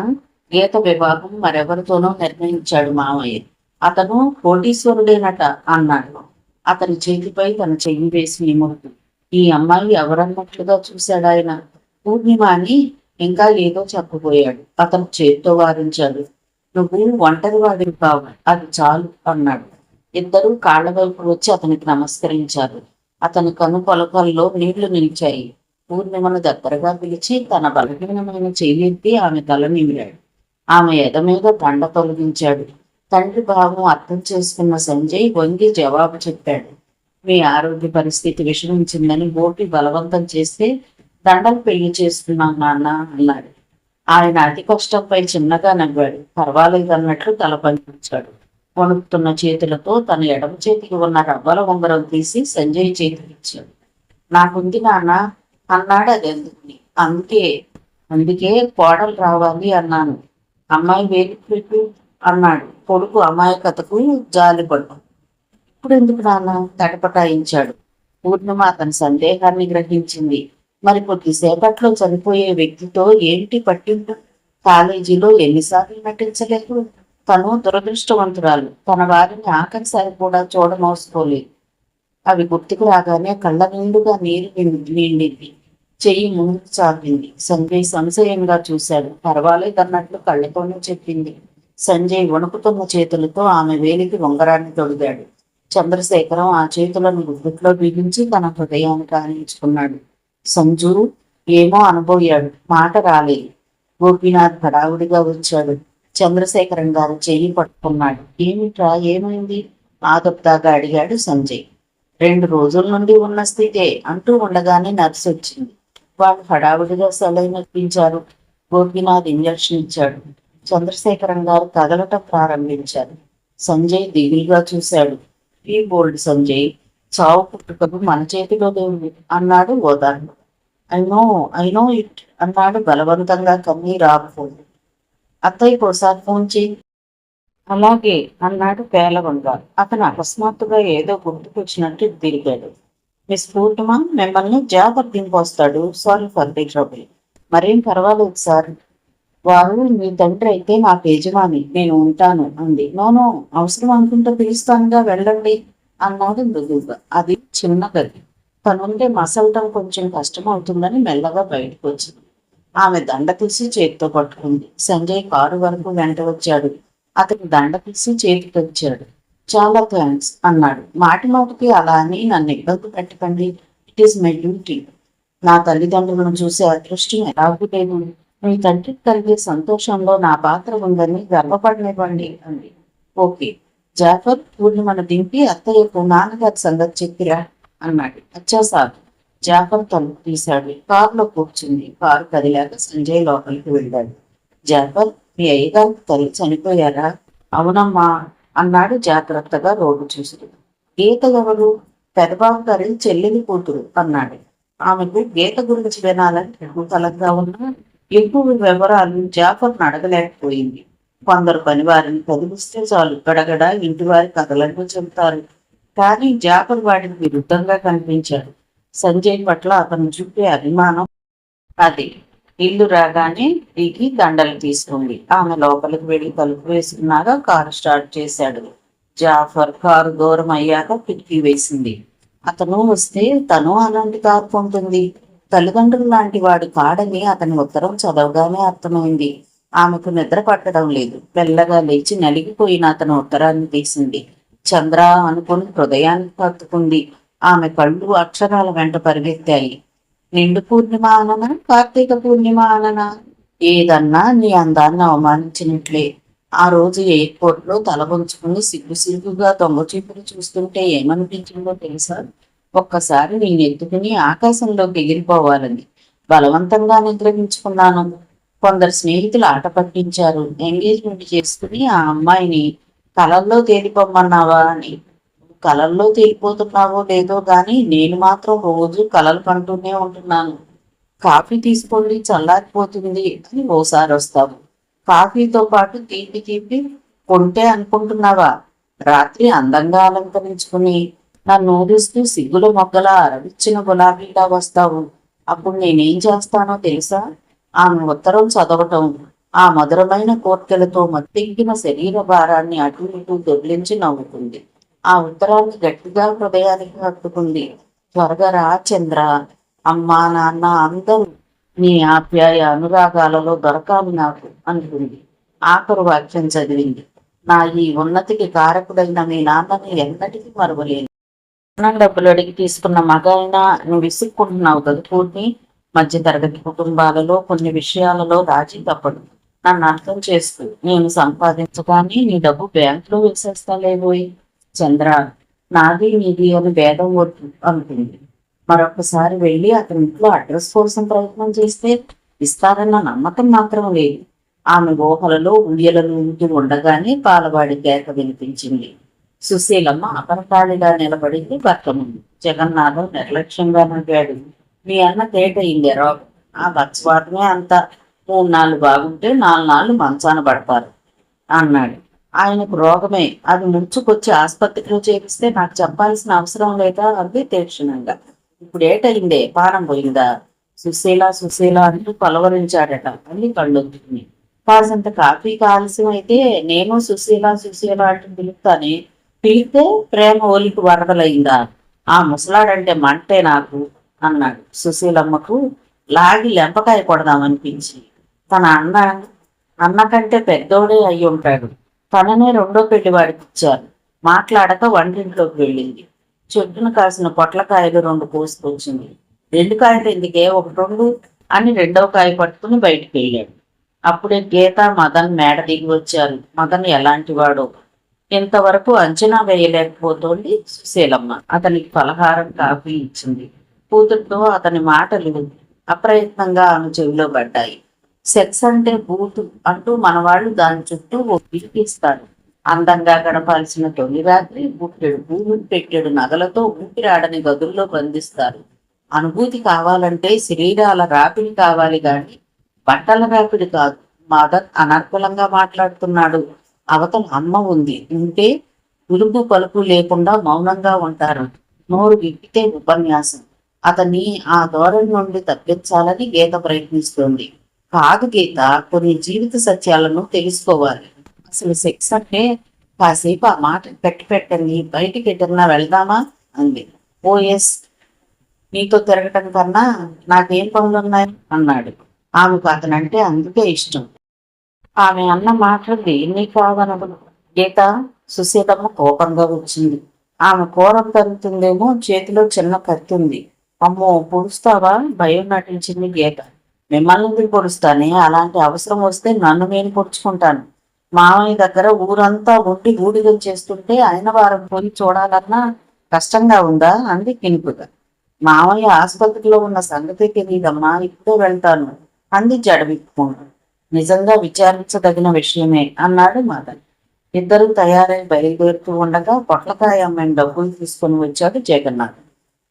గీత వివాహం మరెవరితోనో నిర్ణయించాడు మామయ్య. అతను కోటీశ్వరుడేనట అన్నాడు. అతని చేతిపై తన చెయ్యి వేసి నిమురుతూ. ఈ అమ్మాయి ఎవరన్నట్లుగా చూశాడాయన. పూర్ణిమ అని ఇంకా ఏదో చెప్పబోయాడు. అతను చేతితో వారించాడు. నువ్వు ఒంటరి వాడివి కావు, అది చాలు అన్నాడు. ఇద్దరూ కాళ్ల వైపు వచ్చి అతనికి నమస్కరించారు. అతని కను పొలకల్లో నీళ్లు నిలిచాయి. పూర్ణిమను దగ్గరగా పిలిచి తన బలహీనమైన చెయ్యెత్తి ఆమె తల నిమిరాడు. ఆమె ఎద మీద దండ తొలగించాడు. తండ్రి భావం అర్థం చేసుకున్న సంజయ్ వంగి జవాబు చెప్పాడు. మీ ఆరోగ్య పరిస్థితి విషమించిందని గోపి బలవంతం చేస్తే దండలు పెళ్లి చేస్తున్నాం నాన్న అన్నాడు. ఆయన అతి కష్టంపై చిన్నగా నవ్వాడు. పర్వాలేదన్నట్లు తల పంపించాడు. వణుకుతున్న చేతులతో తన ఎడమ చేతికి ఉన్న రవ్వల ఉంగరం తీసి సంజయ్ చేతికిచ్చాడు. నాకుంది నాన్న అన్నాడు. అది ఎందుకుని. అందుకే అందుకే కోడలు రావాలి అన్నాను. అమ్మాయి వేలు పెట్టు అన్నాడు. కొడుకు అమాయకతకు జాలిపడ్డు. ఇప్పుడు ఎందుకు నాన్న తటపటాయించాడు. పూర్ణిమ అతని సందేహాన్ని గ్రహించింది. మరి కొద్దిసేపట్లో చనిపోయే వ్యక్తితో ఏంటి పట్టింపు? కాలేజీలో ఎన్నిసార్లు నటించలేదు. తను దురదృష్టవంతురాలు. తన వారిని ఆఖరిసారి కూడా చూడమోసుకోలేదు. అవి గుర్తుకు రాగానే కళ్ళ నిండుగా నీరు నిండింది. చెయ్యి ముందుకు చాపింది. సంజయ్ సంశయంగా చూశాడు. పర్వాలేదన్నట్లు కళ్ళతోనే చెప్పింది. సంజయ్ వణుకుతున్న చేతులతో ఆమె వేలికి ఉంగరాన్ని తొడిగాడు. చంద్రశేఖరం ఆ చేతులను గుడ్డుట్లో బిగించి తన హృదయానికి ఆనించుకున్నాడు. సంజు ఏమో అనబోయాడు. మాట రాలేదు. గోపీనాథ్ హడావుడిగా వచ్చాడు. చంద్రశేఖరం గారు చెయ్యి పట్టుకున్నాడు. ఏమిట్రా, ఏమైంది? ఆదుర్దాగా అడిగాడు సంజయ్. 2 రోజుల నుండి ఉన్న స్థితే అంటూ ఉండగానే నర్సు వచ్చింది. వాళ్ళు హడావుడిగా సెలైన్ ఎక్కించారు. గోపీనాథ్ ఇంజక్షన్ ఇచ్చాడు. చంద్రశేఖరం గారు కదలటం ప్రారంభించారు. సంజయ్ దిగులుగా చూశాడు. ఈ బోల్డ్ సంజయ్, చావు పుట్టుకలు మన చేతిలో లేవు అన్నాడు ఓదార్పు. ఐ నో ఇట్ అన్నాడు బలవంతంగా కన్నీరు ఆపుకోండి. అత్తయ్యకు ఒకసారి ఫోన్ చేయి. అలాగే అన్నాడు పేలవంగా. అతను అకస్మాత్తుగా ఏదో గుర్తుకొచ్చినట్టు తిరిగాడు. మిస్ పూర్ణిమ మిమ్మల్ని జాబర్ దింపొస్తాడు. Sorry for the trouble. మరేం పర్వాలేదు సార్. వారు మీ తండ్రి అయితే నాకు యజమాని, నేను ఉంటాను అంది. నోనో, అవసరం అనుకుంటే పిలుస్తానుగా, వెళ్ళండి అన్నాడు మృదువుగా. అది చిన్న గది. తనుంటే మసలటం కొంచెం కష్టం అవుతుందని మెల్లగా బయటకు వచ్చింది. ఆమె దండ తీసి చేతితో పట్టుకుంది. సంజయ్ కారు వరకు వెంట వచ్చాడు. అతని దండ తీసి చేతికి వచ్చాడు. చాలా థ్యాంక్స్ అన్నాడు. మాటి మాటికి అలా అని నన్ను ఇబ్బంది పెట్టకండి. It is my duty. నా తల్లిదండ్రులను చూసే అదృష్టం ఎలాగూ లేదు. మీ తండ్రికి కలిగే సంతోషంలో నా పాత్ర ఉందని గర్వపడనివ్వండి అంది. ఓకే. జాఫర్ పూర్ణిమను దింపి అత్తయ్యకు నాన్నగారి సంగతి చెప్పిరా అన్నాడు. అచ్చా సార్. జాఫర్ తలుపు తీశాడు. కారులో కూర్చుంది. కారు కదిలాక సంజయ్ లోపలికి వెళ్ళాడు. జాఫర్, మీ అయ్యగారికి తల్లి చనిపోయారా? అవునమ్మా అన్నాడు జాగ్రత్తగా రోడ్డు చూస్తూ. గీత ఎవరు? పెదబాబు గారి చెల్లెలి కూతురు అన్నాడు. ఆమెకు గీత గురించి వినాలని కుతూహలంగా ఉన్నా ఎక్కువ వివరాలు జాఫర్ను అడగలేకపోయింది. కొందరు పని వారిని కదిలిస్తే చాలు గడగడ ఇంటి వారి కథలను చెబుతారు. కానీ జాఫర్ వాడికి విరుద్ధంగా కనిపించాడు. సంజయ్ పట్ల అతను చూపే అభిమానం అది. ఇల్లు రాగానే దిగి దండలు తీసుకుంది. ఆమె లోపలికి వెళ్ళి తలుపు వేసుకున్నాక కారు స్టార్ట్ చేశాడు. జాఫర్ కారు దూరం అయ్యాక కిటికీ వేసింది. అతను వస్తే తను అలాంటి కారు కొంటుంది. తల్లిదండ్రులు లాంటి వాడు కాడని అతని ఉత్తరం చదవగానే అర్థమైంది. ఆమెకు నిద్ర పట్టడం లేదు. మెల్లగా లేచి నలిగిపోయిన అతను ఉత్తరాన్ని తీసింది. చంద్ర అనుకుని హృదయానికి కత్తుకుంది. ఆమె కళ్ళు అక్షరాల వెంట పరిగెత్తాయి. నిండు పూర్ణిమ అననా, కార్తీక పూర్ణిమ అననా? ఏదన్నా నీ అందాన్ని అవమానించినట్లే. ఆ రోజు ఎయిర్పోర్ట్ లో తల వంచుకుని సిగ్గుగా దొంగ చూపులు చూస్తుంటే ఏమనిపించిందో తెలుసా? ఒక్కసారి నేను ఎత్తుకుని ఆకాశంలోకి ఎగిరిపోవాలని బలవంతంగా నిద్రగించుకున్నాను. కొందరు స్నేహితులు ఆట పట్టించారు. ఎంగేజ్మెంట్ చేసుకుని ఆ అమ్మాయిని కలల్లో తేలిపోమ్మన్నావా అని. కలల్లో తేలిపోతున్నావో లేదో గాని నేను మాత్రం రోజు కలలు కంటూనే ఉంటున్నాను. కాఫీ తీసుకోండి, చల్లారిపోతుంది అని ఓసారి వస్తావు. కాఫీతో పాటు తీపి తీపి కొంటే అనుకుంటున్నావా? రాత్రి అందంగా అలంకరించుకుని నన్ను ఊరిస్తూ సిగ్గుల మొగ్గలా అరవిచ్చిన గులాబీలా వస్తావు. అప్పుడు నేనేం చేస్తానో తెలుసా? ఆమె ఉత్తరం చదవటం, ఆ మధురమైన కోర్కెలతో మత్తెక్కిన శరీర భారాన్ని అటు ఇటు దొర్లించి నవ్వుతుంది. ఆ ఉత్తరాన్ని గట్టిగా హృదయానికి హత్తుకుంది. త్వరగా రా చంద్ర, అమ్మా నాన్న అందరూ నీ ఆప్యాయ అనురాగాలలో దొరకాలి నాకు అనుకుంది. ఆఖరు వాక్యం చదివింది. నా ఈ ఉన్నతికి కారకుడైన మీ నాన్నని ఎన్నటికీ మరువలేను. అన్నం డబ్బులు అడిగి తీసుకున్న మగాయినా నువ్వు విసుక్కుంటున్నావు కదా పూర్ణి. మధ్య తరగతి కుటుంబాలలో కొన్ని విషయాలలో రాజీ తప్పదు. నన్ను అర్థం చేస్తూ నేను సంపాదించగానే నీ డబ్బు బ్యాంకులో వేసేస్తాలేబోయి. చంద్ర, నాది నీది అని భేదం వద్దు అనుకుంది. మరొకసారి వెళ్ళి అతని ఇంట్లో అడ్రస్ కోసం ప్రయత్నం చేస్తే ఇస్తారన్న నమ్మకం మాత్రం లేదు. ఆమె ఊహలలో ఉయ్యలను ఊటి ఉండగానే పాలవాడి కేక వినిపించింది. సుశీలమ్మ అపరపాళిగా నిలబడింది భర్త ముందు. జగన్నాథం నిర్లక్ష్యంగా నవ్వాడు. మీ అన్న తేటయింది రావు. ఆ లక్ష్వాదమే అంతా. 3 నాళ్ళు బాగుంటే 4 నాళ్ళు మంచాన పడతారు అన్నాడు. ఆయనకు రోగమే, అది ముంచుకొచ్చి ఆసుపత్రిలో చేపిస్తే నాకు చెప్పాల్సిన అవసరం లేదా అంది తీక్షణంగా. ఇప్పుడు ఏటయిందే, పానం పోయిందా? సుశీల సుశీల అంటూ పలవరించాడట అని కళ్ళొత్తుకుని. కాసంత కాఫీకి ఆలస్యం అయితే నేను సుశీల సుశీల అంటూ పిలుస్తానే. పిలిస్తే ప్రేమ ఒలికి వరదలైందా? ఆ ముసలాడంటే మంటే నాకు అన్నాడు. సుశీలమ్మకు లాగి లెంపకాయ కొడదామనిపించి. తన అన్న కంటే పెద్దోడే అయి ఉంటాడు. తననే 2వ పెళ్లి వాడికి ఇచ్చారు. మాట్లాడక వంటింట్లోకి వెళ్ళింది. చెట్టును కాసిన పొట్లకాయలు 2 కోసుకొచ్చింది. 2 కాయలు ఎందుకే, 1 అని 2వ కాయ పట్టుకుని బయటికి వెళ్ళాడు. అప్పుడే గీత మదన్ మేడ దిగి వచ్చారు. మదన్ ఎలాంటి వాడో ఇంతవరకు అంచనా వేయలేకపోతోంది సుశీలమ్మ. అతనికి పలహారం కాఫీ ఇచ్చింది. కూతురుతో అతని మాటలు అప్రయత్నంగా ఆమె చెవిలో పడ్డాయి. సెక్స్ అంటే బూతు అంటూ మనవాళ్ళు దాని చుట్టూ ఓ పిలిపిస్తారు. అందంగా గడపాల్సిన తొలి రాత్రి బుట్టెడు భూమి పెట్టెడు నగలతో ఊపిరాడని గదుల్లో బంధిస్తారు. అనుభూతి కావాలంటే శరీరాల రాపిడి కావాలి గాని బట్టల రాపిడి కాదు. మదన్ అనర్గళంగా మాట్లాడుతున్నాడు. అవతల అమ్మ ఉంది. ఉంటే ఉలుపు పలుపు లేకుండా మౌనంగా ఉంటారు. నోరు విప్పితే ఉపన్యాసం. అతన్ని ఆ ధోరణి నుండి తప్పించాలని గీత ప్రయత్నిస్తోంది. కాదు గీత, కొన్ని జీవిత సత్యాలను తెలుసుకోవాలి. అసలు సెక్స్ అంటే కాసేపు ఆ మాట పెట్టండి, బయటికి ఎటన్నా వెళ్దామా అంది. ఓ ఎస్, నీతో తిరగటం కన్నా నాకేం పనులున్నాయి అన్నాడు. ఆమెకు అతనంటే అందుకే ఇష్టం. ఆమె అన్న మాటలు దేన్ని కాదనదు. గీత, సుశీలమ్మ కోపంగా వచ్చింది. ఆమె కూరం తరుగుతుందేమో, చేతిలో చిన్న కత్తి ఉంది. అమ్మో, పొడుస్తావా? భయం నటించింది గీత. మిమ్మల్ని ఎందుకు పొడుస్తానే? అలాంటి అవసరం వస్తే నన్ను నేను పొడుచుకుంటాను. మామయ్య దగ్గర ఊరంతా ఉండి గూడిగలు చేస్తుంటే ఆయన వారం పోయి చూడాలన్నా కష్టంగా ఉందా అంది కినుపుగా. మామయ్య ఆసుపత్రిలో ఉన్న సంగతి తెలియదమ్మా, ఇప్పుడే వెళ్తాను అంది జడవిప్పుకుంటూ. నిజంగా విచారించదగిన విషయమే అన్నాడు మదన్. ఇద్దరు తయారై బయలుదేరుతూ ఉండగా పొట్లకాయ అమ్మాయిని డబ్బులు తీసుకొని వచ్చాడు జగన్నాథ్.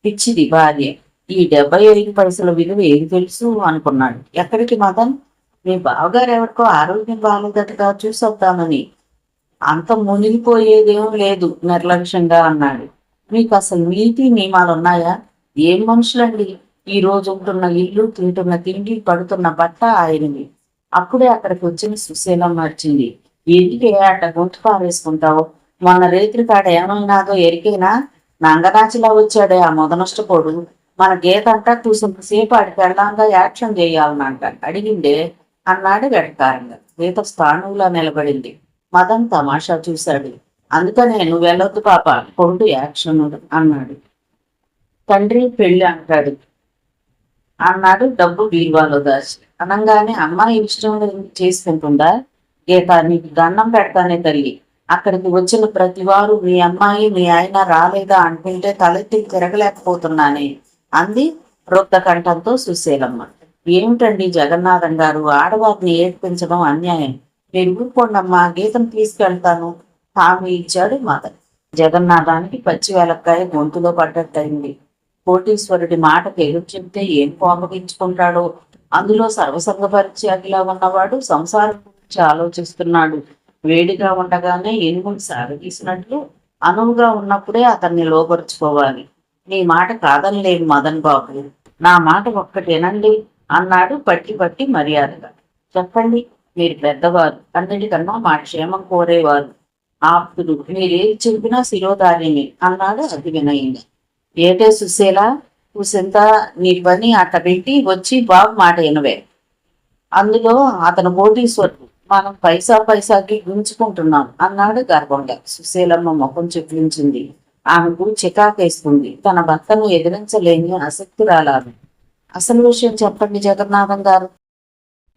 పిచ్చిది భార్య, ఈ 75 పైసల విలువ ఏది తెలుసు అనుకున్నాడు. ఎక్కడికి మదన్? మీ బావగారు ఎవరికో ఆరోగ్యం బాగాలేదటగా, చూసొద్దామని. అంత మునిగిపోయేదేం లేదు నిర్లక్ష్యంగా అన్నాడు. మీకు అసలు నీతి నియమాలు ఉన్నాయా? ఏం మనుషులండి! ఈ రోజు ఉంటున్న ఇల్లు, తింటున్న తిండి, పడుతున్న బట్ట ఆయనవి. అప్పుడే అక్కడికి వచ్చిన సుశీలం వచ్చింది. ఎందుకే అట్ట గొంతు పారేసుకుంటావు? మొన్న రేత్రి కాడ ఏమైనాదో ఎరికేనా? నంగనాచిలా వచ్చాడే ఆ మొదనష్టపోడు. మన గీత అంటా చూసినంతసేపు ఆడికి వెళ్ళాంగా యాక్షన్ చేయాలనంట అడిగిండే అన్నాడు వెటకారంగా. గీత స్థానంలో నిలబడింది. మదన్ తమాషా చూశాడు. అందుకనే నువ్వు వెళ్ళొద్దు పాప, కొడుకు యాక్షన్ అన్నాడు. తండ్రి పెళ్లి అంటాడు అన్నాడు డబ్బు బీరువాలో దాచి. అనగానే అమ్మాయి ఇష్టం చేసుకుంటుందా? గీత, నీకు దండం పెడతానే తల్లి. అక్కడికి వచ్చిన ప్రతి వారు మీ అమ్మాయి మీ ఆయన రాలేదా అంటుంటే తలెత్తి తిరగలేకపోతున్నానే అంది వృద్ధ కంఠంతో సుశీలమ్మ. ఏమిటండి జగన్నాథం గారు, ఆడవారిని ఏడ్పించడం అన్యాయం. మీరు ఊరుకోండమ్మా, గీతను తీసుకెళ్తాను హామీ ఇచ్చాడు మదన్. జగన్నాథానికి పచ్చి వెలక్కాయ గొంతులో పడ్డట్టయింది. కోటీశ్వరుడి మాటకు ఎదురు చెప్తే ఏం కోపగించుకుంటాడో. అందులో సర్వసంగ పరిత్యాగిలా ఉన్నవాడు సంసారం గురించి ఆలోచిస్తున్నాడు. వేడిగా ఉండగానే ఏనుగుని సాగదీసినట్లు అనువుగా ఉన్నప్పుడే అతన్ని లోపరుచుకోవాలి. నీ మాట కాదనలేను మదన్ బాబు, నా మాట ఒక్కటేనండి అన్నాడు పట్టి పట్టి మర్యాదగా. చెప్పండి, మీరు పెద్దవారు, అన్నిటికన్నా మా క్షేమం కోరేవారు, ఆప్తుడు, మీరేది చెప్పినా శిరోధార్యమే అన్నాడు అతి వినయంగా. ఏటే సుశీలా, కూసింత నీ పని అట్ట పెట్టి వచ్చి బాబు మాట వినవే. అందులో అతను కోటీశ్వరుడు, మనం పైసా పైసాకి గుంజుకుంటున్నాం అన్నాడు గర్వంగా. సుశీలమ్మ ముఖం చిట్లించింది. ఆమెకు చికాకేస్తుంది. తన భర్తను ఎదిరించలేని ఆసక్తిరాలారు. అసలు విషయం చెప్పండి జగన్నాథం గారు.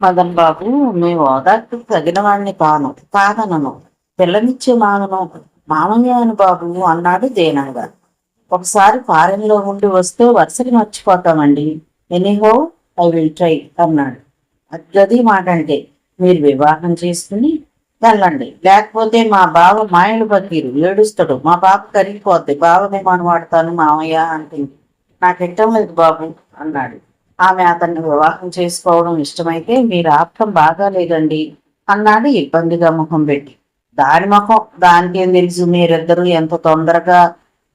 మదన్ బాబు, మేము ఓదార్పు తగిన వాడిని కాదనను, పిల్లనిచ్చే మామను మామయ్య అని బాబు అన్నాడు దేనంగా. ఒకసారి ఫారెన్లో ఉండి వస్తే వరుసని మర్చిపోతామండి. ఎనీహో ఐ విల్ ట్రై అన్నాడు. అద్దది మాట అంటే, మీరు వివాహం చేసుకుని వెళ్ళండి, లేకపోతే మా బావ మాయలు బకీరు ఏడుస్తాడు, మా బాబు కరిగిపోద్ది, బావ విమానం వాడతాను మామయ్య అంటుంది. నాకెట్టం లేదు బాబు అన్నాడు. ఆమె అతన్ని వివాహం చేసుకోవడం ఇష్టమైతే మీరు ఆప్తం బాగా లేదండి అన్నాడు ఇబ్బందిగా ముఖం పెట్టి. దాని ముఖం దానికేం తెలుసు, మీరిద్దరూ ఎంత తొందరగా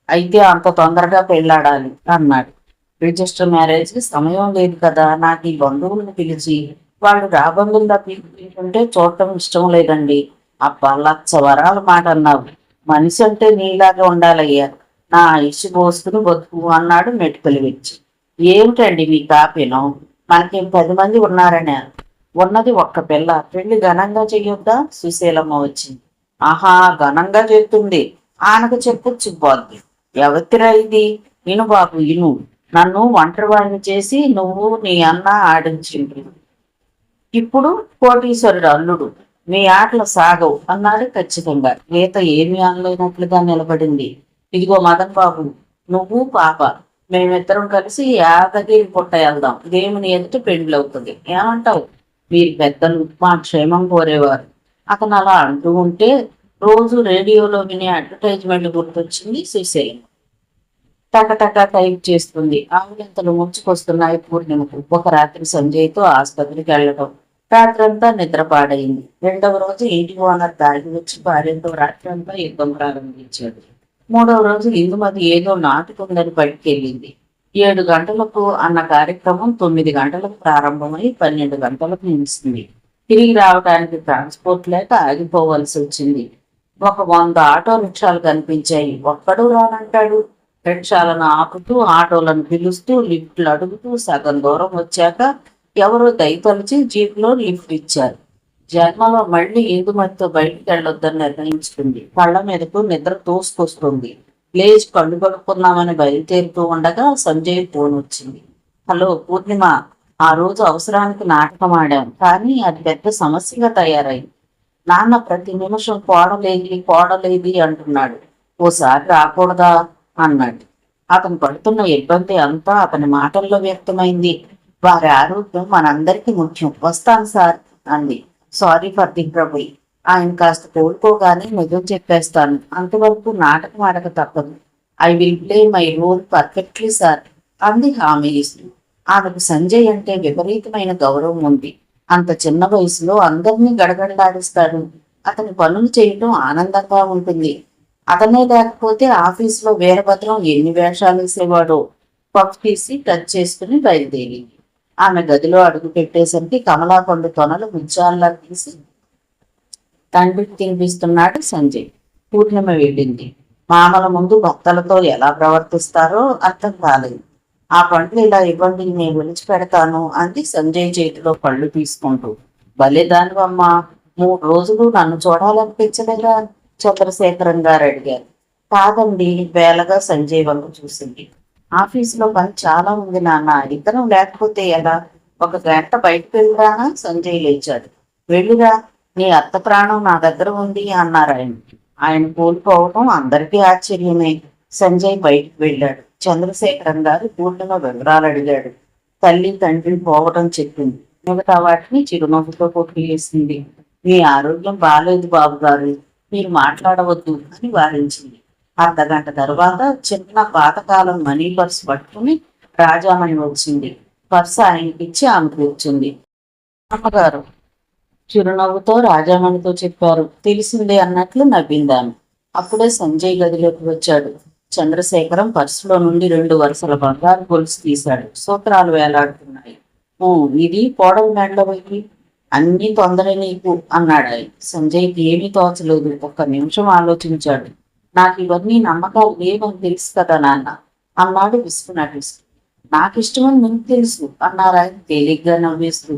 అయితే అంత తొందరగా పెళ్ళాడాలి అన్నాడు. రిజిస్టర్ మ్యారేజ్ కి సమయం లేదు కదా, నాకు ఈ బంధువులను పిలిచి వాళ్ళు రాబంధువులు తప్పించుకుంటే చూడటం ఇష్టం లేదండి. అబ్బా, లక్ష వరాల మాట అన్నావు. మనిషి అంటే నీలాగా ఉండాలయ్యా, నా ఇష్టి పోసుకుని బతుకు అన్నాడు మెటుకలు వచ్చి. ఏమిటండి మీ కాపీనం, మనకేం 10 మంది ఉన్నారనే, ఉన్నది ఒక్క పిల్ల, పెళ్లి ఘనంగా చెయ్యొద్దా? సుశీలమ్మ వచ్చింది. ఆహా, ఘనంగా చేస్తుంది, ఆనకు చెప్పొచ్చు పోద్ది. ఎవతిరా ఇది? ఇను బాబు ఇను, నన్ను ఒంటరివాడిని చేసి నువ్వు నీ అన్న ఆడించింది. ఇప్పుడు కోటీశ్వరుడు అల్లుడు, మీ ఆటలు సాగవు అన్నాడు ఖచ్చితంగా. గీత ఏమీ అనలేనట్లుగా నిలబడింది. ఇదిగో మదన్ బాబు, నువ్వు పాప మేమిద్దరం కలిసి యాదగిరి పుట్ట వెళ్దాం, దేవుని ఎదుట పెండ్లి అవుతుంది, ఏమంటావు? మీరు పెద్దలు, మా క్షేమం కోరేవారు. అతను అలా అంటూ ఉంటే రోజు రేడియోలో వినే అడ్వర్టైజ్మెంట్ గుర్తొచ్చింది సుశీల. టకటక టైప్ చేస్తుంది. ఆవులింతలు ముంచుకొస్తున్నాయి పూర్ణిమకు. ఒక రాత్రి సంజయ్తో ఆసుపత్రికి వెళ్ళడం, రాత్రంతా నిద్రపాడైంది. రెండవ రోజు ఇంటి ఓనర్ దాగి వచ్చి భార్యతో రాత్రంతా యుద్ధం ప్రారంభించాడు. మూడవ రోజు ఇందుమతి ఏదో నాటుకుందని బయటికెళ్ళింది. 7 గంటలకు అన్న కార్యక్రమం 9 గంటలకు ప్రారంభమై 12 గంటలకు ముగిసింది. తిరిగి రావడానికి ట్రాన్స్పోర్ట్ లేక ఆగిపోవలసి వచ్చింది. ఒక 100 ఆటో రిక్షాలు కనిపించాయి. ఒక్కడు రానంటాడు. రిక్షాలను ఆపుతూ, ఆటోలను పిలుస్తూ, లిఫ్ట్లు అడుగుతూ సగం దూరం వచ్చాక ఎవరో దయతలిచి జీప్లో లిఫ్ట్ ఇచ్చారు. జన్మలో మళ్ళీ ఇందుమతితో బయటికి వెళ్ళొద్దని నిర్ణయించుకుంది. కళ్ళ మీదకు నిద్ర తోసుకొస్తుంది. లేచి కళ్ళు కడుక్కుందామని బయలుదేరుతూ ఉండగా సంజయ్ ఫోన్ వచ్చింది. హలో పూర్ణిమ, ఆ రోజు అవసరానికి నాటకం ఆడాం, కానీ అది పెద్ద సమస్యగా తయారైంది. నాన్న ప్రతి నిమిషం కోడలేది అంటున్నాడు. ఓసారి రాకూడదా అన్నాడు. అతను పడుతున్న ఇబ్బంది అంతా అతని మాటల్లో వ్యక్తమైంది. వారి ఆరోగ్యం మనందరికీ ముఖ్యం, వస్తాను సార్ అంది. Sorry for the trouble. ఆయన కాస్త కోలుకోగానే నిజం చెప్పేస్తాను, అంతవరకు నాటకం ఆడక తప్పదు. I will play my role perfectly sir అంది హామీ ఇస్తూ. ఆమెకు సంజయ్ అంటే విపరీతమైన గౌరవం ఉంది. అంత చిన్న వయసులో అందరినీ గడగడలాడిస్తాడు. అతని పనులు చేయటం ఆనందంగా ఉంటుంది. అతనే లేకపోతే ఆఫీసులో వీరభద్రం ఎన్ని వేషాలు వేసేవాడో. పఫ్ తీసి టచ్ చేసుకుని బయలుదేరింది. ఆమె గదిలో అడుగు పెట్టేసరికి కమలాకొండ తొనలు ముత్యాల్లా తీసి తండ్రికి తినిపిస్తున్నాడు సంజయ్. పూర్ణిమ వెళ్ళింది. మామల ముందు భక్తలతో ఎలా ప్రవర్తిస్తారో అర్థం కాలేదు. ఆ పండ్లు ఇలా ఇవ్వండి, నేను విడిచిపెడతాను అంది సంజయ్ చేతిలో పళ్ళు తీసుకుంటూ. భలేదానివమ్మా, 3 రోజులు నన్ను చూడాలనిపించలేదా? చంద్రశేఖరం గారు అడిగారు. కాదండి, వేలగా సంజయ్ వంక చూసింది. ఆఫీసులో పని చాలా ఉంది నాన్న, ఇద్దరం లేకపోతే ఎలా? 1 గంట బయటకు వెళ్ళిరానా? సంజయ్ లేచాడు. వెళ్ళిరా, నీ అత్త ప్రాణం నా దగ్గర ఉంది అన్నారు ఆయన. ఆయన కోల్పోవటం అందరికీ ఆశ్చర్యమే. సంజయ్ బయటకు వెళ్ళాడు. చంద్రశేఖరం గారు పూర్ణిమ వివరాలు అడిగాడు. తల్లి తండ్రి పోవటం చెప్పింది. మిగతా వాటిని చిరునవ్వుతో కొట్టివేసింది. మీ ఆరోగ్యం బాలేదు బాబు గారు, మీరు మాట్లాడవద్దు అని వారించింది. అర్ధగంట తర్వాత చిన్న పాతకాలం మనీ పర్స్ పట్టుకుని రాజామణి వచ్చింది. పర్స్ ఆయనకిచ్చి ఆమె కూర్చుంది. అమ్మగారు చిరునవ్వుతో రాజామణితో చెప్పారు. తెలిసిందే అన్నట్లు నవ్విందామె. అప్పుడే సంజయ్ గదిలోకి వచ్చాడు. చంద్రశేఖరం పర్సులో నుండి 2 వరుసల బంగారు గొలుసు తీశాడు. సూత్రాలు వేలాడుతున్నాయి. ఇది కోడలు మేడలో వైపు. అన్నీ తొందర నీకు అన్నాడు ఆయన. సంజయ్కి ఏమీ తోచలేదు. ఒక్క నిమిషం ఆలోచించాడు. నాకు ఇవన్నీ నమ్మకాలు లేవని తెలుసు కదా నాన్న అన్నాడు విసుగు నటిస్తూ. నాకిష్టమని నీకు తెలుసు అన్నారు ఆయన తేలిగ్గా నవ్వేస్తూ.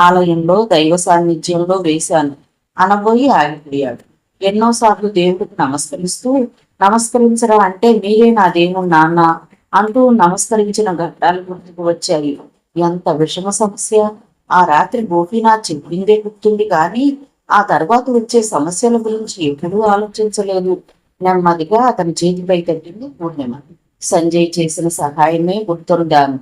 ఆలయంలో దైవ సాన్నిధ్యంలో వేశాను అనబోయి ఆగిపోయాడు. ఎన్నోసార్లు దేవుడికి నమస్కరించడం అంటే మీరే నా దేవుడు నాన్న అంటూ నమస్కరించిన ఘట్టాలు గుర్తుకు వచ్చాయి. ఎంత విషమ సమస్య! ఆ రాత్రి గోపీనాథ్ చెప్పిందే గుర్తుంది కానీ ఆ తర్వాత వచ్చే సమస్యల గురించి ఎప్పుడూ ఆలోచించలేదు. నెమ్మదిగా అతని చేతిపై తట్టింది పూర్ణిమ. సంజయ్ చేసిన సహాయమే గుర్తుందాను.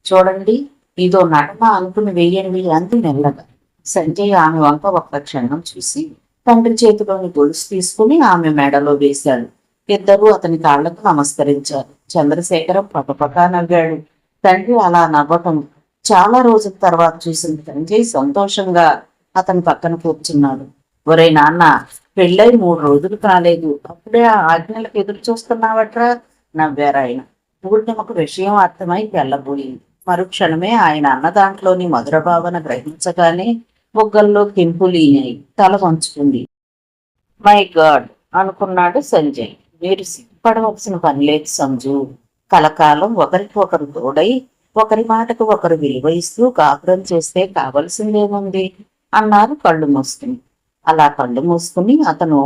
చూడండి, ఇదో నటన అనుకుని వేయండి అంది మెల్లగా. సంజయ్ ఆమె వంక ఒక్క క్షణం చూసి తండ్రి చేతిలోని గొలుసు తీసుకుని ఆమె మెడలో వేశాడు. ఇద్దరూ అతని కాళ్లకు నమస్కరించారు. చంద్రశేఖరం పకపకా నవ్వాడు. తండ్రి అలా నవ్వటం చాలా రోజుల తర్వాత చూసిన సంజయ్ సంతోషంగా అతని పక్కన కూర్చున్నాడు. ఒరే నాన్న, పెళ్ళై 3 రోజులు కాలేదు, అప్పుడే ఆ ఆజ్ఞలకు ఎదురు చూస్తున్నావట్రా నవ్వారాయన. పూర్ణిమకు విషయం అర్థమై తెల్లబోయింది. మరుక్షణమే ఆయన అన్న దాంట్లోని మధుర భావన గ్రహించగానే బొగ్గల్లో కెంపులీనాయి. తల వంచుకుంది. మై గాడ్ అనుకున్నాడు సంజయ్. మీరు సిగ్గుపడవలసిన పని లేదు సంజు. కలకాలం ఒకరికి ఒకరు తోడై ఒకరి మాటకు ఒకరు విలువ ఇస్తూ కాపురం చేస్తే కావలసిందేముంది అన్నారు కళ్ళు మూసుకుని. అలా కళ్ళు మూసుకుని అతను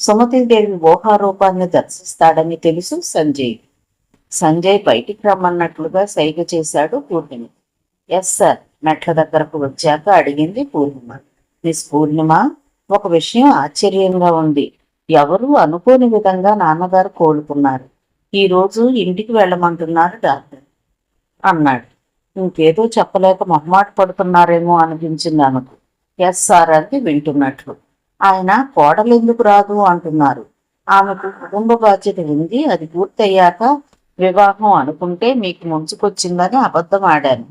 సుమతీదేవి ఊహారూపాన్ని దర్శిస్తాడని తెలుసు సంజయ్. సంజయ్ బయటికి రమ్మన్నట్లుగా సైగ చేశాడు పూర్ణిమ. ఎస్ సార్ మెట్ల దగ్గరకు వచ్చాక అడిగింది పూర్ణిమ. మిస్ పూర్ణిమ, ఒక విషయం ఆశ్చర్యంగా ఉంది. ఎవరూ అనుకోని విధంగా నాన్నగారు కోలుకున్నారు. ఈ రోజు ఇంటికి వెళ్ళమంటున్నారు డాక్టర్ అన్నాడు. ఇంకేదో చెప్పలేక మొహమాట పడుతున్నారేమో అనిపించింది ఆమెకు. ఎస్ సార్ అంది వింటున్నట్లు. ఆయన కోడలు ఎందుకు రాదు అంటున్నారు. ఆమెకు కుటుంబ బాధ్యత ఉంది, అది పూర్తయ్యాక వివాహం అనుకుంటే మీకు ముంచుకొచ్చిందని అబద్ధం ఆడాను.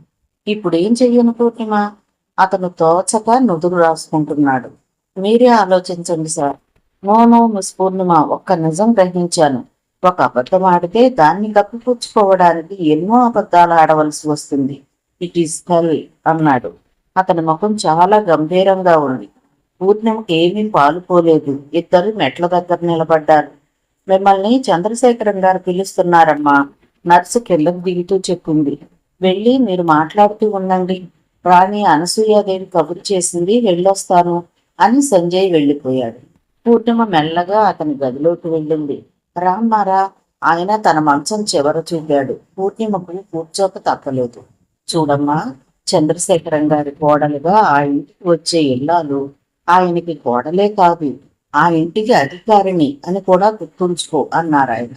ఇప్పుడేం చెయ్యను పూర్ణిమ? అతను తోచక నుదురు రాసుకుంటున్నాడు. మీరే ఆలోచించండి సార్. నో మిస్ పూర్ణిమ, ఒక్క నిజం గ్రహించాను. ఒక అబద్ధం ఆడితే దాన్ని కప్పిపుచ్చుకోవడానికి ఎన్నో అబద్ధాలు ఆడవలసి వస్తుంది. ఇట్ ఈస్ హెల్ అన్నాడు. అతని ముఖం చాలా గంభీరంగా ఉంది. పూర్ణిమకి ఏమీ పాలుపోలేదు. ఇద్దరు మెట్ల దగ్గర నిలబడ్డారు. మిమ్మల్ని చంద్రశేఖరం గారు పిలుస్తున్నారమ్మా, నర్సు కిందకు దిగుతూ చెప్పింది. వెళ్ళి మీరు మాట్లాడుతూ ఉండండి. రాణి అనసూయాదేవి కబురు చేసింది, వెళ్ళొస్తాను అని సంజయ్ వెళ్ళిపోయాడు. పూర్ణిమ మెల్లగా అతని గదిలోకి వెళ్ళింది. రామ్మారా, ఆయన తన మంచం చివర చూపాడు. పూర్ణిమకు కూర్చోక తప్పలేదు. చూడమ్మా, చంద్రశేఖరం గారి కోడలుగా ఆ ఇంటికి వచ్చే ఇల్లాలు ఆయనకి కోడలే కాదు, ఆ ఇంటికి అధికారిని అని కూడా గుర్తుంచుకో అన్నారు ఆయన.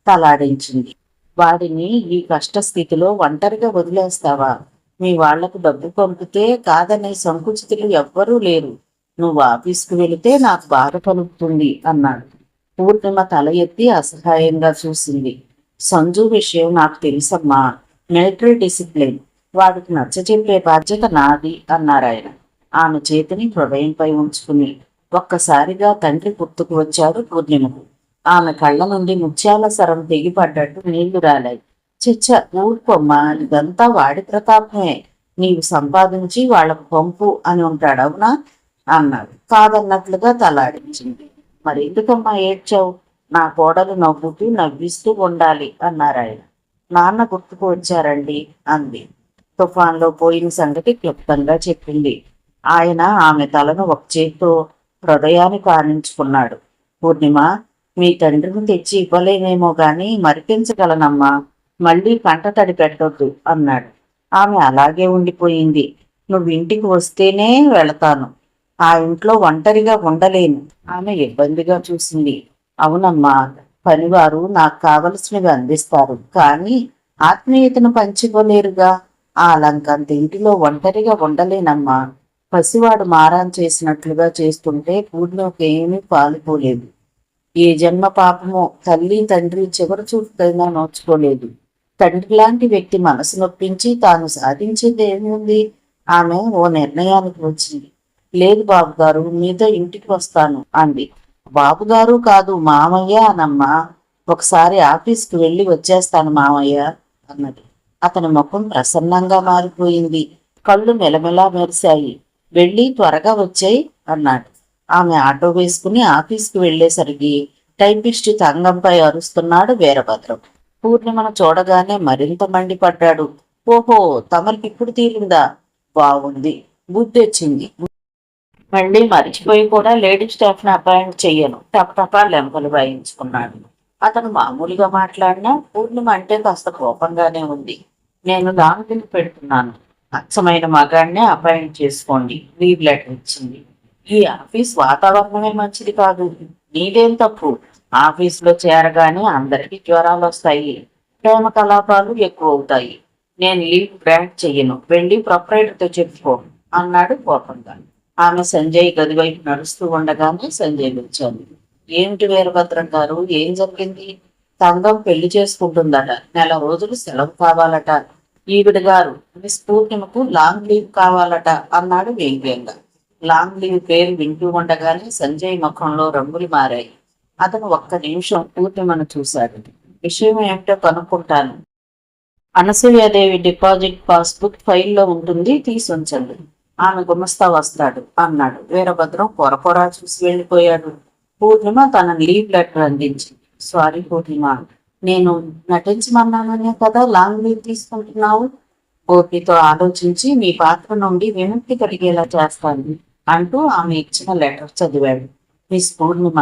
తలాడించింది. వాడిని ఈ కష్ట స్థితిలో ఒంటరిగా వదిలేస్తావా? మీ వాళ్లకు డబ్బు పంపితే కాదనే సంకుచితులు ఎవ్వరూ లేరు. నువ్వు ఆఫీస్కు వెళితే నాకు బాధ కలుగుతుంది అన్నాడు. పూర్ణిమ తల ఎత్తి అసహాయంగా చూసింది. సంజు విషయం నాకు తెలుసమ్మా, మిలిటరీ డిసిప్లిన్, వాడికి నచ్చచెప్పే బాధ్యత నాది అన్నారాయన. ఆమె చేతిని హృదయంపై ఉంచుకుని ఒక్కసారిగా తండ్రి గుర్తుకు వచ్చాడు పూర్ణిమకు. ఆమె కళ్ళ నుండి ముత్యాల సరం తెగిపడ్డట్టు నీళ్లు రాలాయి. చిచ్చ ఊరుకోమ్మా, ఇదంతా వాడి ప్రతాపమే. నీవు సంపాదించి వాళ్లకు పంపు అని ఉంటాడు, అవునా అన్నాడు. కాదన్నట్లుగా తలాడించింది. మరెందుకమ్మా ఏడ్చావు? నా కోడలు నవ్వుతూ నవ్విస్తూ ఉండాలి అన్నారాయన. నాన్న గుర్తుకు వచ్చారండి అంది. తుఫాన్లో పోయిన సంగతి క్లుప్తంగా చెప్పింది. ఆయన ఆమె తలను ఒక చేత్తో హృదయానికి ఆనించుకున్నాడు. పూర్ణిమ, మీ తండ్రిని తెచ్చి ఇవ్వలేనేమో గాని మరిపించగలనమ్మా, మళ్ళీ కంట తడి పెట్టొద్దు అన్నాడు. ఆమె అలాగే ఉండిపోయింది. నువ్వు ఇంటికి వస్తేనే వెళతాను, ఆ ఇంట్లో ఒంటరిగా ఉండలేను. ఆమె ఇబ్బందిగా చూసింది. అవునమ్మా, పనివారు నాకు కావలసినవి అందిస్తారు, కానీ ఆత్మీయతను పంచుకోలేరుగా. ఆ లంకంత ఇంటిలో ఒంటరిగా ఉండలేనమ్మా. పసివాడు మారాన్ చేసినట్లుగా చేస్తుంటే పూర్ణిమకి ఏమీ పాలుపోలేదు. ఏ జన్మ పాపమో తల్లి తండ్రి చివరి చూపుకైనా నోచుకోలేదు. తండ్రి లాంటి వ్యక్తి మనసు నొప్పించి తాను సాధించేది ఏముంది? ఆమె ఓ నిర్ణయానికి వచ్చింది. లేదు బాబుగారు, మీతో ఇంటికి వస్తాను అంది. బాబుగారు కాదు, మామయ్య అనమ్మా. ఒకసారి ఆఫీస్కి వెళ్ళి వచ్చేస్తాను మామయ్య అన్నది. అతని ముఖం ప్రసన్నంగా మారిపోయింది. కళ్ళు మెలమెలా మెరిశాయి. వెళ్ళి త్వరగా వచ్చాయి అన్నాడు. ఆమె ఆటో వేసుకుని ఆఫీస్కి వెళ్లేసరికి టైపిస్ట్ తంగంపై అరుస్తున్నాడు వీరభద్రం. పూర్ణిమను చూడగానే మరింత మండిపడ్డాడు. ఓహో, తమరికి ఇప్పుడు తీరిందా? బాగుంది, బుద్ధొచ్చింది. మళ్ళీ మర్చిపోయి కూడా లేడీ స్టాఫ్ ని అపాయింట్ చెయ్యను. టపటపా లెంపలు వాయించుకున్నాడు. అతను మామూలుగా మాట్లాడినా పూర్ణిమ అంటే కాస్త కోపంగానే ఉంది. నేను లాంగ్ లీవ్ పెడుతున్నాను. అచ్చమైన మగాడినే అపాయింట్ చేసుకోండి, లీవ్ లెటర్ ఇచ్చింది. ఈ ఆఫీస్ వాతావరణమే మంచిది కాదు. నీదేం తప్పు? ఆఫీసులో చేరగానే అందరికీ జ్వరాలు వస్తాయి, ప్రేమ కలాపాలు ఎక్కువ అవుతాయి. నేను లీవ్ గ్రాంట్ చెయ్యను, వెళ్ళి ప్రొపరేటర్తో చెప్పుకో అన్నాడు కోపంగా. ఆమె సంజయ్ గది వైపు నడుస్తూ ఉండగానే సంజయ్ వచ్చాడు. ఏమిటి వీరభద్రం గారు, ఏం జరిగింది? తంగం పెళ్లి చేసుకుంటుందట, నెల రోజులు సెలవు కావాలట. ఈవిడ గారు మిస్ పూర్ణిమకు లాంగ్ లీవ్ కావాలట అన్నాడు వ్యంగ్యంగా. లాంగ్ లీవ్ పేరు వింటూ ఉండగానే సంజయ్ ముఖంలో రంగులు మారాయి. అతను ఒక్క నిమిషం పూర్ణిమను చూశాడు. విషయం ఏమిటో కనుక్కుంటాను. అనసూయాదేవి డిపాజిట్ పాస్బుక్ ఫైల్లో ఉంటుంది, తీసుంచండి. ఆమె గుమస్తా వస్తాడు అన్నాడు. వీరభద్రం పొరపొరా చూసి వెళ్ళిపోయాడు. పూర్ణిమ తన లీవ్ లెటర్ అందించింది. సారీ పూర్ణిమ, నేను నటించమన్నాననే కదా లాంగ్ లీవ్ తీసుకుంటున్నావు. ఓపితో ఆలోచించి మీ పాత్ర నుండి విముక్తి కలిగేలా చేస్తాను అంటూ ఆమె ఇచ్చిన లెటర్ చదివాడు. మిస్ పూర్ణిమ.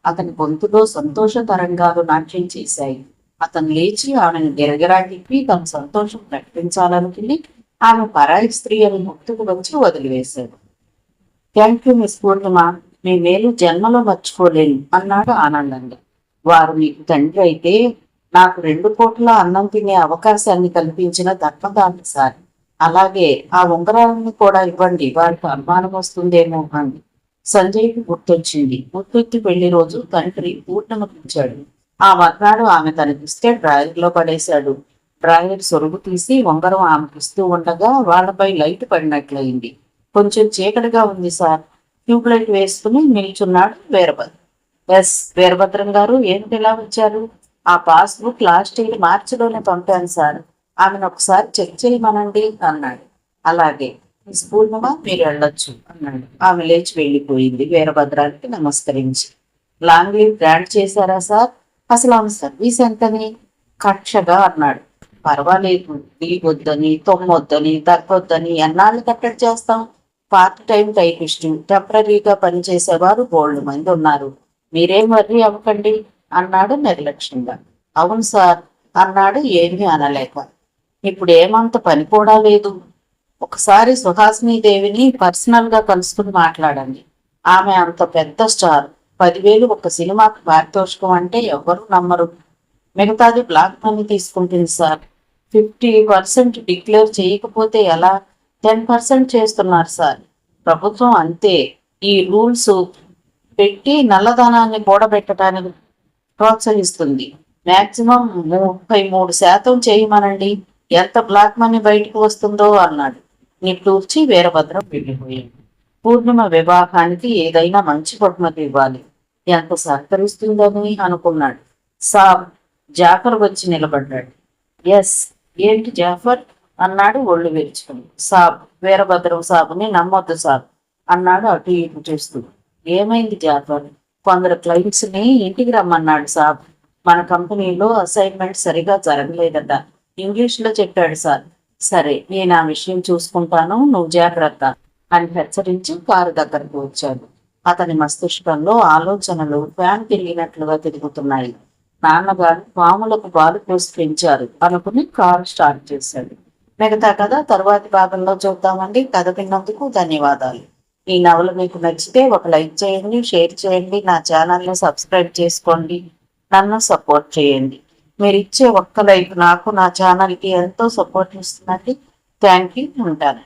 అతని గొంతులో సంతోష తరంగాలు నాట్యం చేశాయి. అతను లేచి ఆమెను గిరగిరా తిప్పి తన సంతోషం ప్రకటించాలనుకుని ఆమె పరాయి స్త్రీ అని ముక్తుకు వచ్చి వదిలివేశాడు. థ్యాంక్ యూ మిస్ పూర్ణిమ, మీ మేలు జన్మలో మర్చిపోలేను అన్నాడు ఆనందంగా. వారు మీకు తండ్రి అయితే నాకు 2 పూట్ల అన్నం తినే అవకాశాన్ని కల్పించిన ధర్మదాన్ని సార్. అలాగే ఆ ఉంగరాలను కూడా ఇవ్వండి, వారికి అనుమానం వస్తుందేమో అంది. సంజయ్కి గుర్తొచ్చింది. గుర్తొచ్చి పెళ్లి రోజు తండ్రి పూర్ణమకిచ్చాడు. ఆ మర్నాడు ఆమె తనకిస్తే డ్రాయర్లో పడేశాడు. డ్రాయర్ సొరుగు తీసి ఉంగరం ఆమెకిస్తూ ఉండగా వాళ్ళపై లైట్ పడినట్లయింది. కొంచెం చీకటిగా ఉంది సార్. ట్యూబ్ లైట్ వేసుకుని నిల్చున్నాడు వీరభద్రం. ఎస్ వీరభద్రం గారు, ఏమిటి ఇలా వచ్చారు? ఆ పాస్బుక్ లాస్ట్ ఇయర్ మార్చిలోనే పంపాను సార్. ఆమెను ఒకసారి చెక్ చేయమనండి అన్నాడు. అలాగే మిస్ పూర్ణిమ, మీరు వెళ్ళొచ్చు అన్నాడు. ఆమె లేచి వెళ్ళిపోయింది. వీరభద్రానికి నమస్కరించి, లాంగ్ లీవ్ గ్రాంట్ చేశారా సార్? అసలు ఆమె సర్వీస్ ఎంతని? కక్షగా అన్నాడు. పర్వాలేదు, లీవ్ వద్దని, తొమ్మొద్దని, తగ్గొద్దని ఎన్నాళ్ళు కట్టడి చేస్తాం? పార్ట్ టైం టైపిస్టు, టెంపరీగా పనిచేసేవారు బోల్డ్ మంది ఉన్నారు. మీరేం వర్రీ అవ్వకండి అన్నాడు నిర్లక్ష్యంగా. అవును సార్ అన్నాడు ఏమీ అనలేక. ఇప్పుడు ఏమంత పని కూడా లేదు. ఒకసారి సుహాసిని దేవిని పర్సనల్ గా కలుసుకుని మాట్లాడండి. ఆమె అంత పెద్ద స్టార్. 10,000 ఒక సినిమాకి పారితోషికం అంటే ఎవ్వరూ నమ్మరు. మిగతాది బ్లాక్ మనీ తీసుకుంటుంది సార్. 50% డిక్లేర్ చేయకపోతే ఎలా? 10% చేస్తున్నారు సార్. ప్రభుత్వం అంతే. ఈ రూల్స్ పెట్టి నల్లధనాన్ని కూడబెట్టడానికి ప్రోత్సహిస్తుంది. మాక్సిమం 33% చేయమనండి, ఎంత బ్లాక్ మనీ బయటకు వస్తుందో అన్నాడు. నిట్టూర్చి వీరభద్రం వెళ్ళిపోయాడు. పూర్ణిమ వివాహానికి ఏదైనా మంచి బహుమతి ఇవ్వాలి. ఎంత సహకరిస్తుందని అనుకున్నాడు. సాబ్, జాఫర్ వచ్చి నిలబడ్డాడు. ఎస్, ఏంటి జాఫర్ అన్నాడు ఒళ్ళు విరుచుకుని. సాబ్, వీరభద్రం సాబుని నమ్మొద్దు సాబ్ అన్నాడు అటు ఇటు చేస్తూ. ఏమైంది జాఫర్? కొందరు క్లయింట్స్ ని ఇంటికి రమ్మన్నాడు సాబ్. మన కంపెనీలో అసైన్మెంట్ సరిగా జరగలేదట. ఇంగ్లీష్ లో చెప్పాడు సార్. సరే, నేను ఆ విషయం చూసుకుంటాను, నువ్వు జాగ్రత్త అని హెచ్చరించి కారు దగ్గరకు వచ్చాడు. అతని మస్తిష్కంలో ఆలోచనలు ఫ్యాన్ తిరిగినట్లుగా తిరుగుతున్నాయి. నాన్నగారు పాములకు పాలు పోసి పెంచారు అనుకుని కారు స్టార్ట్ చేశాడు. మిగతా కథ తరువాతి భాగంలో చూద్దామండి. కథ విన్నందుకు ధన్యవాదాలు. ఈ నవల మీకు నచ్చితే ఒక లైక్ చేయండి, షేర్ చేయండి, నా ఛానల్ని సబ్స్క్రైబ్ చేసుకోండి, నన్ను సపోర్ట్ చేయండి. మీరు ఇచ్చే ఒక్క లైక్ నాకు, నా ఛానల్కి ఎంతో సపోర్ట్ ఇస్తుందండి. Thank you. ఉంటాను.